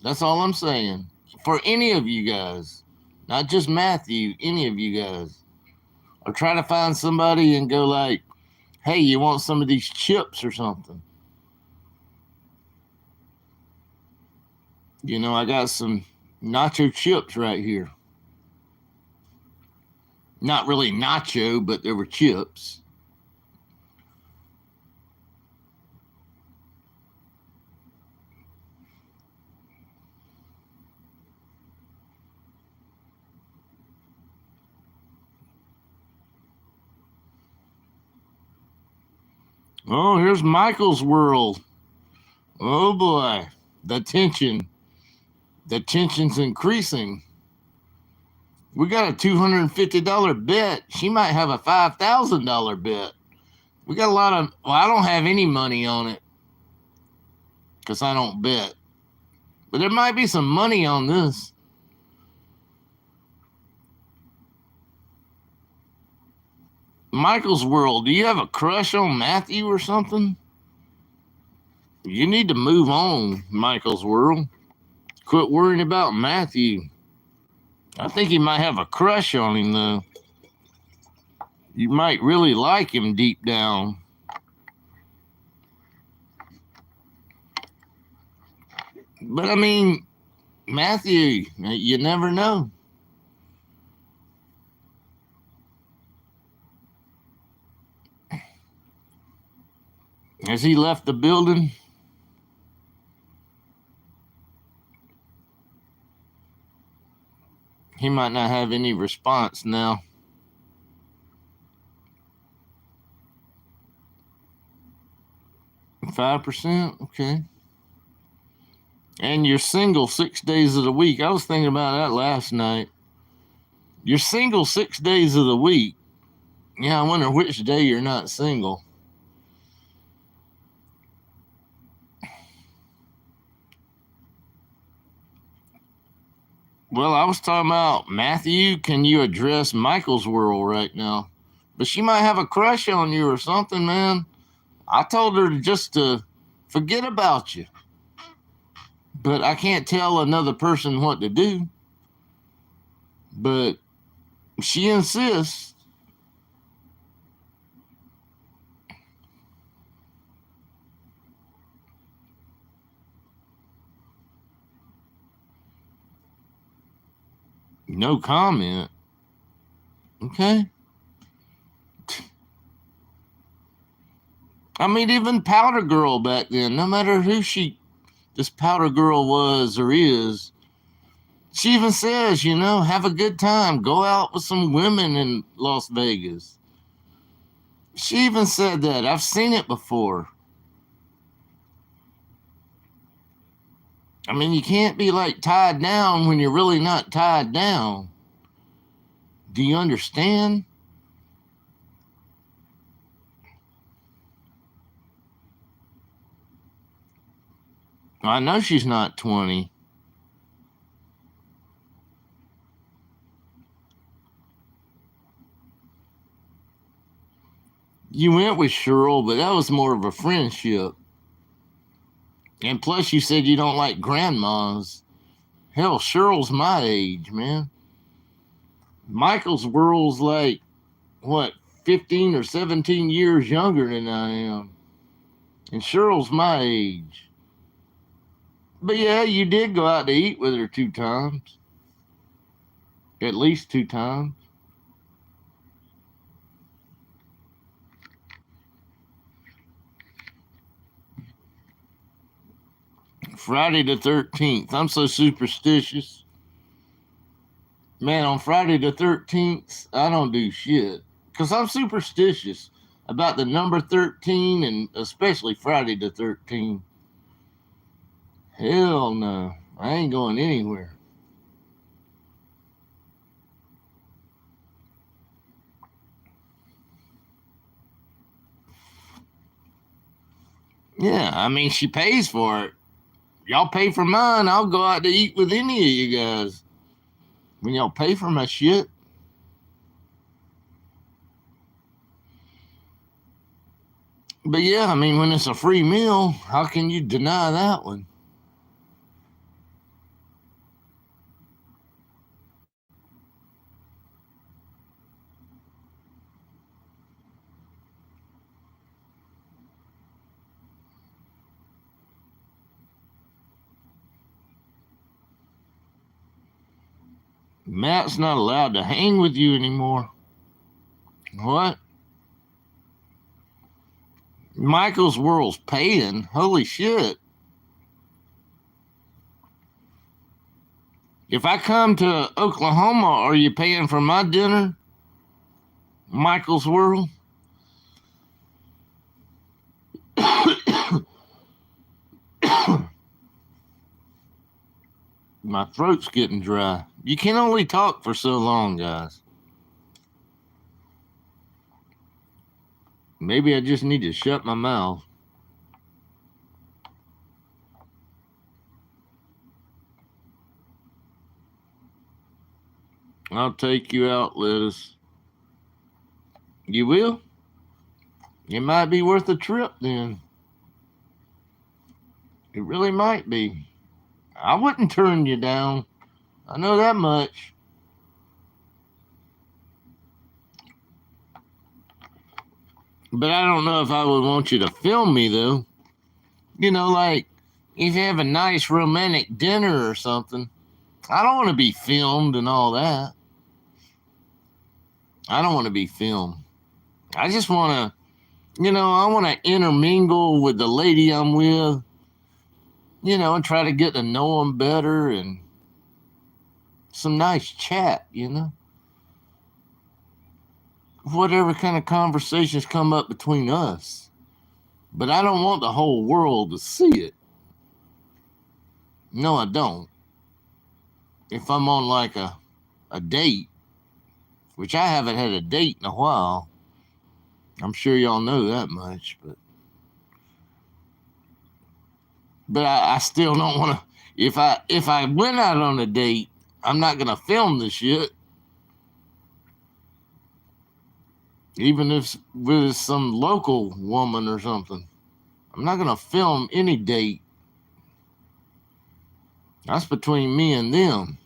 That's all I'm saying. For any of you guys, not just Matthew, any of you guys. Or try to find somebody and go like, hey, you want some of these chips or something? You know, I got some nacho chips right here. Not really nacho, but there were chips. Oh, here's Michael's world. Oh boy, the tension. The tension's increasing. We got a $250 bet. She might have a $5,000 bet. We got a lot of, well, I don't have any money on it because I don't bet. But there might be some money on this. Michael's world, do you have a crush on Matthew or something? You need to move on, Michael's world. Quit worrying about Matthew. I think he might have a crush on him, though. You might really like him deep down. But I mean, Matthew, you never know. Has he left the building? He might not have any response now. $5%? Okay. And you're single 6 days of the week. I was thinking about that last night. You're single 6 days of the week. Yeah, I wonder which day you're not single. Well, I was talking about Matthew. Can you address Michael's world right now? But she might have a crush on you or something, man. I told her just to forget about you. But I can't tell another person what to do. But she insists. No comment. Okay. I mean, even Powder Girl back then, no matter who this Powder Girl was or is, she even says, you know, have a good time. Go out with some women in Las Vegas. She even said that. I've seen it before. I mean, you can't be like tied down when you're really not tied down. Do you understand? I know she's not 20. You went with Cheryl, but that was more of a friendship. And plus, you said you don't like grandmas. Hell, Cheryl's my age, man. Michael's world's like, what, 15 or 17 years younger than I am. And Cheryl's my age. But yeah, you did go out to eat with her 2 times. At least 2 times. Friday the 13th. I'm so superstitious. Man, on Friday the 13th, I don't do shit. Because I'm superstitious about the number 13 and especially Friday the 13th. Hell no. I ain't going anywhere. Yeah, I mean, she pays for it. Y'all pay for mine, I'll go out to eat with any of you guys. When y'all pay for my shit. But yeah, I mean, when it's a free meal, how can you deny that one? Matt's not allowed to hang with you anymore. What? Michael's World's paying? Holy shit. If I come to Oklahoma, are you paying for my dinner? Michael's World? My throat's getting dry. You can only talk for so long, guys. Maybe I just need to shut my mouth. I'll take you out, Lettuce. You will? It might be worth a trip then. It really might be. I wouldn't turn you down. I know that much. But I don't know if I would want you to film me, though. You know, like if you have a nice romantic dinner or something. I don't want to be filmed and all that. I don't want to be filmed. I just want to, I want to intermingle with the lady I'm with, and try to get to know them better and some nice chat. Whatever kind of conversations come up between us. But I don't want the whole world to see it. No, I don't. If I'm on like a date, which I haven't had a date in a while, I'm sure y'all know that much, but I still don't want to. If I went out on a date, I'm not gonna film the shit, even if with some local woman or something. I'm not gonna film any date. That's between me and them.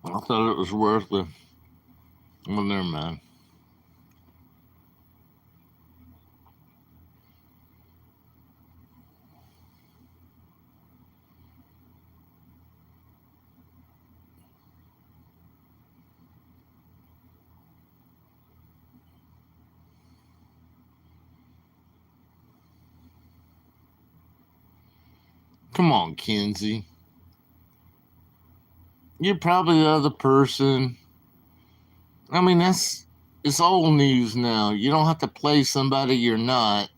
I thought it was worth the. Well, never mind. Come on, Kenzie. You're probably the other person. I mean, it's old news now. You don't have to play somebody you're not.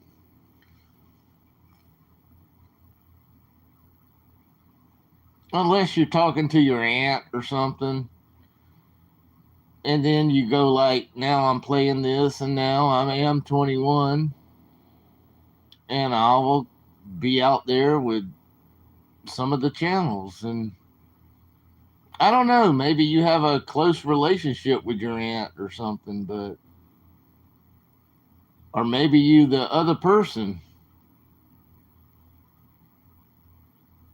Unless you're talking to your aunt or something. And then you go like, now I'm playing this and now I am 21 and I will be out there with some of the channels and I don't know. Maybe you have a close relationship with your aunt or something, but or maybe you the other person.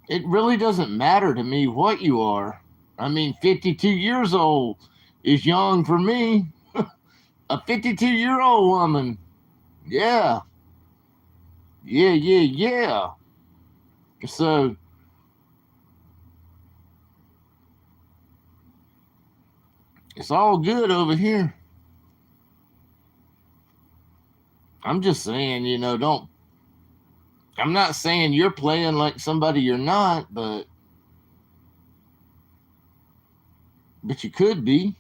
It really doesn't matter to me what you are. I mean, 52 years old is young for me. A 52-year-old woman. Yeah. Yeah, yeah, yeah. So it's all good over here. I'm just saying, don't. I'm not saying you're playing like somebody you're not, but you could be.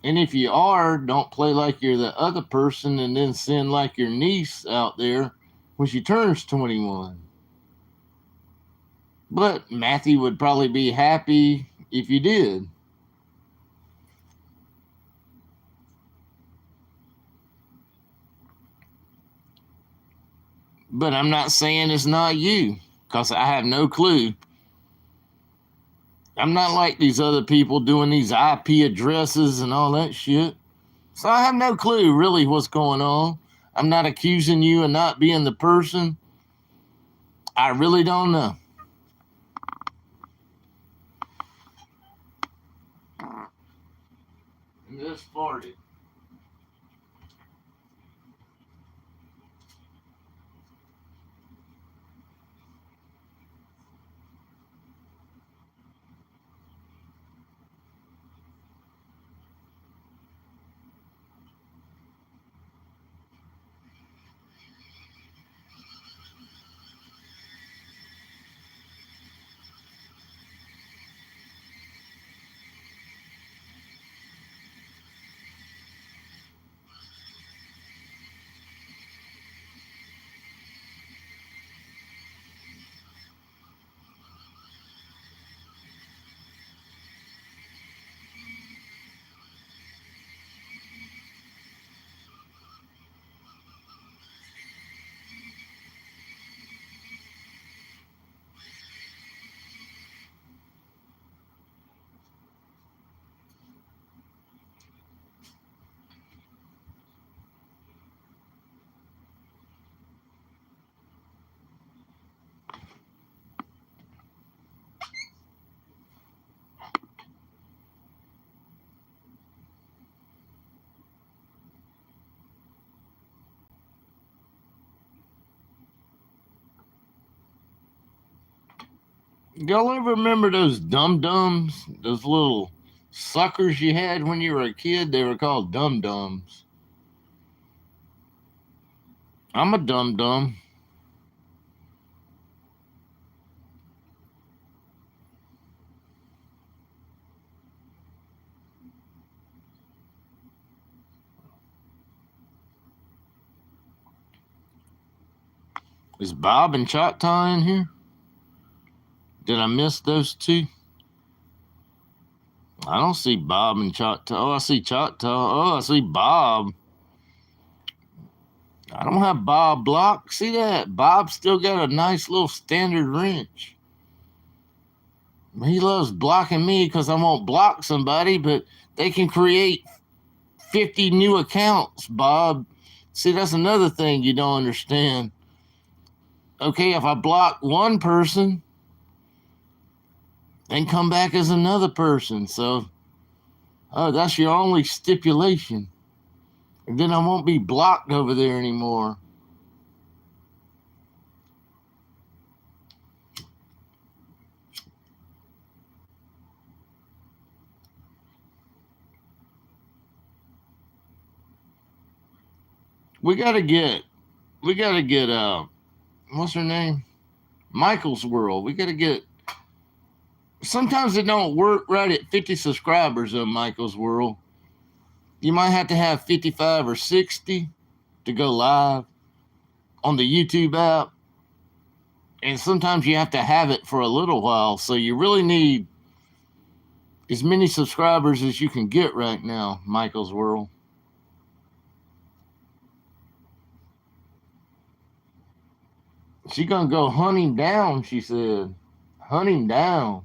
And if you are, don't play like you're the other person and then send like your niece out there when she turns 21. But Matthew would probably be happy if you did. But I'm not saying it's not you because I have no clue. I'm not like these other people doing these IP addresses and all that shit. So I have no clue really what's going on. I'm not accusing you of not being the person. I really don't know. And this farted. Y'all ever remember those dum dums? Those little suckers you had when you were a kid? They were called dum dums. I'm a dum dum. Is Bob and Choctaw in here? Did I miss those two? I don't see Bob and Choctaw. Oh, I see Choctaw. Oh, I see Bob. I don't have Bob blocked. See that? Bob still got a nice little standard wrench. He loves blocking me because I won't block somebody, but they can create 50 new accounts, Bob. See, that's another thing you don't understand. Okay, if I block one person, then come back as another person. So, oh, that's your only stipulation. And then I won't be blocked over there anymore. We gotta get, we gotta get, what's her name? Michael's World. We gotta get. Sometimes it don't work right at 50 subscribers on Michael's World. You might have to have 55 or 60 to go live on the YouTube app. And sometimes you have to have it for a little while. So you really need as many subscribers as you can get right now, Michael's World. She gonna go hunt him down, she said. Hunt him down.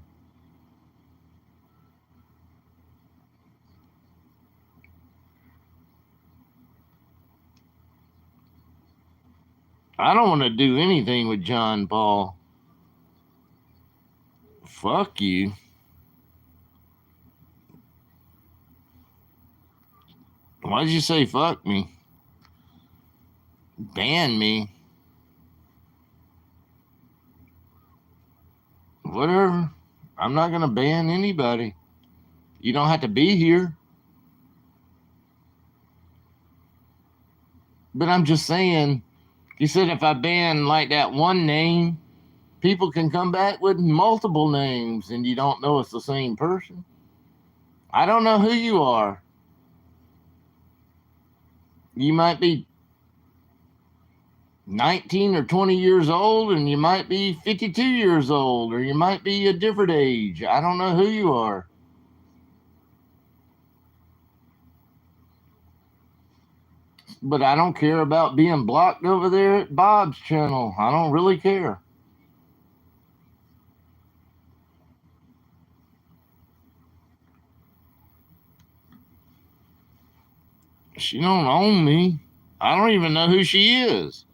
I don't want to do anything with John Paul. Fuck you. Why'd you say fuck me? Ban me? Whatever. I'm not going to ban anybody. You don't have to be here. But I'm just saying, you said if I ban like that one name, people can come back with multiple names and you don't know it's the same person. I don't know who you are. You might be 19 or 20 years old, and you might be 52 years old, or you might be a different age. I don't know who you are. But I don't care about being blocked over there at Bob's channel. I don't really care. She don't own me. I don't even know who she is.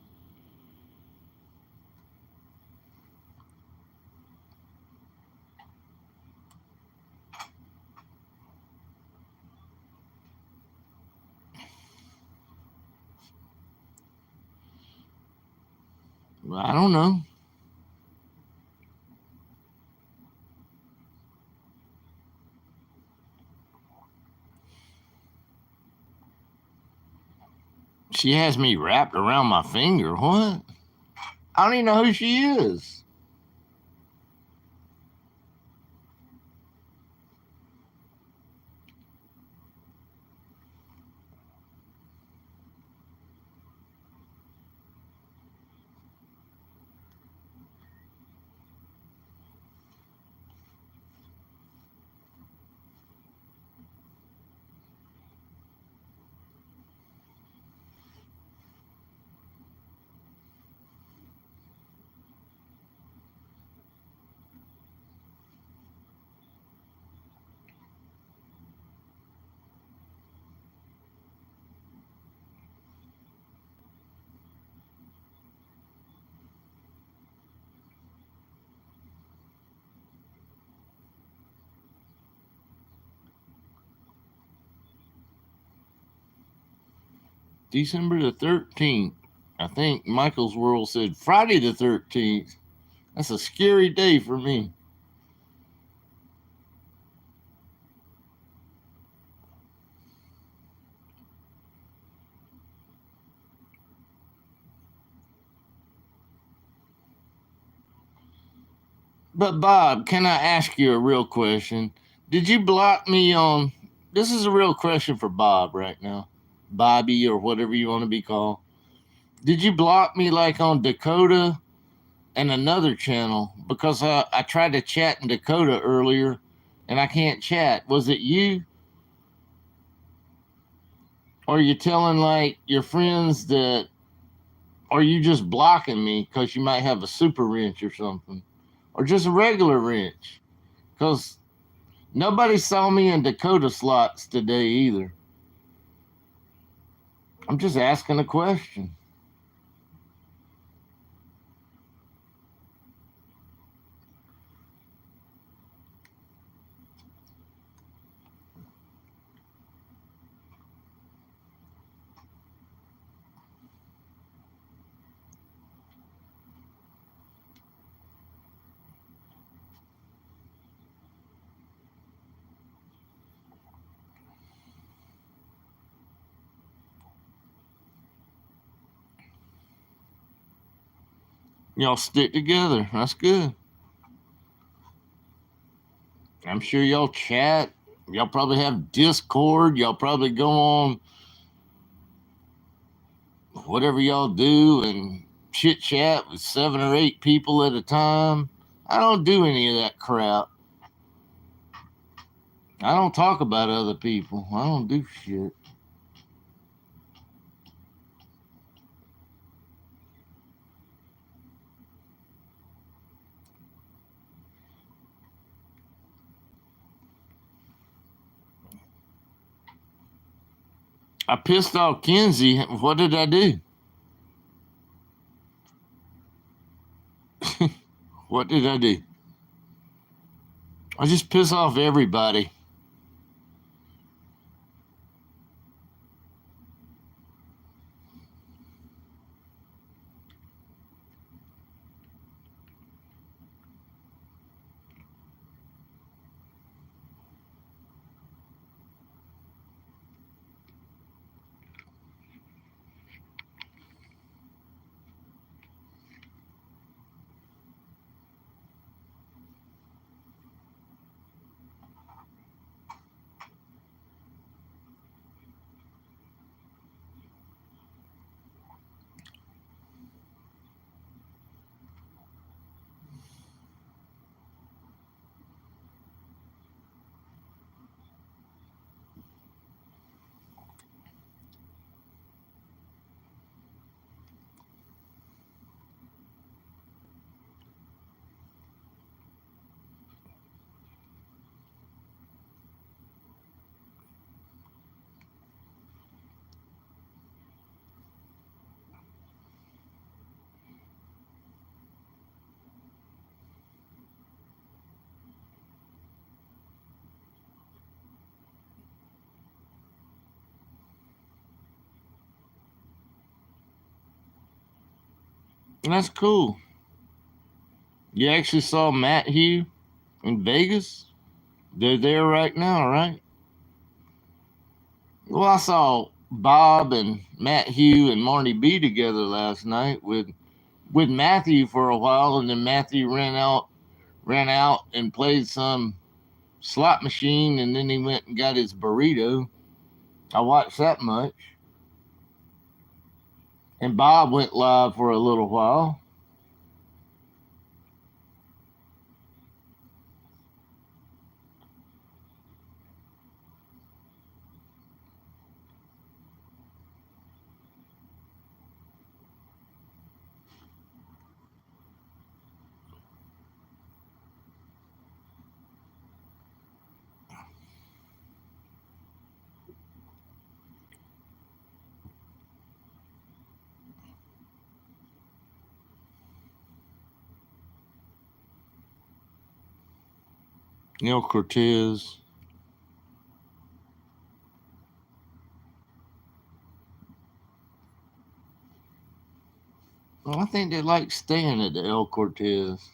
I don't know. She has me wrapped around my finger. What? I don't even know who she is. December the 13th. I think Michael's World said Friday the 13th. That's a scary day for me. But Bob, can I ask you a real question? Did you block me on? This is a real question for Bob right now. Bobby or whatever you want to be called. Did you block me like on Dakota and another channel? Because I tried to chat in Dakota earlier and I can't chat. Was it you? Or are you telling like your friends that, or you just blocking me because you might have a super wrench or something? Or just a regular wrench? Because nobody saw me in Dakota slots today either. I'm just asking a question. Y'all stick together. That's good. I'm sure y'all chat. Y'all probably have Discord. Y'all probably go on whatever y'all do and chit chat with 7 or 8 people at a time. I don't do any of that crap. I don't talk about other people. I don't do shit. I pissed off Kenzie. What did I do? What did I do? I just piss off everybody. That's cool. You actually saw Matt Hugh in Vegas? They're there right now, right? Well, I saw Bob and Matt Hugh and Marty B together last night with Matthew for a while, and then Matthew ran out and played some slot machine, and then he went and got his burrito. I watched that much. And Bob went live for a little while. Neil Cortez. Well, I think they like staying at the El Cortez.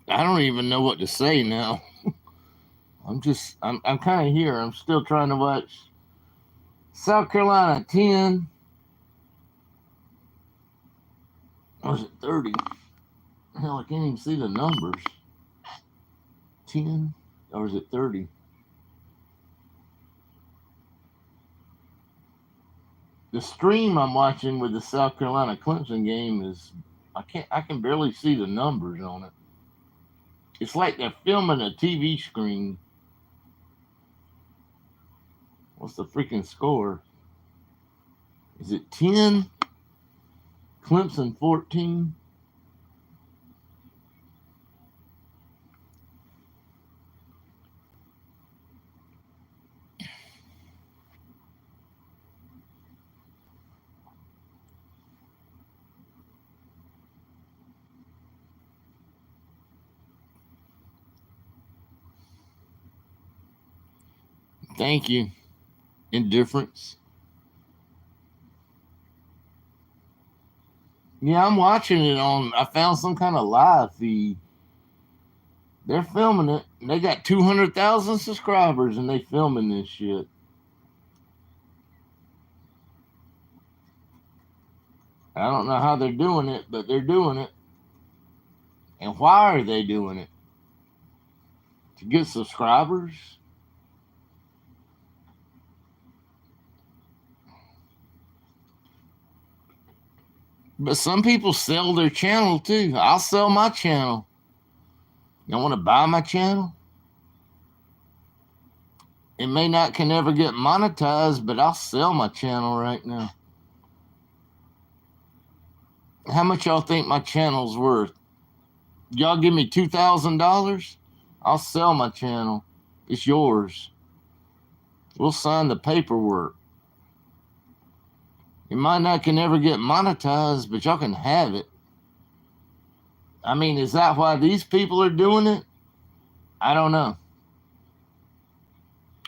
I don't even know what to say now. I'm kind of here. I'm still trying to watch South Carolina 10. Or was it 30? Hell, I can't even see the numbers. 10? Or is it 30? The stream I'm watching with the South Carolina Clemson game is I can barely see the numbers on it. It's like they're filming a TV screen. What's the freaking score? Is it 10? Clemson 14? Thank you. Indifference. Yeah, I'm watching it on. I found some kind of live feed. They're filming it. They got 200,000 subscribers and they filming this shit. I don't know how they're doing it, but they're doing it. And why are they doing it? To get subscribers? But some people sell their channel too. I'll sell my channel. You want to buy my channel? It may not can ever get monetized, but I'll sell my channel right now. How much y'all think my channel's worth? Y'all give me $2,000? I'll sell my channel. It's yours. We'll sign the paperwork. You might not can ever get monetized, but y'all can have it. I mean, is that why these people are doing it? I don't know.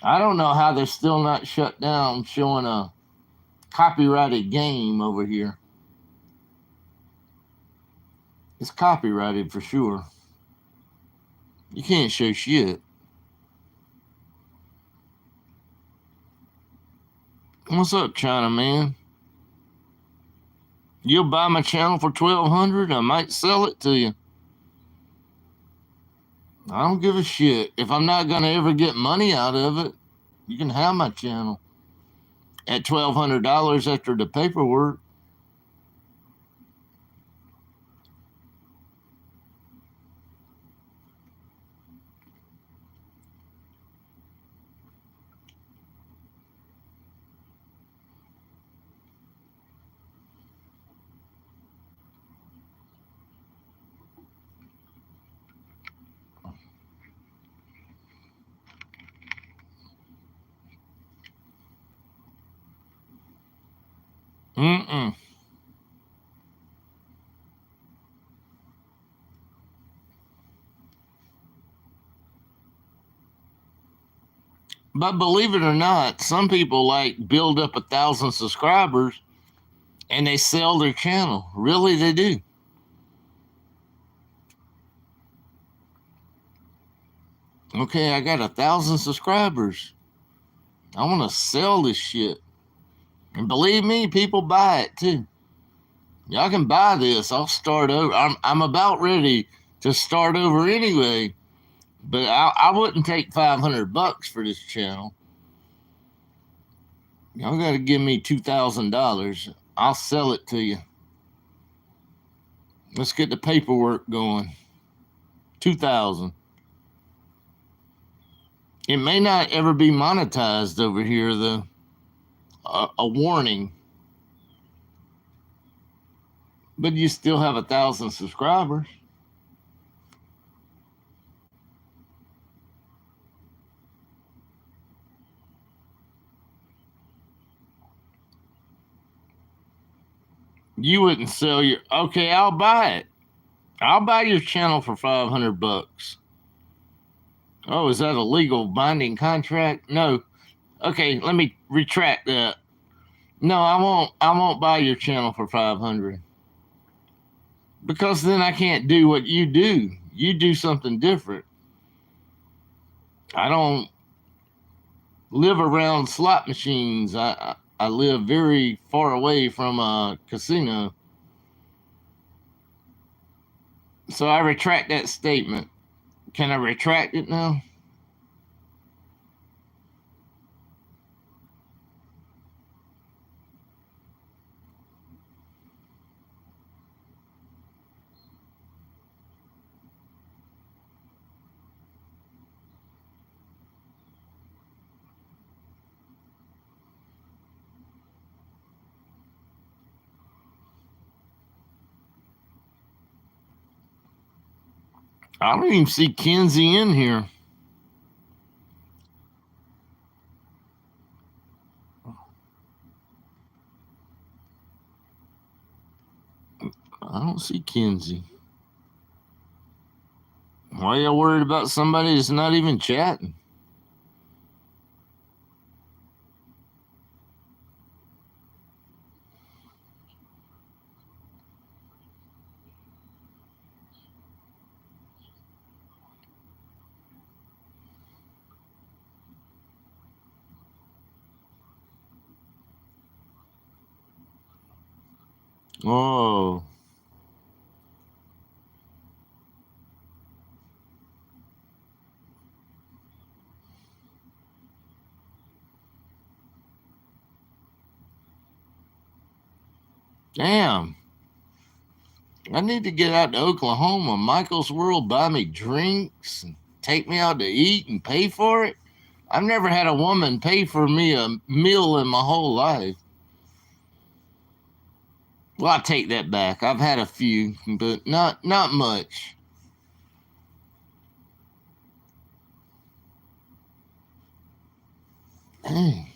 I don't know how they're still not shut down showing a copyrighted game over here. It's copyrighted for sure. You can't show shit. What's up, China man? You'll buy my channel for $1,200? I might sell it to you. I don't give a shit. If I'm not gonna ever get money out of it, you can have my channel at $1,200 after the paperwork. Mm-mm. But believe it or not, some people like build up 1,000 subscribers and they sell their channel. Really, they do. Okay, I got 1,000 subscribers. I want to sell this shit. And believe me, people buy it too. Y'all can buy this. I'll start over. I'm about ready to start over anyway. But I wouldn't take $500 for this channel. Y'all got to give me $2,000. I'll sell it to you. Let's get the paperwork going. 2,000. It may not ever be monetized over here though. A warning. But you still have 1,000 subscribers. You wouldn't sell your. Okay, I'll buy it. I'll buy your channel for $500. Oh, is that a legal binding contract? No. Okay, let me retract that. No, I won't. I won't buy your channel for 500 because then I can't do what you do. You do something different. I don't live around slot machines. I live very far away from a casino. So I retract that statement. Can I retract it now? I don't even see Kenzie in here. I don't see Kenzie. Why y'all worried about somebody that's not even chatting? Oh, damn. I need to get out to Oklahoma. Michael's World buy me drinks and take me out to eat and pay for it. I've never had a woman pay for me a meal in my whole life. Well, I take that back. I've had a few, but not much. Dang.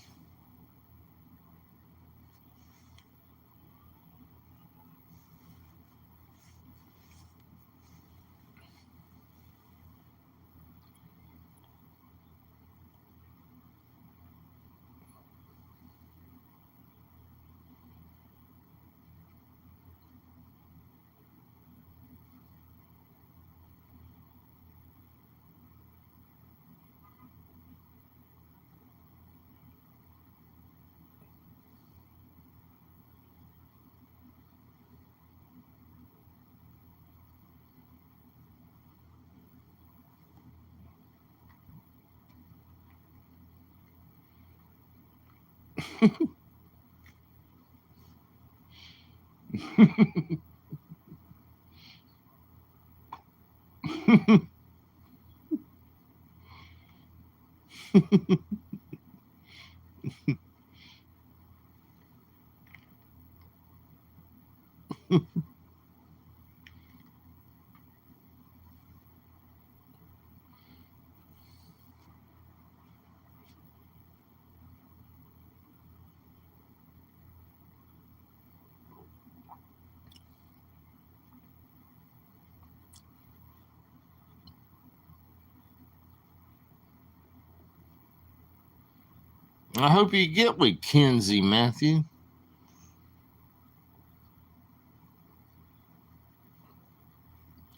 I hope you get with Kenzie, Matthew.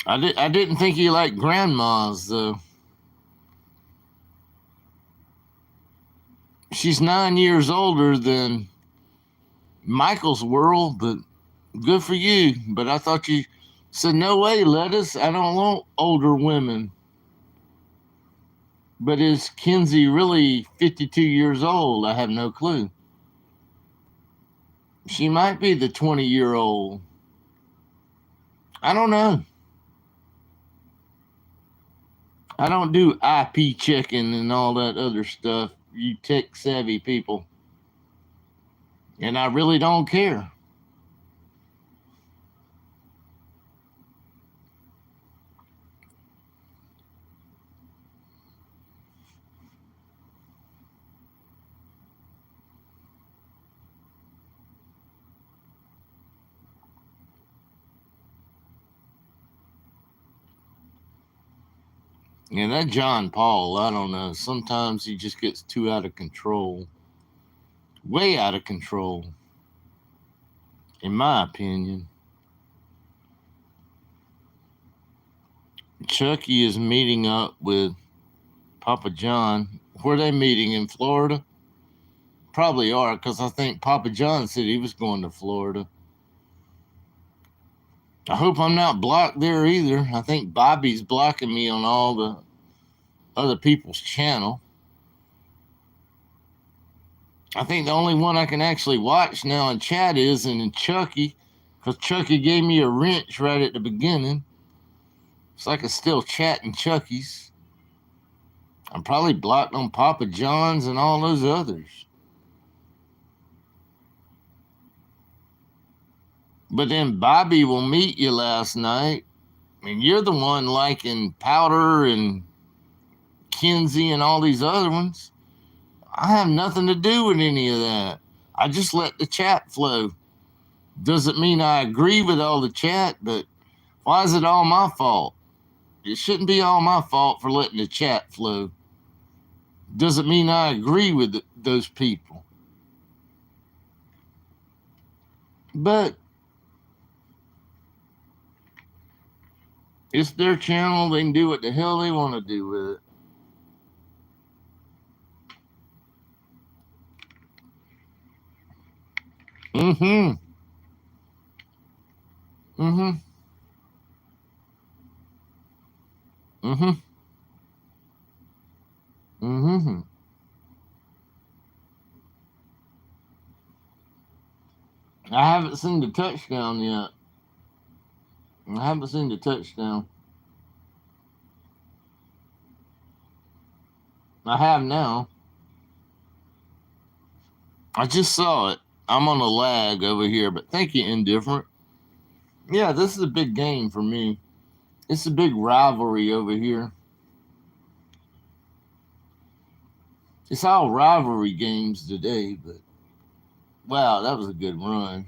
I didn't think you liked grandmas, though. She's 9 years older than Michael's world, but good for you. But I thought you said, no way, lettuce. I don't want older women. But is Kenzie really 52 years old? I have no clue. She might be the 20-year-old. I don't know. I don't do IP checking and all that other stuff, you tech savvy people. And I really don't care. Yeah, that John Paul, I don't know. Sometimes he just gets too out of control. Way out of control, in my opinion. Chucky is meeting up with Papa John. Where are they meeting? In Florida? Probably are, because I think Papa John said he was going to Florida. I hope I'm not blocked there either. I think Bobby's blocking me on all the other people's channel. I think the only one I can actually watch now in chat is in Chucky, because Chucky gave me a wrench right at the beginning. So I can still chat in Chucky's. I'm probably blocked on Papa John's and all those others. But then Bobby will meet you last night, and you're the one liking Powder and Kinsey and all these other ones. I have nothing to do with any of that. I just let the chat flow. Doesn't mean I agree with all the chat, but why is it all my fault? It shouldn't be all my fault for letting the chat flow. Doesn't mean I agree with those people. But it's their channel. They can do what the hell they want to do with it. Mm-hmm. Mm-hmm. Mm-hmm. Mm-hmm. I haven't seen the touchdown yet. I haven't seen the touchdown. I have now. I just saw it. I'm on a lag over here, but thank you, Indifferent. Yeah, this is a big game for me. It's a big rivalry over here. It's all rivalry games today, but wow, that was a good run.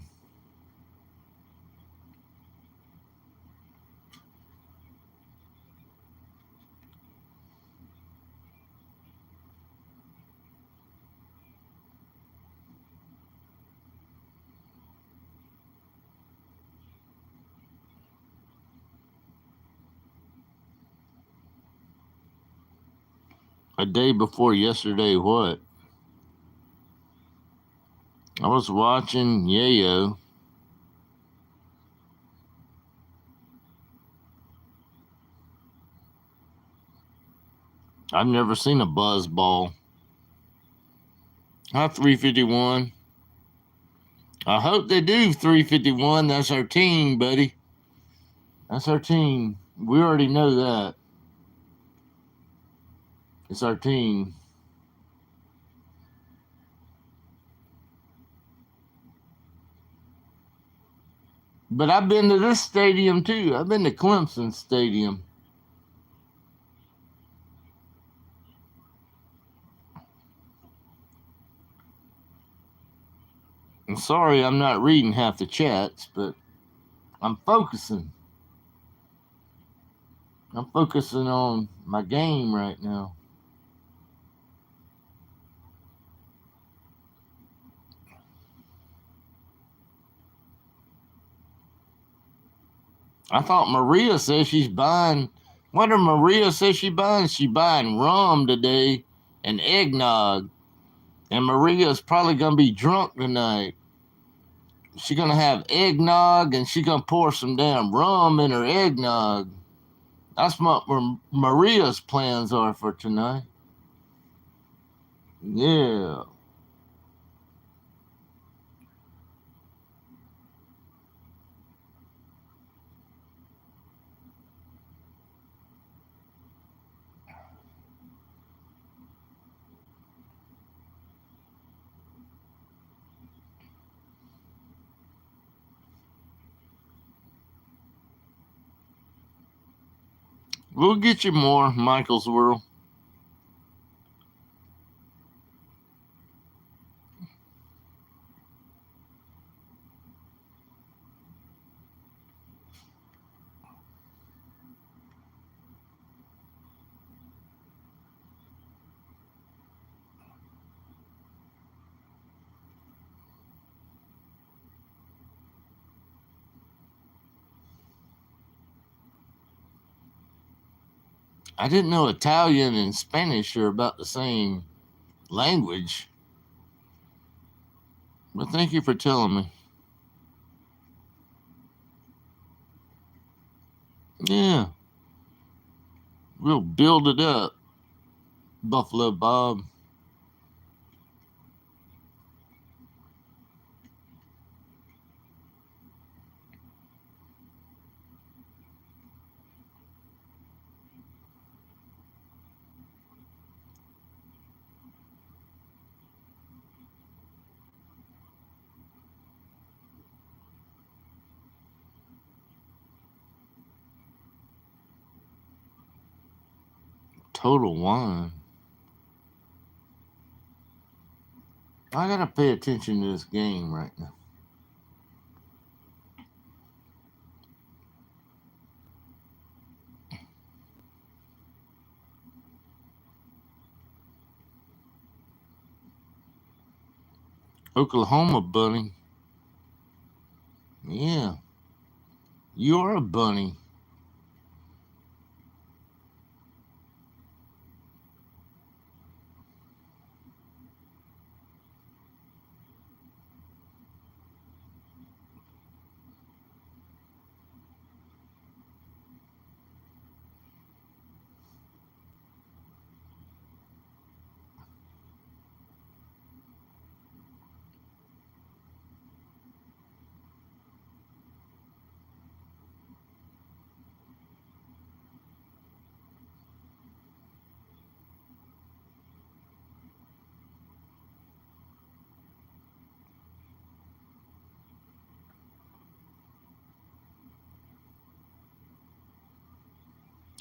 A day before yesterday, what? I was watching Yayo. I've never seen a buzz ball. Not 351. I hope they do 351. That's our team, buddy. That's our team. We already know that. It's our team. But I've been to this stadium too. I've been to Clemson Stadium. I'm sorry I'm not reading half the chats, but I'm focusing. I'm focusing on my game right now. I thought Maria says she's buying. What did Maria say she buying? She buying rum today and eggnog. And Maria's probably gonna be drunk tonight. She's gonna have eggnog and she's gonna pour some damn rum in her eggnog. That's what Maria's plans are for tonight. Yeah. We'll get you more, Michael's World. I didn't know Italian and Spanish are about the same language. But thank you for telling me. Yeah. We'll build it up, Buffalo Bob. Total Wine. I gotta pay attention to this game right now. Oklahoma bunny. Yeah. You're a bunny.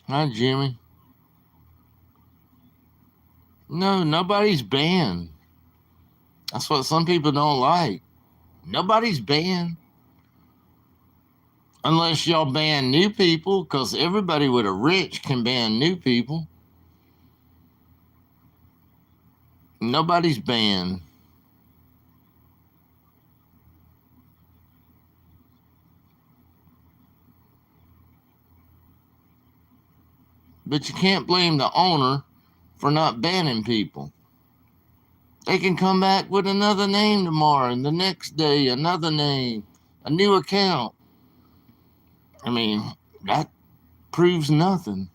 Hi, Jimmy. No, nobody's banned. That's what some people don't like. Nobody's banned. Unless y'all ban new people, because everybody with a rich can ban new people. Nobody's banned. But you can't blame the owner for not banning people. They can come back with another name tomorrow, and the next day, another name, a new account. I mean, that proves nothing.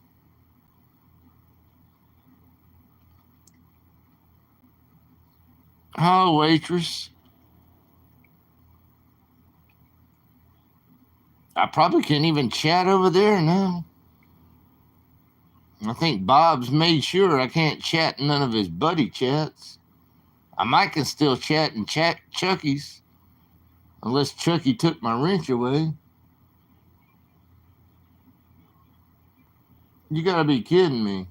Oh, waitress. I probably can't even chat over there now. I think Bob's made sure I can't chat in none of his buddy chats. I might can still chat in Chucky's, unless Chucky took my wrench away. You gotta be kidding me.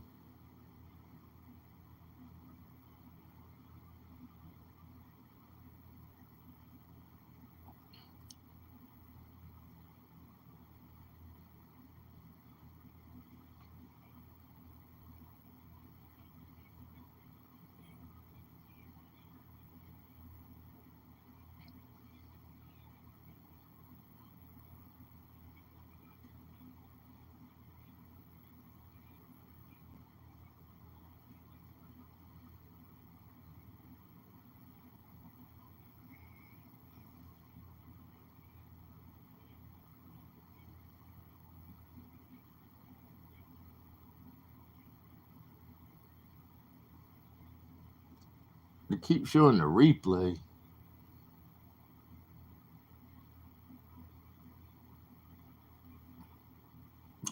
They keep showing the replay.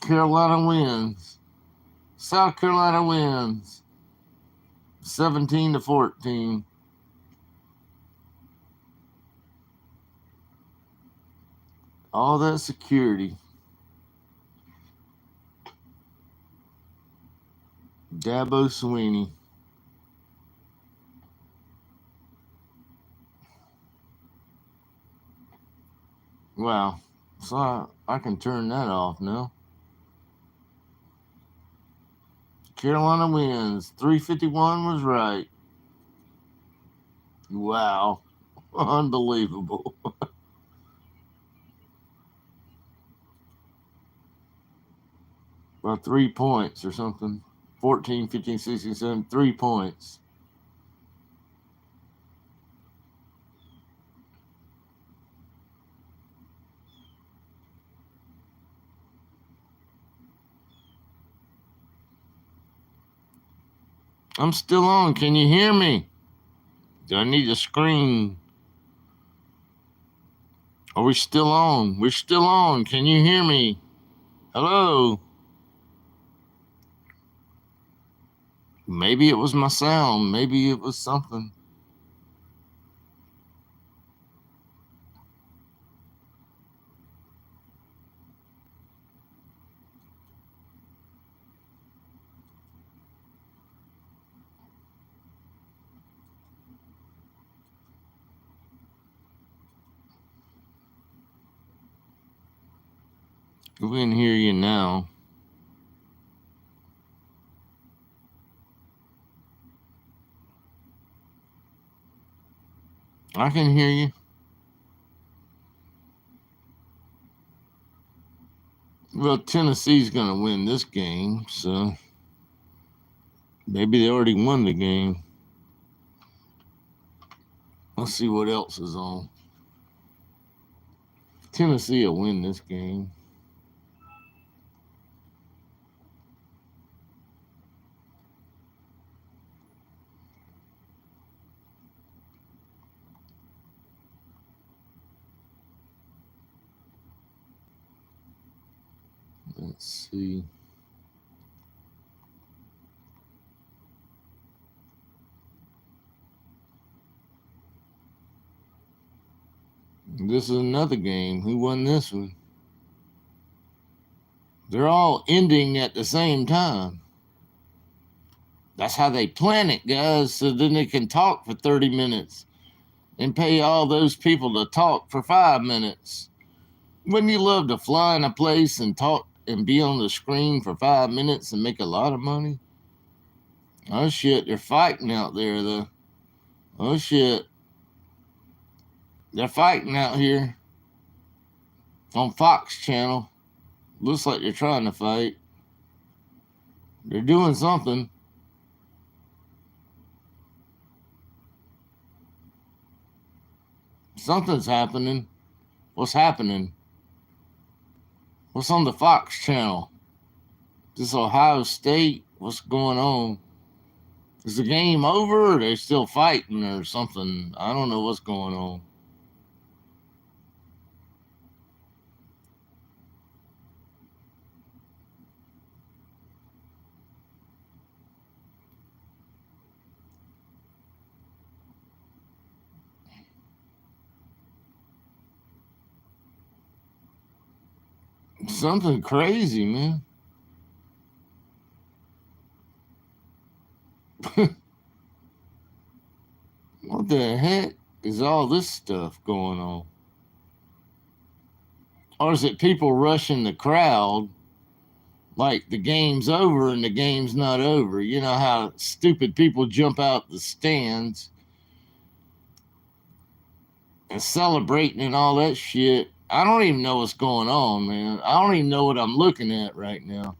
Carolina wins. South Carolina wins. 17-14. All that security. Dabo Sweeney. Wow. So I can turn that off now. Carolina wins. 351 was right. Wow. Unbelievable. Well, 3 points or something. 14, 15, 16, 17, 3 points. I'm still on. Can you hear me? Do I need a screen? Are we still on? We're still on. Can you hear me? Hello? Maybe it was my sound. Maybe it was something. We can hear you now. I can hear you. Well, Tennessee's going to win this game, so maybe they already won the game. Let's see what else is on. Tennessee will win this game. Let's see. This is another game. Who won this one? They're all ending at the same time. That's how they plan it, guys, so then they can talk for 30 minutes and pay all those people to talk for 5 minutes. Wouldn't you love to fly in a place and talk and be on the screen for 5 minutes and make a lot of money? Oh shit, they're fighting out there though. Oh shit. They're fighting out here on Fox Channel. Looks like they're trying to fight. They're doing something. Something's happening. What's happening? What's on the Fox Channel? This Ohio State? What's going on? Is the game over, or are they still fighting or something? I don't know what's going on. Something crazy, man. What the heck is all this stuff going on? Or is it people rushing the crowd like the game's over and the game's not over? You know how stupid people jump out the stands and celebrating and all that shit. I don't even know what's going on, man. I don't even know what I'm looking at right now.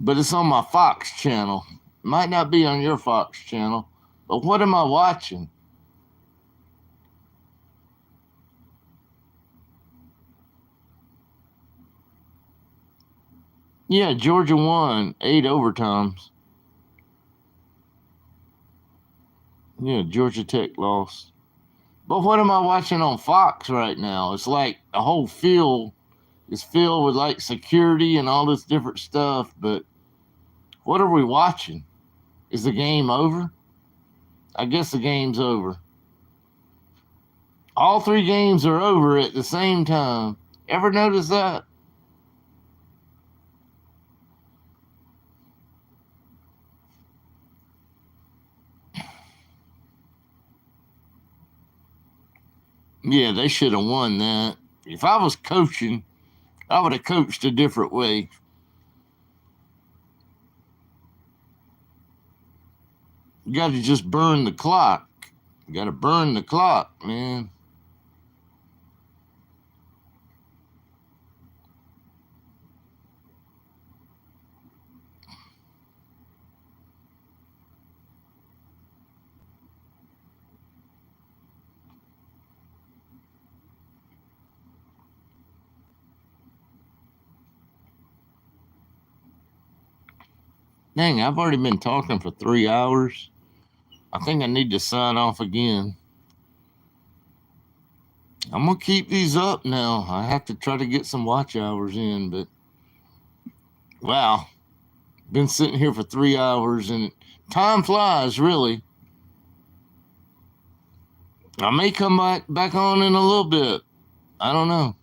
But it's on my Fox channel. Might not be on your Fox channel. But what am I watching? Yeah, Georgia won 8 overtimes. Yeah, Georgia Tech lost. But what am I watching on Fox right now? It's like the whole field is filled with like security and all this different stuff. But what are we watching? Is the game over? I guess the game's over. All 3 games are over at the same time. Ever notice that? Yeah, they should have won that. If I was coaching, I would have coached a different way. You got to just burn the clock. You got to burn the clock, man. Dang, I've already been talking for 3 hours. I think I need to sign off again. I'm going to keep these up now. I have to try to get some watch hours in, but wow, been sitting here for 3 hours and time flies, really. I may come back on in a little bit. I don't know.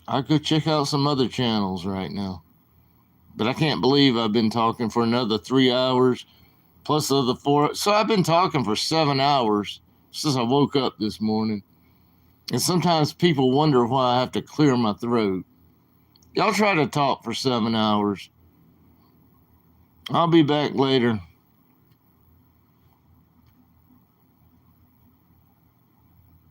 I could check out some other channels right now. But I can't believe I've been talking for another 3 hours plus the other 4. So I've been talking for 7 hours since I woke up this morning. And sometimes people wonder why I have to clear my throat. Y'all try to talk for 7 hours. I'll be back later.